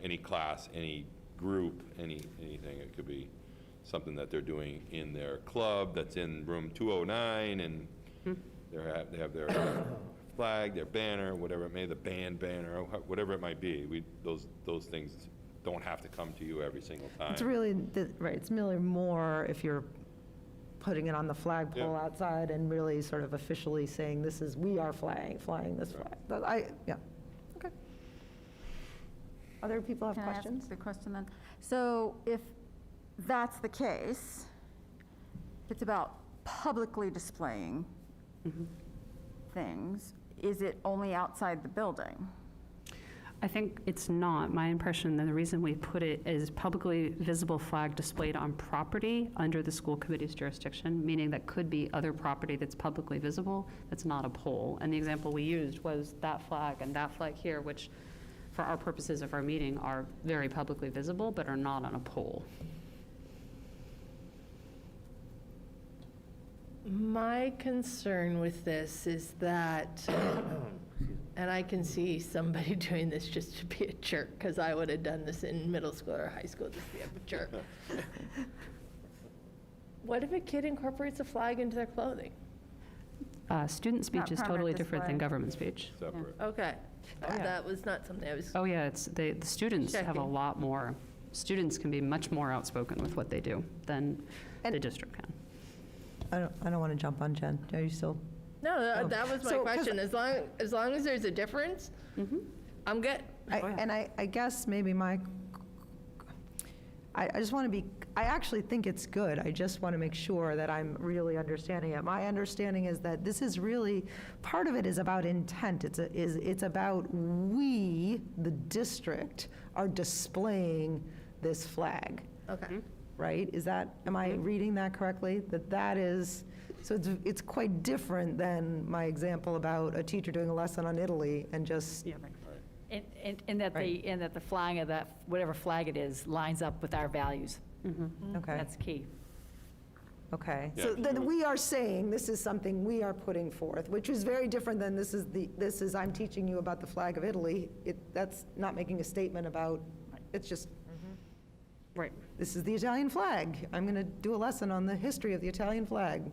Any class, any group, anything. It could be something that they're doing in their club that's in room 209, and they have their flag, their banner, whatever it may, the band banner, whatever it might be. Those things don't have to come to you every single time. It's really, it's really more if you're putting it on the flagpole outside and really sort of officially saying, we are flying this flag. Okay. Other people have Can I questions? ask the question then? So if that's the case, it's about publicly displaying things, is it only outside the building? I think it's not. My impression, that the reason we put it is publicly visible flag displayed on property under the school committee's jurisdiction, meaning that could be other property that's publicly visible, that's not a pole. And the example we used was that flag and that flag here, which for our purposes of our meeting are very publicly visible, but are not on a pole. My concern with this is that, and I can see somebody doing this just to be a jerk, because I would have done this in middle school or high school, just to be a jerk. What if a kid incorporates a flag into their clothing? Student speech is totally different than display. government speech. Separate. Okay. yeah. That was not something I was. Oh, yeah, the students have a Checking. lot more, students can be much more outspoken with what they do than the district can. I don't want to jump on Jen. Are you still? No, that was my So, 'cause- question. As long as there's a difference, I'm good. And I guess maybe I just want to be, I actually think it's good. I just want to make sure that I'm really understanding it. My understanding is that this is really, part of it is about intent. It's about we, the district, are displaying this flag. Okay. right? Am I reading that correctly? That is, so it's quite different than my example about a teacher doing a lesson on Italy and just. Yeah, right. And that the flying of that, whatever flag it is, lines up with our values. Okay. That's key. Okay, Yeah, so if then you- we are saying this is something we are putting forth, which is very different than this is I'm teaching you about the flag of Italy. That's not making a statement about, it's just, Right. this is the Italian flag. I'm going to do a lesson on the history of the Italian flag,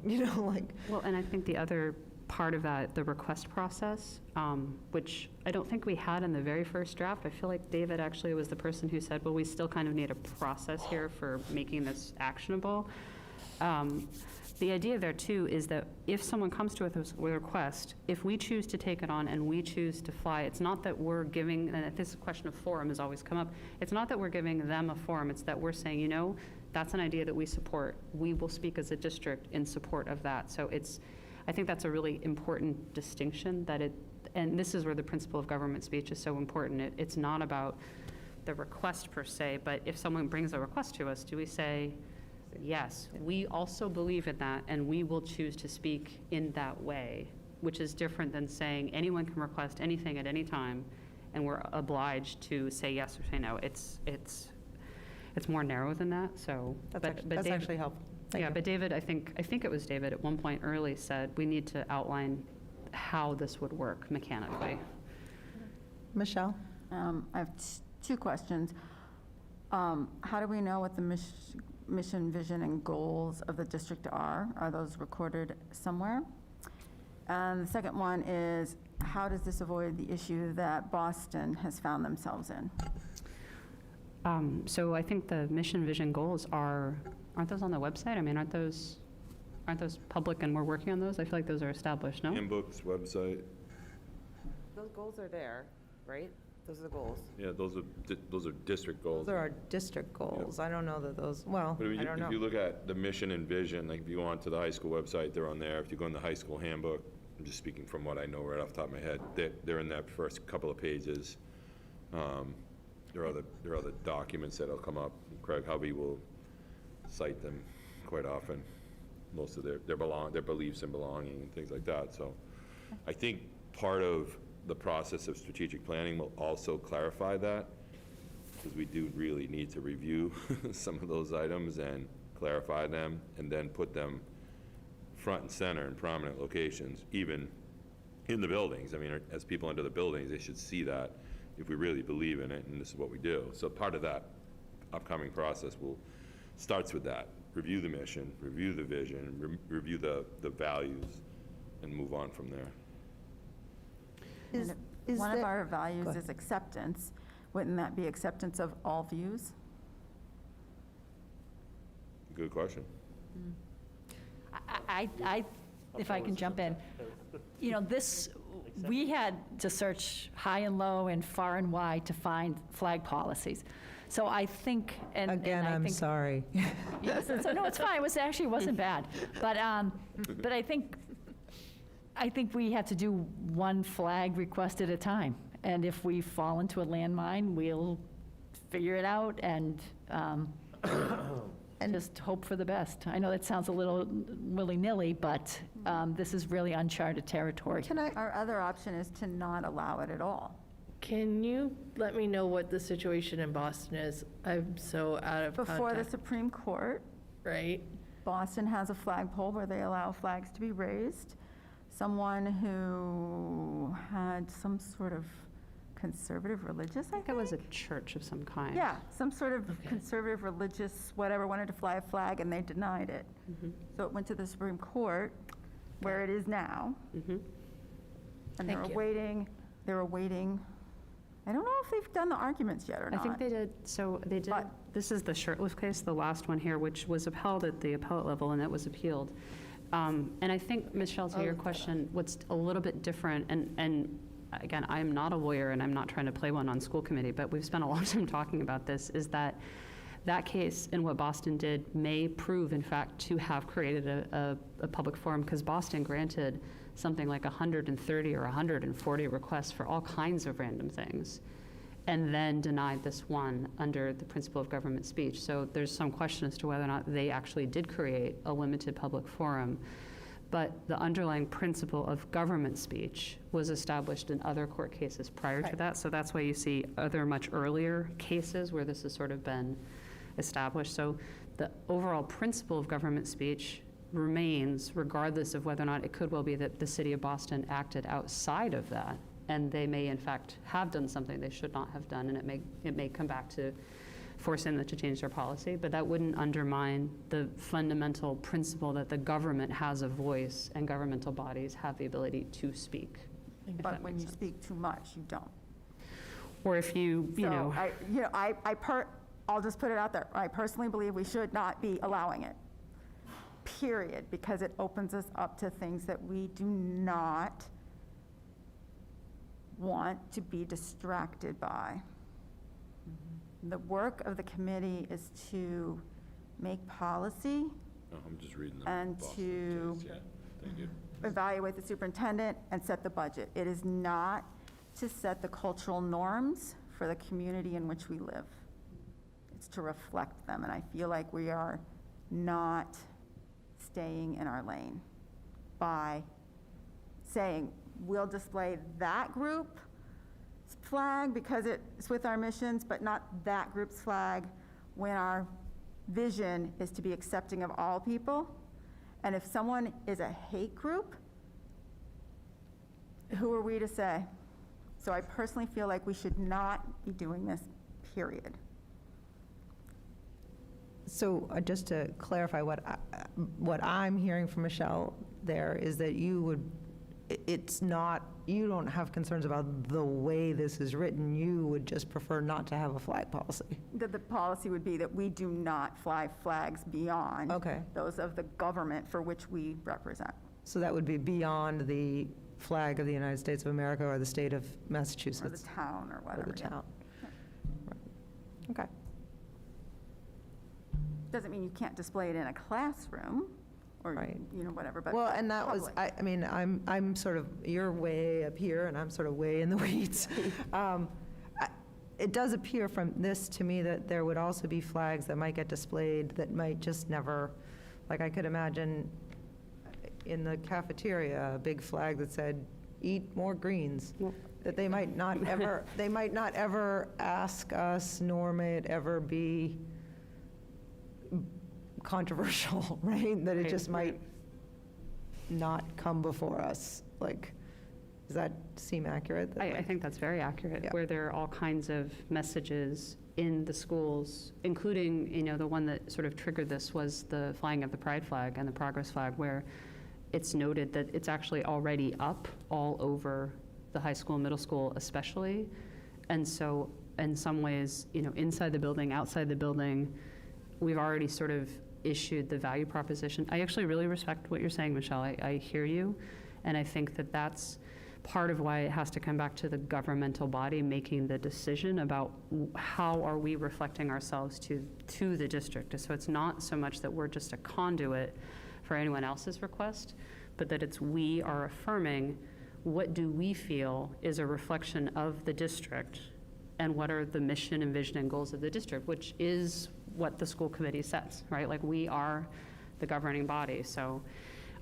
Well, and I think the other part of that, the request process, which I don't think we had in the very first draft. I feel like David actually was the person who said, well, we still kind of need a process here for making this actionable. The idea there, too, is that if someone comes to us with a request, if we choose to take it on and we choose to fly, it's not that we're giving, and this question of forum has always come up, it's not that we're giving them a forum, it's that we're saying, that's an idea that we support. We will speak as a district in support of that. So I think that's a really important distinction, and this is where the principle of government speech is so important. It's not about the request per se, but if someone brings a request to us, do we say, yes, we also believe in that, and we will choose to speak in that way, which is different than saying anyone can request anything at any time, and we're obliged to say yes or say no. It's more narrow than that. So, that's David, actually helpful. Thank you. but David, I think it was David at one point early said we need to outline how this would work mechanically. Michelle? I have two questions. How do we know what the mission, vision, and goals of the district are? Are those recorded somewhere? And the second one is, how does this avoid the issue that Boston has found themselves in? So I think the mission, vision, goals aren't those on the website? I mean, aren't those public and we're working on those? I feel like those are established, no? Handbooks, website, Those goals are there, right? Those are the goals. yeah, those are district goals. Those are our district goals. I don't know that those, well, But I don't know. if you look at the mission and vision, like if you go onto the high school website, they're on there. If you go in the high school handbook, I'm just speaking from what I know right off the top of my head, they're in that first couple of pages. There are other documents that'll come up. Craig Hubby will cite them quite often, most of their beliefs and belonging and things like that. So I think part of the process of strategic planning will also clarify that, because we do really need to review some of those items and clarify them, and then put them front and center in prominent locations, even in the buildings. I mean, as people enter the buildings, they should see that if we really believe in it, and this is what we do. So part of that upcoming process starts with that. Review the mission, review the vision, review the values, and move on from there. One of our values is acceptance. Wouldn't that be acceptance of all views? Good question. If I can jump in, we had to search high and low and far and wide to find flag policies. So I think, Again, I'm sorry. Yes, so no, it's fine. It wasn't bad. But I think we have to do one flag request at a time. And if we fall into a landmine, we'll figure it out and just hope for the best. I know that sounds a little willy-nilly, but this is really uncharted territory. Our other option is to not allow it at all. Can you let me know what the situation in Boston is? I'm so out of contact. Before the Supreme Court, Right? Boston has a flagpole where they allow flags to be raised. Someone who had some sort of conservative religious, I think? It was a church of some kind. Yeah, some sort of conservative religious, whatever, wanted to fly a flag, and they denied it. So it went to the Supreme Court, where it is now. And they were waiting. I don't know if they've done the arguments yet or not. I think they did. So they did. This is the shirtless case, the last one here, which was upheld at the appellate level, and it was appealed. And I think, Michelle, to your question, what's a little bit different, and again, I am not a lawyer, and I'm not trying to play one on school committee, but we've spent a lot of time talking about this, is that case and what Boston did may prove, in fact, to have created a public forum, because Boston granted something like 130 or 140 requests for all kinds of random things. and then denied this one under the principle of government speech. So there's some question as to whether or not they actually did create a limited public forum. But the underlying principle of government speech was established in other court cases prior to that. So that's why you see other much earlier cases where this has sort of been established. So the overall principle of government speech remains, regardless of whether or not it could well be that the city of Boston acted outside of that. And they may, in fact, have done something they should not have done, and it may come back to forcing them to change their policy, but that wouldn't undermine the fundamental principle that the government has a voice and governmental bodies have the ability to speak. But when you speak too much, you don't. Or if you know. I'll just put it out there. I personally believe we should not be allowing it, period, because it opens us up to things that we do not want to be distracted by. The work of the committee is to make policy Oh, I'm just reading the and Boston to case. Yeah, thank you. evaluate the superintendent and set the budget. It is not to set the cultural norms for the community in which we live. It's to reflect them, and I feel like we are not staying in our lane by saying, we'll display that group flag because it's with our missions, but not that group's flag, when our vision is to be accepting of all people. And if someone is a hate group, who are we to say? So I personally feel like we should not be doing this, period. So just to clarify, what I'm hearing from Michelle there is that you don't have concerns about the way this is written. You would just prefer not to have a flag policy. The policy would be that we do not fly flags beyond those of the government for which we represent. So that would be beyond the flag of the United States of America or the state of Massachusetts. Or the town or whatever. Or the town. Yeah. Right. Okay. Doesn't mean you can't display it in a classroom or, whatever, but. Well, and that was, public. I'm sort of, you're way up here and I'm sort of way in the weeds. It does appear from this to me that there would also be flags that might get displayed that might just never, like I could imagine in the cafeteria, a big flag that said, eat more greens, that they might not ever ask us, nor may it ever be controversial, right? That it just might not come before us. Like, does that seem accurate? I think that's very accurate, where there are all kinds of messages in the schools, including, the one that sort of triggered this was the flying of the pride flag and the progress flag, where it's noted that it's actually already up all over the high school and middle school especially. And so in some ways, inside the building, outside the building, we've already sort of issued the value proposition. I actually really respect what you're saying, Michelle. I hear you. And I think that that's part of why it has to come back to the governmental body making the decision about how are we reflecting ourselves to the district. So it's not so much that we're just a conduit for anyone else's request, but that it's we are affirming what do we feel is a reflection of the district and what are the mission and vision and goals of the district, which is what the school committee sets, right? Like, we are the governing body. So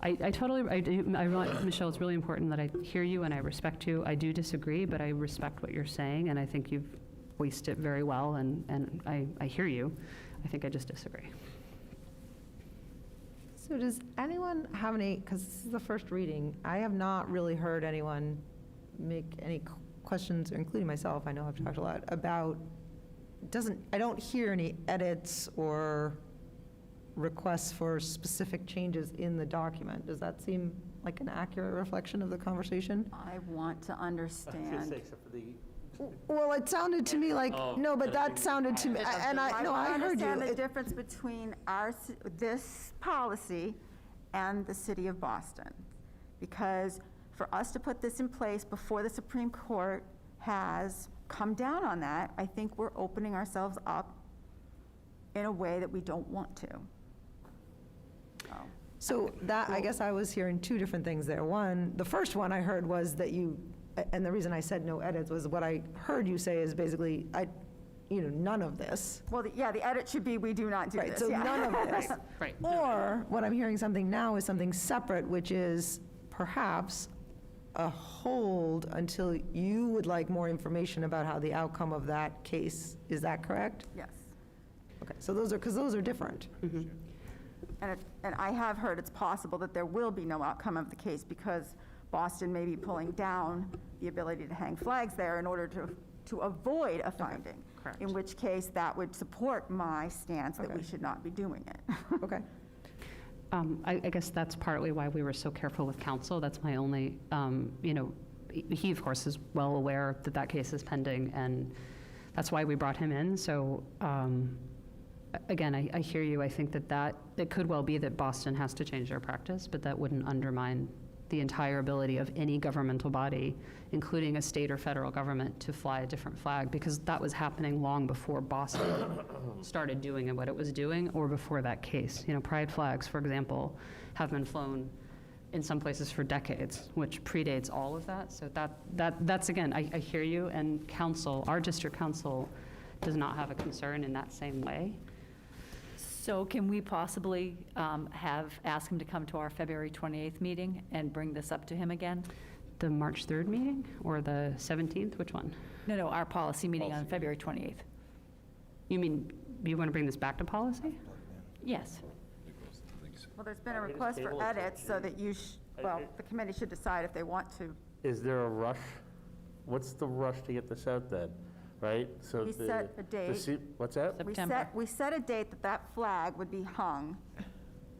I realize, Michelle, it's really important that I hear you and I respect you. I do disagree, but I respect what you're saying, and I think you've voiced it very well, and I hear you. I think I just disagree. So does anyone have any, because this is the first reading, I have not really heard anyone make any questions, including myself, I know I've talked a lot, about, I don't hear any edits or requests for specific changes in the document. Does that seem like an accurate reflection of the conversation? I want to understand. Well, it sounded to me like, no, but that sounded to me, and I heard you. I understand the difference between this policy and the city of Boston. Because for us to put this in place before the Supreme Court has come down on that, I think we're opening ourselves up in a way that we don't want to. So that, I guess I was hearing two different things there. One, the first one I heard was that you and the reason I said no edits was what I heard you say is basically, none of this. Well, the edit should be, we do not do Right, this. so yeah. none of this. Right. Or, what I'm hearing something now is something separate, which is perhaps a hold until you would like more information about how the outcome of that case, is that correct? Yes. Okay, so because those are different. And I have heard it's possible that there will be no outcome of the case because Boston may be pulling down the ability to hang flags there in order to avoid a finding. Correct. In which case, that would support my stance that we should not be doing it. Okay. I guess that's partly why we were so careful with counsel. That's my only, he, of course, is well aware that that case is pending, and that's why we brought him in. So, again, I hear you. I think that it could well be that Boston has to change their practice, but that wouldn't undermine the entire ability of any governmental body, including a state or federal government, to fly a different flag, because that was happening long before Boston started doing what it was doing, or before that case. Pride flags, for example, have been flown in some places for decades, which predates all of that. So that's again, I hear you, and council, our district council, does not have a concern in that same way. So can we possibly ask him to come to our February 28th meeting and bring this up to him again? The March 3rd meeting or the 17th? Which one? No, our policy meeting on February 28th. You mean you want to bring this back to policy? Yes. Well, there's been a request for edits so that the committee should decide if they want to. Is there a rush? What's the rush to get this out then, right? So We set a date. What's that? September. We set a date that flag would be hung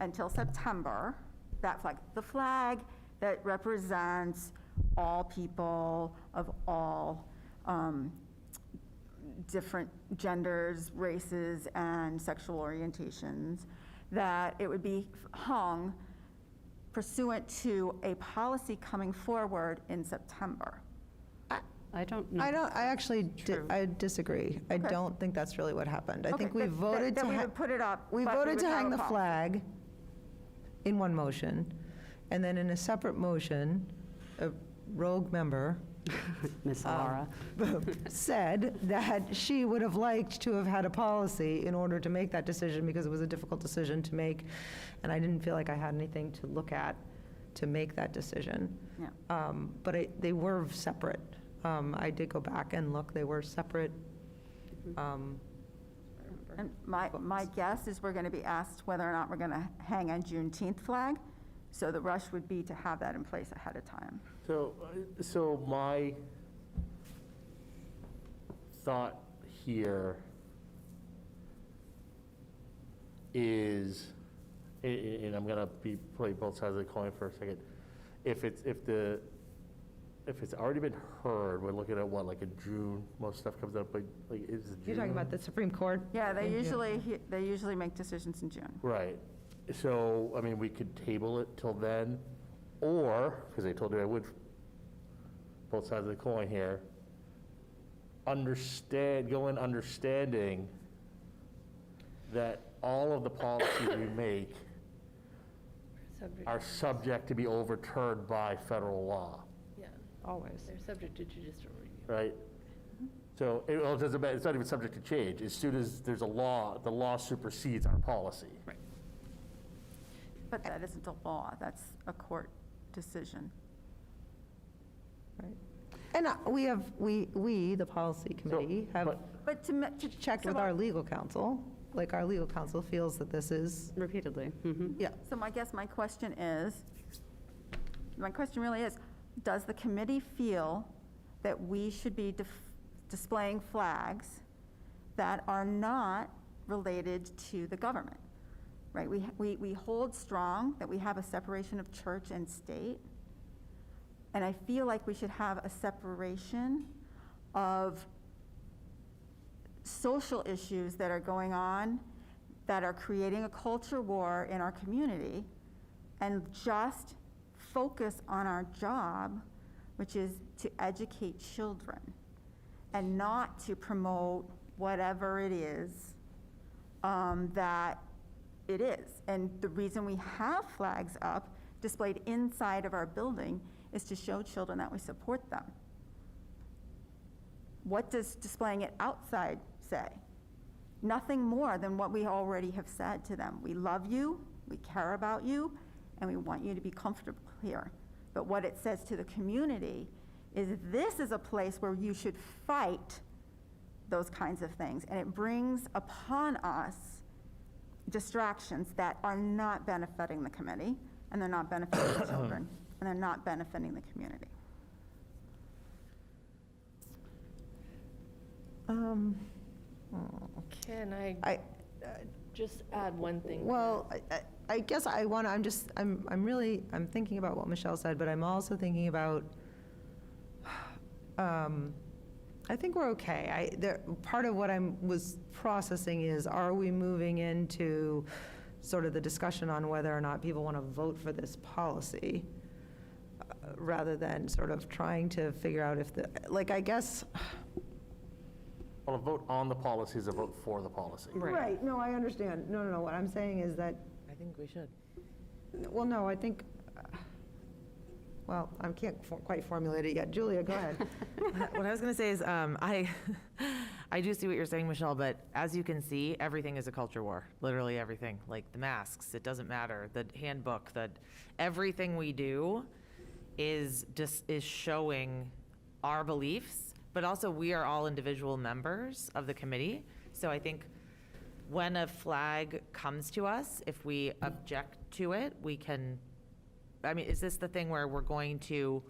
until September, that flag. The flag that represents all people of all different genders, races, and sexual orientations, that it would be hung pursuant to a policy coming forward in September. I don't know. I actually I disagree. I don't think that's really what happened. I think we voted that we would put it up. We but voted would to have hang a the policy. flag in one motion, and then in a separate motion, a rogue member Miss Laura. said that she would have liked to have had a policy in order to make that decision because it was a difficult decision to make, and I didn't feel like I had anything to look at to make that decision. Yeah. But they were separate. I did go back and look, they were separate. And my guess is we're going to be asked whether or not we're going to hang a Juneteenth flag, so the rush would be to have that in place ahead of time. So my thought here is, and I'm gonna play both sides of the coin for a second. If it's already been heard, we're looking at what, like in June, most stuff comes up, like is it June? You're talking about the Supreme Court? Yeah, they in June. usually make decisions in June. Right. So, I mean, we could table it till then, or, because they told me I would, both sides of the coin here, understanding that all of the policies we make are subject to be overturned by federal law, Yeah, Always. they're subject to judicial review. right? So, it doesn't matter, it's not even subject to change. As soon as there's a law, the law supersedes our policy. Right. But that isn't a law, that's a court decision. Right. And we, the policy committee, have But to checked with our legal counsel. Like, our legal counsel feels that this is, Repeatedly. yeah. So my question really is, does the committee feel that we should be displaying flags that are not related to the government? Right, we hold strong that we have a separation of church and state, and I feel like we should have a separation of social issues that are going on, that are creating a culture war in our community, and just focus on our job, which is to educate children, and not to promote whatever it is that it is. And the reason we have flags up displayed inside of our building is to show children that we support them. What does displaying it outside say? Nothing more than what we already have said to them. We love you, we care about you, and we want you to be comfortable here. But what it says to the community is this is a place where you should fight those kinds of things. And it brings upon us distractions that are not benefiting the committee, and they're not benefiting the children, and they're not benefiting the community. Can I just add one thing? Well, I guess I'm thinking about what Michelle said, but I'm also thinking about, I think we're okay. Part of what I was processing is, are we moving into sort of the discussion on whether or not people want to vote for this policy, rather than sort of trying to figure out if I guess. Well, a vote on the policy is a vote for the policy. Right, no, I understand. No, what I'm saying is that, I think we should. well, no, I think, well, I can't quite formulate it yet. Julia, go ahead. What I was going to say is, I do see what you're saying, Michelle, but as you can see, everything is a culture war. Literally everything. Like the masks, it doesn't matter. The handbook, everything we do is showing our beliefs, but also we are all individual members of the committee. So I think when a flag comes to us, if we object to it, we can, is this the thing where we're going to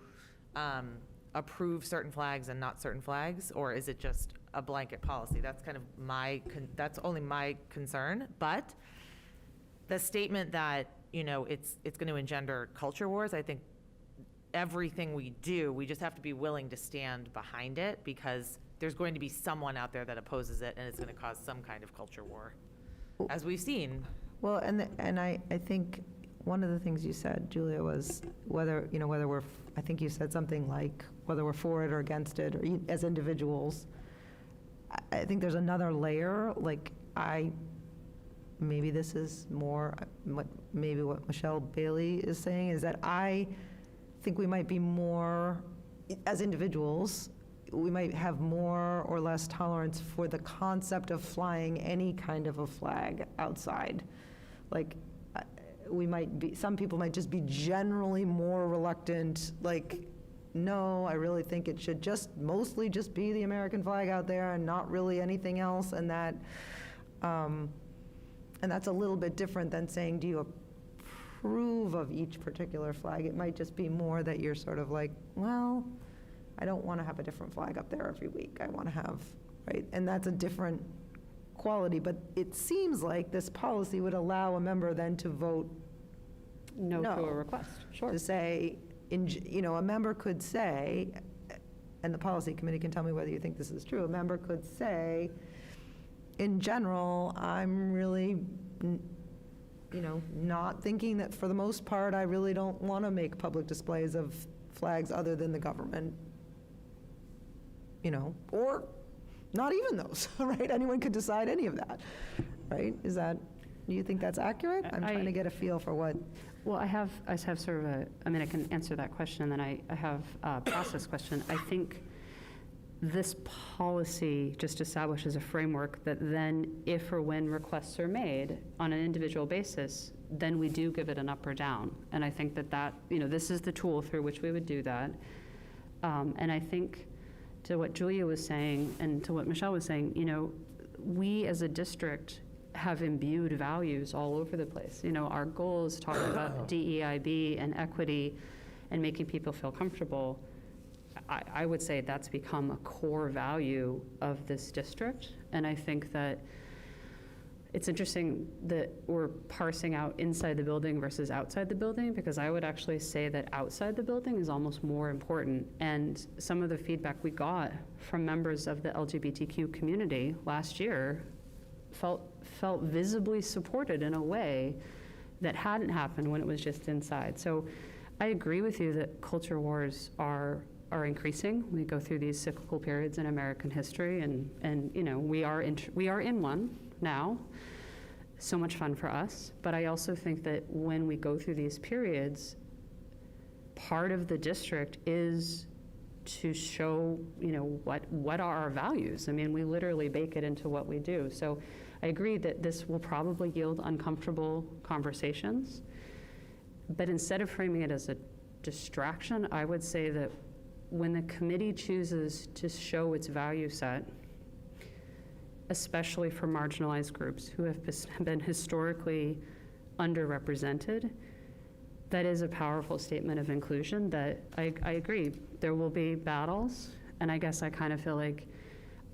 approve certain flags and not certain flags? Or is it just a blanket policy? That's kind of that's only my concern. But the statement that, it's going to engender culture wars, I think everything we do, we just have to be willing to stand behind it, because there's going to be someone out there that opposes it, and it's going to cause some kind of culture war, as we've seen. Well, and I think one of the things you said, Julia, was whether we're, I think you said something like whether we're for it or against it, or as individuals. I think there's another layer, maybe this is more, what Michelle Bailey is saying, is that I think we might be more, as individuals, we might have more or less tolerance for the concept of flying any kind of a flag outside. Some people might just be generally more reluctant, no, I really think it should mostly just be the American flag out there and not really anything else, and that's a little bit different than saying, do you approve of each particular flag? It might just be more that you're sort of well, I don't want to have a different flag up there every week. I want to have, right? And that's a different quality, but it seems like this policy would allow a member then to vote No to a request, sure. To say, a member could say, and the policy committee can tell me whether you think this is true, a member could say, in general, I'm really not thinking that for the most part, I really don't want to make public displays of flags other than the government, or not even those, right? Anyone could decide any of that, right? Do you think that's accurate? I'm trying to get a feel for what. Well, I have sort of I can answer that question, and then I have a process question. I think this policy just establishes a framework that then, if or when requests are made on an individual basis, then we do give it an up or down. And I think that this is the tool through which we would do that. And I think to what Julia was saying and to what Michelle was saying, we as a district have imbued values all over the place. Our goal is talking about DEIB and equity and making people feel comfortable. I would say that's become a core value of this district. And I think that it's interesting that we're parsing out inside the building versus outside the building, because I would actually say that outside the building is almost more important. And some of the feedback we got from members of the LGBTQ community last year felt visibly supported in a way that hadn't happened when it was just inside. So I agree with you that culture wars are increasing. We go through these cyclical periods in American history, and we are in one now. So much fun for us. But I also think that when we go through these periods, part of the district is to show, what are our values. I mean, we literally bake it into what we do. So I agree that this will probably yield uncomfortable conversations, but instead of framing it as a distraction, I would say that when the committee chooses to show its value set, especially for marginalized groups who have been historically underrepresented, that is a powerful statement of inclusion that I agree. There will be battles, and I guess I kind of feel like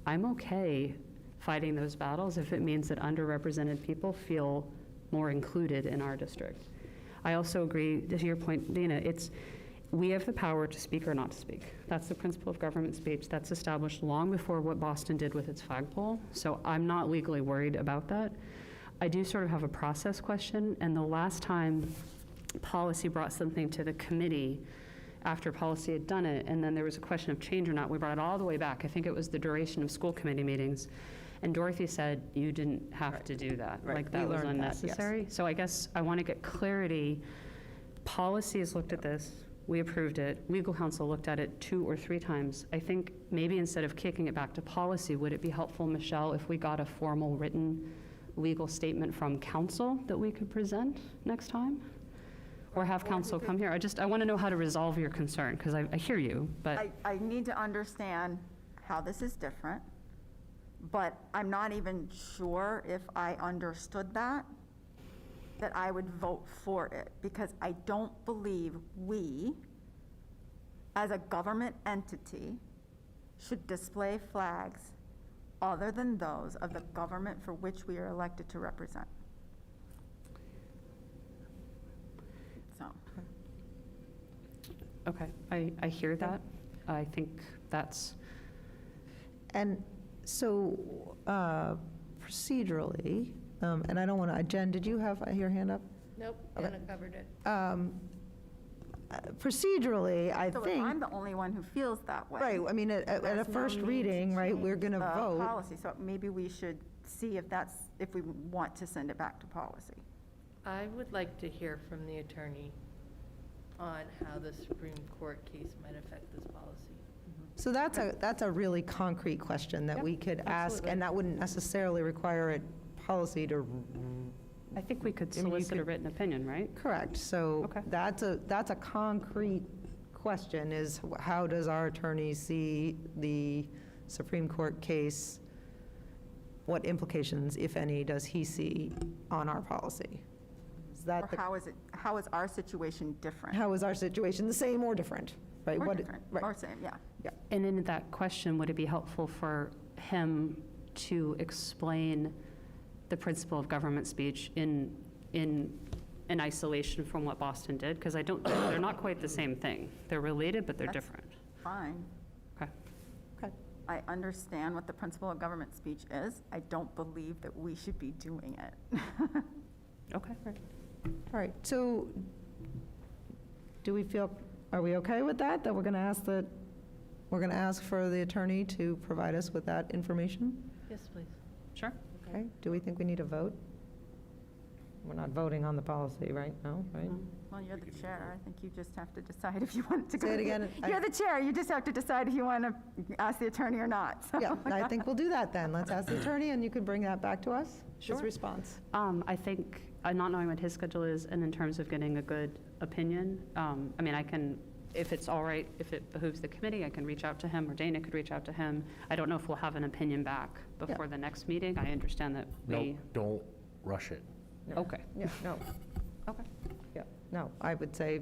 I'm okay fighting those battles if it means that underrepresented people feel more included in our district. I also agree, to your point, Dina, we have the power to speak or not to speak. That's the principle of government speech. That's established long before what Boston did with its flagpole. So I'm not legally worried about that. I do sort of have a process question. And the last time policy brought something to the committee after policy had done it, and then there was a question of change or not, we brought it all the way back. I think it was the duration of school committee meetings. And Dorothy said, you didn't have to do that. Right. Like that We was learned that, yes. unnecessary. So I guess I want to get clarity. Policy has looked at this. We approved it. Legal counsel looked at it 2 or 3 times. I think maybe instead of kicking it back to policy, would it be helpful, Michelle, if we got a formal written legal statement from counsel that we could present next time? Or have counsel come here? I want to know how to resolve your concern, because I hear you, but. I need to understand how this is different, but I'm not even sure if I understood that I would vote for it, because I don't believe we, as a government entity, should display flags other than those of the government for which we are elected to represent. So. Okay, I hear that. I think that's. And so procedurally, and I don't want to, Jen, did you have your hand up? Nope, Okay. Anna covered it. Procedurally, I So if think. I'm the only one who feels that way. Right, I mean, at a there's no first need reading, right, we're going to the vote. Policy, so maybe we should see if we want to send it back to policy. I would like to hear from the attorney on how the Supreme Court case might affect this policy. So that's a really concrete question that we could ask, absolutely. and that wouldn't necessarily require a policy to. I think we could I mean, you solicit a could- written opinion, right? Correct, so Okay. that's a concrete question, is how does our attorney see the Supreme Court case? What implications, if any, does he see on our policy? Is that Or how is our situation different? how is our situation, the same or different, right? Or What- different, right. or same, yeah. Yeah. And in that question, would it be helpful for him to explain the principle of government speech in isolation from what Boston did? Because they're not quite the same thing. They're related, but they're That's different. Fine. Okay. Okay. I understand what the principle of government speech is. I don't believe that we should be doing it. Okay. All right, so are we okay with that? That we're going to ask for the attorney to provide us with that information? Yes, please. Sure. Okay, do we think we need a vote? We're not voting on the policy, right? No, right? Well, you're the chair. I think you just have to decide if you want to go. Say it again. You're the chair. You just have to decide if you want to ask the attorney or not. So. Yeah, I think we'll do that then. Let's ask the attorney, and you can bring that back to us, his Sure. response. I think, not knowing what his schedule is, and in terms of getting a good opinion, I mean, I can, if it's all right, if it behooves the committee, I can reach out to him, or Dana could reach out to him. I don't know if we'll have an opinion back before the next meeting. I understand that No, don't rush it. Okay. Yeah, no. Okay. Yeah, no, I would say,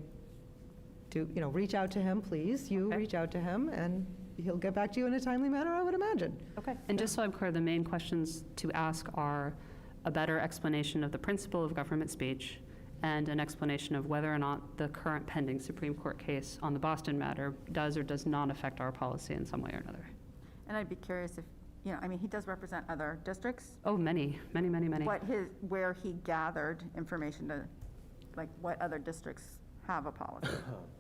reach out to him, please. You reach out to him, and he'll get back to you in a timely manner, I would imagine. Okay. And just so I'm clear, the main questions to ask are a better explanation of the principle of government speech and an explanation of whether or not the current pending Supreme Court case on the Boston matter does or does not affect our policy in some way or another. And I'd be curious if, he does represent other districts. Oh, many. Where he gathered information to, like, what other districts have a policy.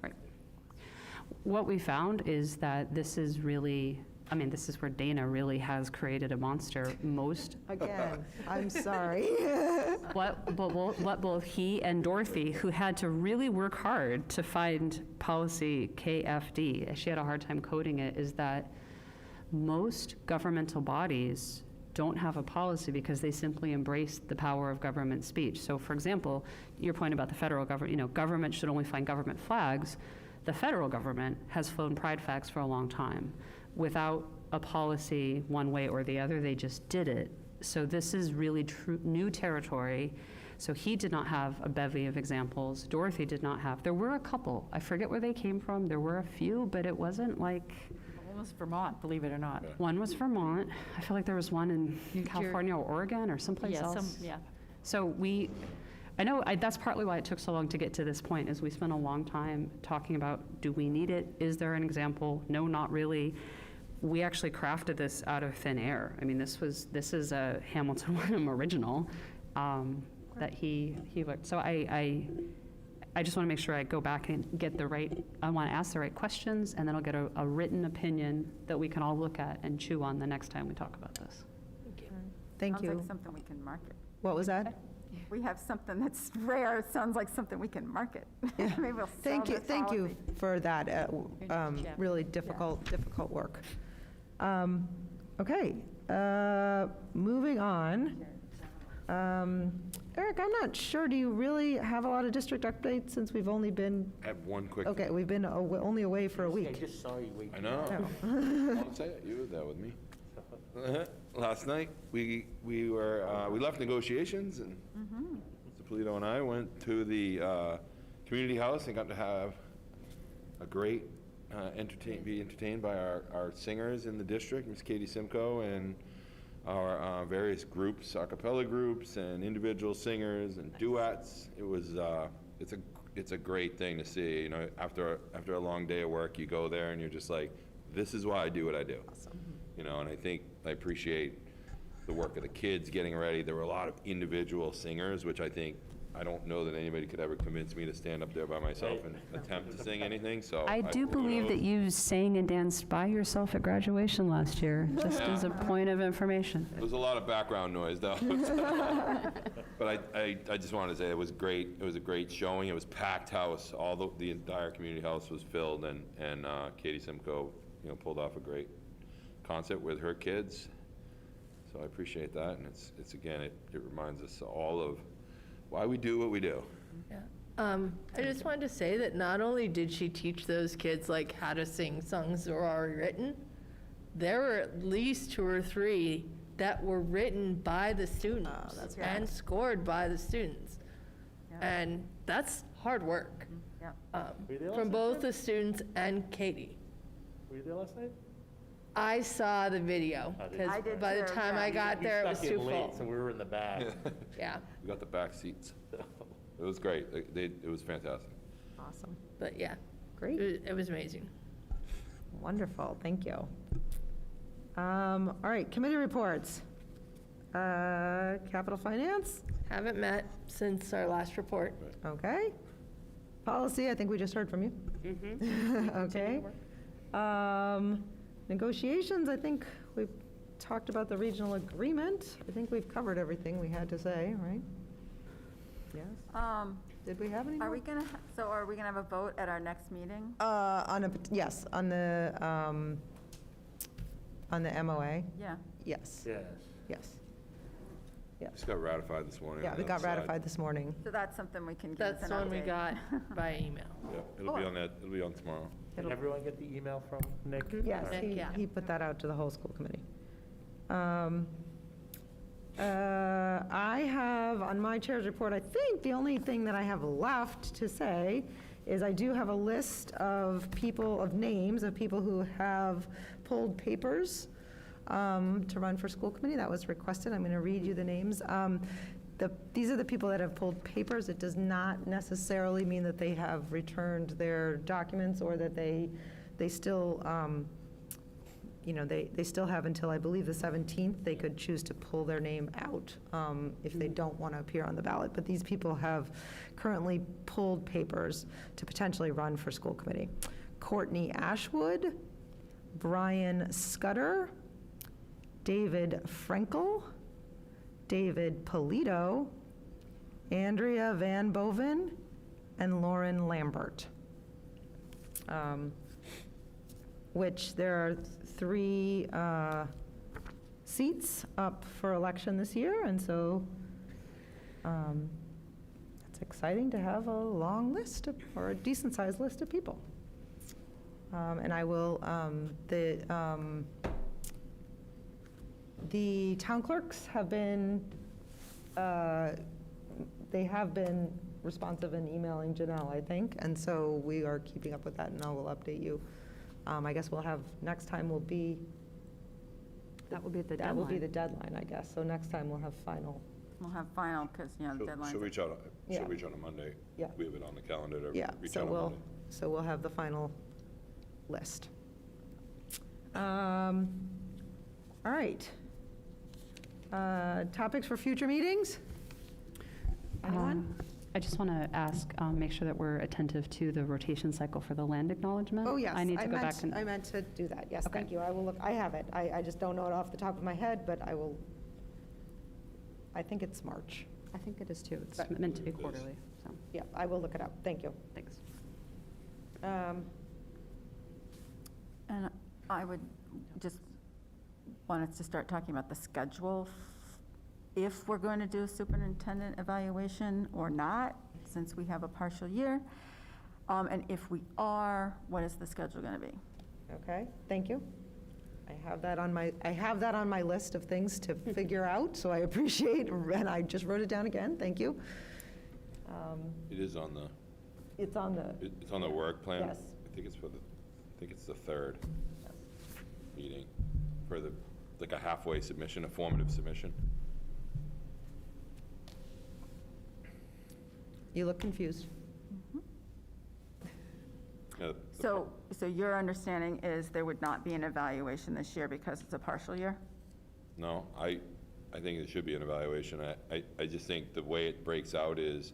Right. What we found is that this is really I mean, this is where Dana really has created a monster. Again, I'm sorry. What both he and Dorothy, who had to really work hard to find policy KFD, she had a hard time coding it, is that most governmental bodies don't have a policy because they simply embrace the power of government speech. So for example, your point about the federal government, government should only fly government flags. The federal government has flown pride flags for a long time without a policy one way or the other. They just did it. So this is really new territory. So he did not have a bevy of examples. Dorothy did not have. There were a couple. I forget where they came from. There were a few, but it wasn't like... One was Vermont, believe it or not. One was Vermont. I feel like there was one in California or Oregon or someplace else. So I know that's partly why it took so long to get to this point, is we spent a long time talking about, do we need it? Is there an example? No, not really. We actually crafted this out of thin air. I mean, this is a Hamilton Wenham original that he worked. So I just want to make sure I go back and get I want to ask the right questions, and then I'll get a written opinion that we can all look at and chew on the next time we talk about this. Thank you. Sounds like something we can market. What was that? We have something that's rare. It sounds like something we can market. Maybe we'll sell this Thank you policy. for that really difficult work. Okay, moving on. Eric, I'm not sure, do you really have a lot of district updates since we've only been, I have one quick. okay, we've been only away for a I week. just saw you wait. I know. I'll say it. You were there with me. Last night, we left negotiations, and Mr. Polito and I went to the community house and got to have a great be entertained by our singers in the district, Miss Katie Simcoe, and our various groups, a cappella groups, and individual singers and duets. It was it's a great thing to see. After a long day of work, you go there and you're just like, this is why I do what I do. Awesome. And I appreciate the work of the kids getting ready. There were a lot of individual singers, which I don't know that anybody could ever convince me to stand up there by myself and attempt to sing anything, so. I do believe that you sang and danced by yourself at graduation last year, just as a point of information. There was a lot of background noise, though. But I just wanted to say it was great. It was a great showing. It was packed house. The entire community house was filled, and Katie Simcoe, pulled off a great concert with her kids. So I appreciate that, and it's again, it reminds us all of why we do what we do. Yeah. I just wanted to say that not only did she teach those kids how to sing songs that were already written, there were at least 2 or 3 that were written by the students and scored by the students. Yeah. And that's hard work Yeah. Were you there from last both night? the students and Katie. Were you there last night? I saw the video I did. because I did by the too, time yeah. I got there, it was We stuck too in late, full. so we were in the back. Yeah, We got the back seats. It was great. It was fantastic. Awesome, but yeah, great, it was amazing. wonderful, thank you. All right, committee reports. Capital Finance, Haven't met since our last report. okay. Policy, I think we just heard from you. Okay. Negotiations, I think we've talked about the regional agreement. I think we've covered everything we had to say, right? Yes. Did we have any more? Are we gonna have a vote at our next meeting? Yes, on the MOA, Yeah. yes, Yes. yes. Just got ratified this morning. Yeah, on we the got other side. ratified this morning. So that's something we can give us That's an the one we update. got by email. Yeah, it'll be on that. It'll be on tomorrow. Did everyone get the email from Nick? Yes, Yeah. he put that out to the whole school committee. I have, on my chair's report, I think the only thing that I have left to say is I do have a list of names of people who have pulled papers to run for school committee. That was requested. I'm going to read you the names. These are the people that have pulled papers. It does not necessarily mean that they have returned their documents or that they still, they still have until, I believe, the 17th. They could choose to pull their name out if they don't want to appear on the ballot. But these people have currently pulled papers to potentially run for school committee. Courtney Ashwood, Brian Scudder, David Frankel, David Polito, Andrea Van Boven, and Lauren Lambert. Which there are 3 seats up for election this year, and so it's exciting to have a long list, or a decent-sized list of people. And I will, the town clerks have been, they have been responsive in emailing Janelle, I think, and so we are keeping up with that, and I will update you. I guess we'll have, next time will be, That will be the that will be the deadline. deadline, I guess, so next time we'll have final. We'll have final, because, the deadline's... She'll reach out, Yeah. she'll reach out on Monday. Yeah. We have it on the calendar to Yeah, reach so out on Monday. we'll have the final list. All right. Topics for future meetings? Anyone? I just want to ask, make sure that we're attentive to the rotation cycle for the land acknowledgement. Oh, yes. I need to go back and. I meant to do that, yes, Okay. thank you. I will look, I have it. I just don't know it off the top of my head, but I will, I think it's March. I think it is too. It's But- meant to be quarterly, so, Yeah, I will look it up. Thank you. thanks. And I would just want us to start talking about the schedule, if we're going to do a superintendent evaluation or not, since we have a partial year. And if we are, what is the schedule going to be? Okay, thank you. I have that on my list of things to figure out, so I appreciate, and I just wrote it down again, thank you. It is on the, It's on the, it's on the work plan. Yes. I think it's the 3rd meeting for the, like a halfway submission, a formative submission. you look confused. Yeah, So your understanding is there would not be an evaluation this year because it's a partial year? No, I think it should be an evaluation. I just think the way it breaks out is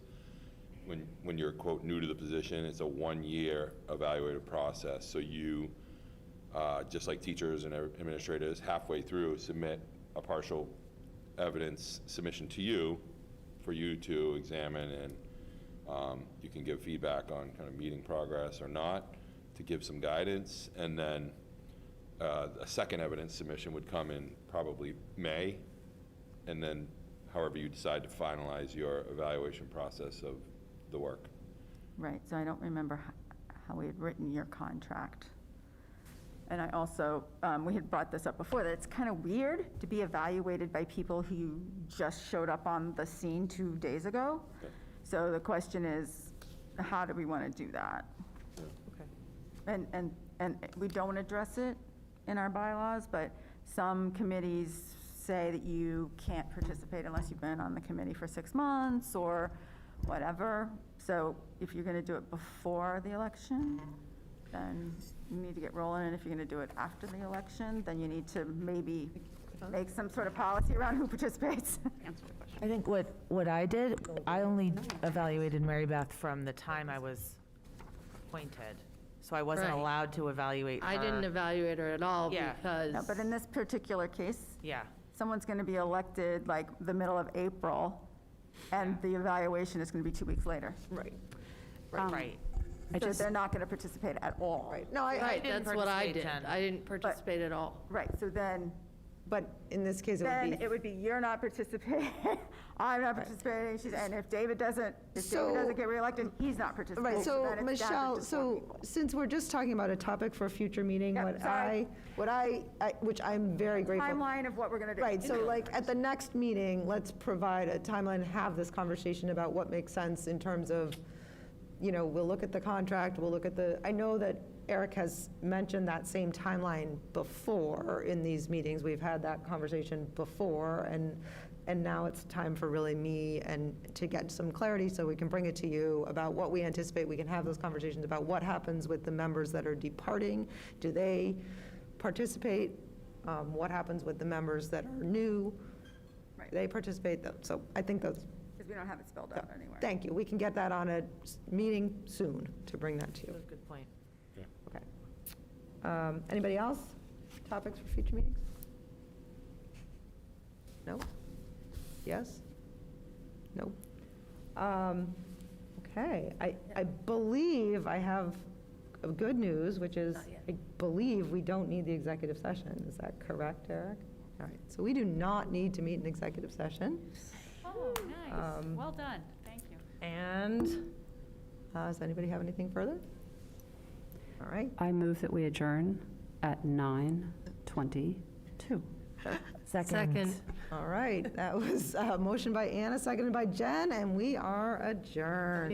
when you're, quote, new to the position, it's a 1-year evaluative process. So you, just like teachers and administrators, halfway through, submit a partial evidence submission to you for you to examine, and you can give feedback on kind of meeting progress or not, to give some guidance. And then a second evidence submission would come in probably May, and then however you decide to finalize your evaluation process of the work. Right, so I don't remember how we had written your contract. And I also, we had brought this up before, that it's kind of weird to be evaluated by people who just showed up on the scene 2 days ago. Okay. So the question is, how do we want to do that? Okay. And we don't address it in our bylaws, but some committees say that you can't participate unless you've been on the committee for 6 months or whatever. So if you're going to do it before the election, then you need to get rolling. And if you're going to do it after the election, then you need to maybe make some sort of policy around who participates. Answer the question. I think what I did, I only evaluated Mary Beth from the time I was appointed. So I wasn't Right. allowed to evaluate her. I didn't evaluate her at all Yeah. because. No, but in this particular case, Yeah. someone's going to be elected like the middle of April, and the evaluation is going to be 2 weeks later. Right. Right. So they're not going to participate at all. Right. No, I Right, didn't that's what I participate, did. Jen. I didn't participate at all. Right, so then, But in this case, it would then be. it would be, you're not participating, I'm not participating, and if David doesn't get reelected, he's not participating. Right, so then it's down to Michelle, just 4 so people. since we're just talking about a topic for a future meeting, Yep, sorry. which I'm very grateful. Timeline of what we're going to do. Right, so like at the next meeting, let's provide a timeline and have this conversation about what makes sense in terms of, we'll look at the contract, we'll look at I know that Eric has mentioned that same timeline before in these meetings. We've had that conversation before, and now it's time for really me and to get some clarity so we can bring it to you about what we anticipate. We can have those conversations about what happens with the members that are departing. Do they participate? What happens with the members that are new? Right. Do they participate? So I think those, Because we don't have it spelled out anywhere. thank you. We can get that on a meeting soon to bring that to you. Good point. Okay. Anybody else? Topics for future meetings? No? Yes? No? Okay, I believe I have good news, which is, I believe we don't need the executive session. Is that correct, Eric? All right, so we do not need to meet in executive session. Oh, nice. Well done. Thank you. And does anybody have anything further? All right. I move that we adjourn at 9:22. Second. All right, that was a motion by Anna, seconded by Jen, and we are adjourned.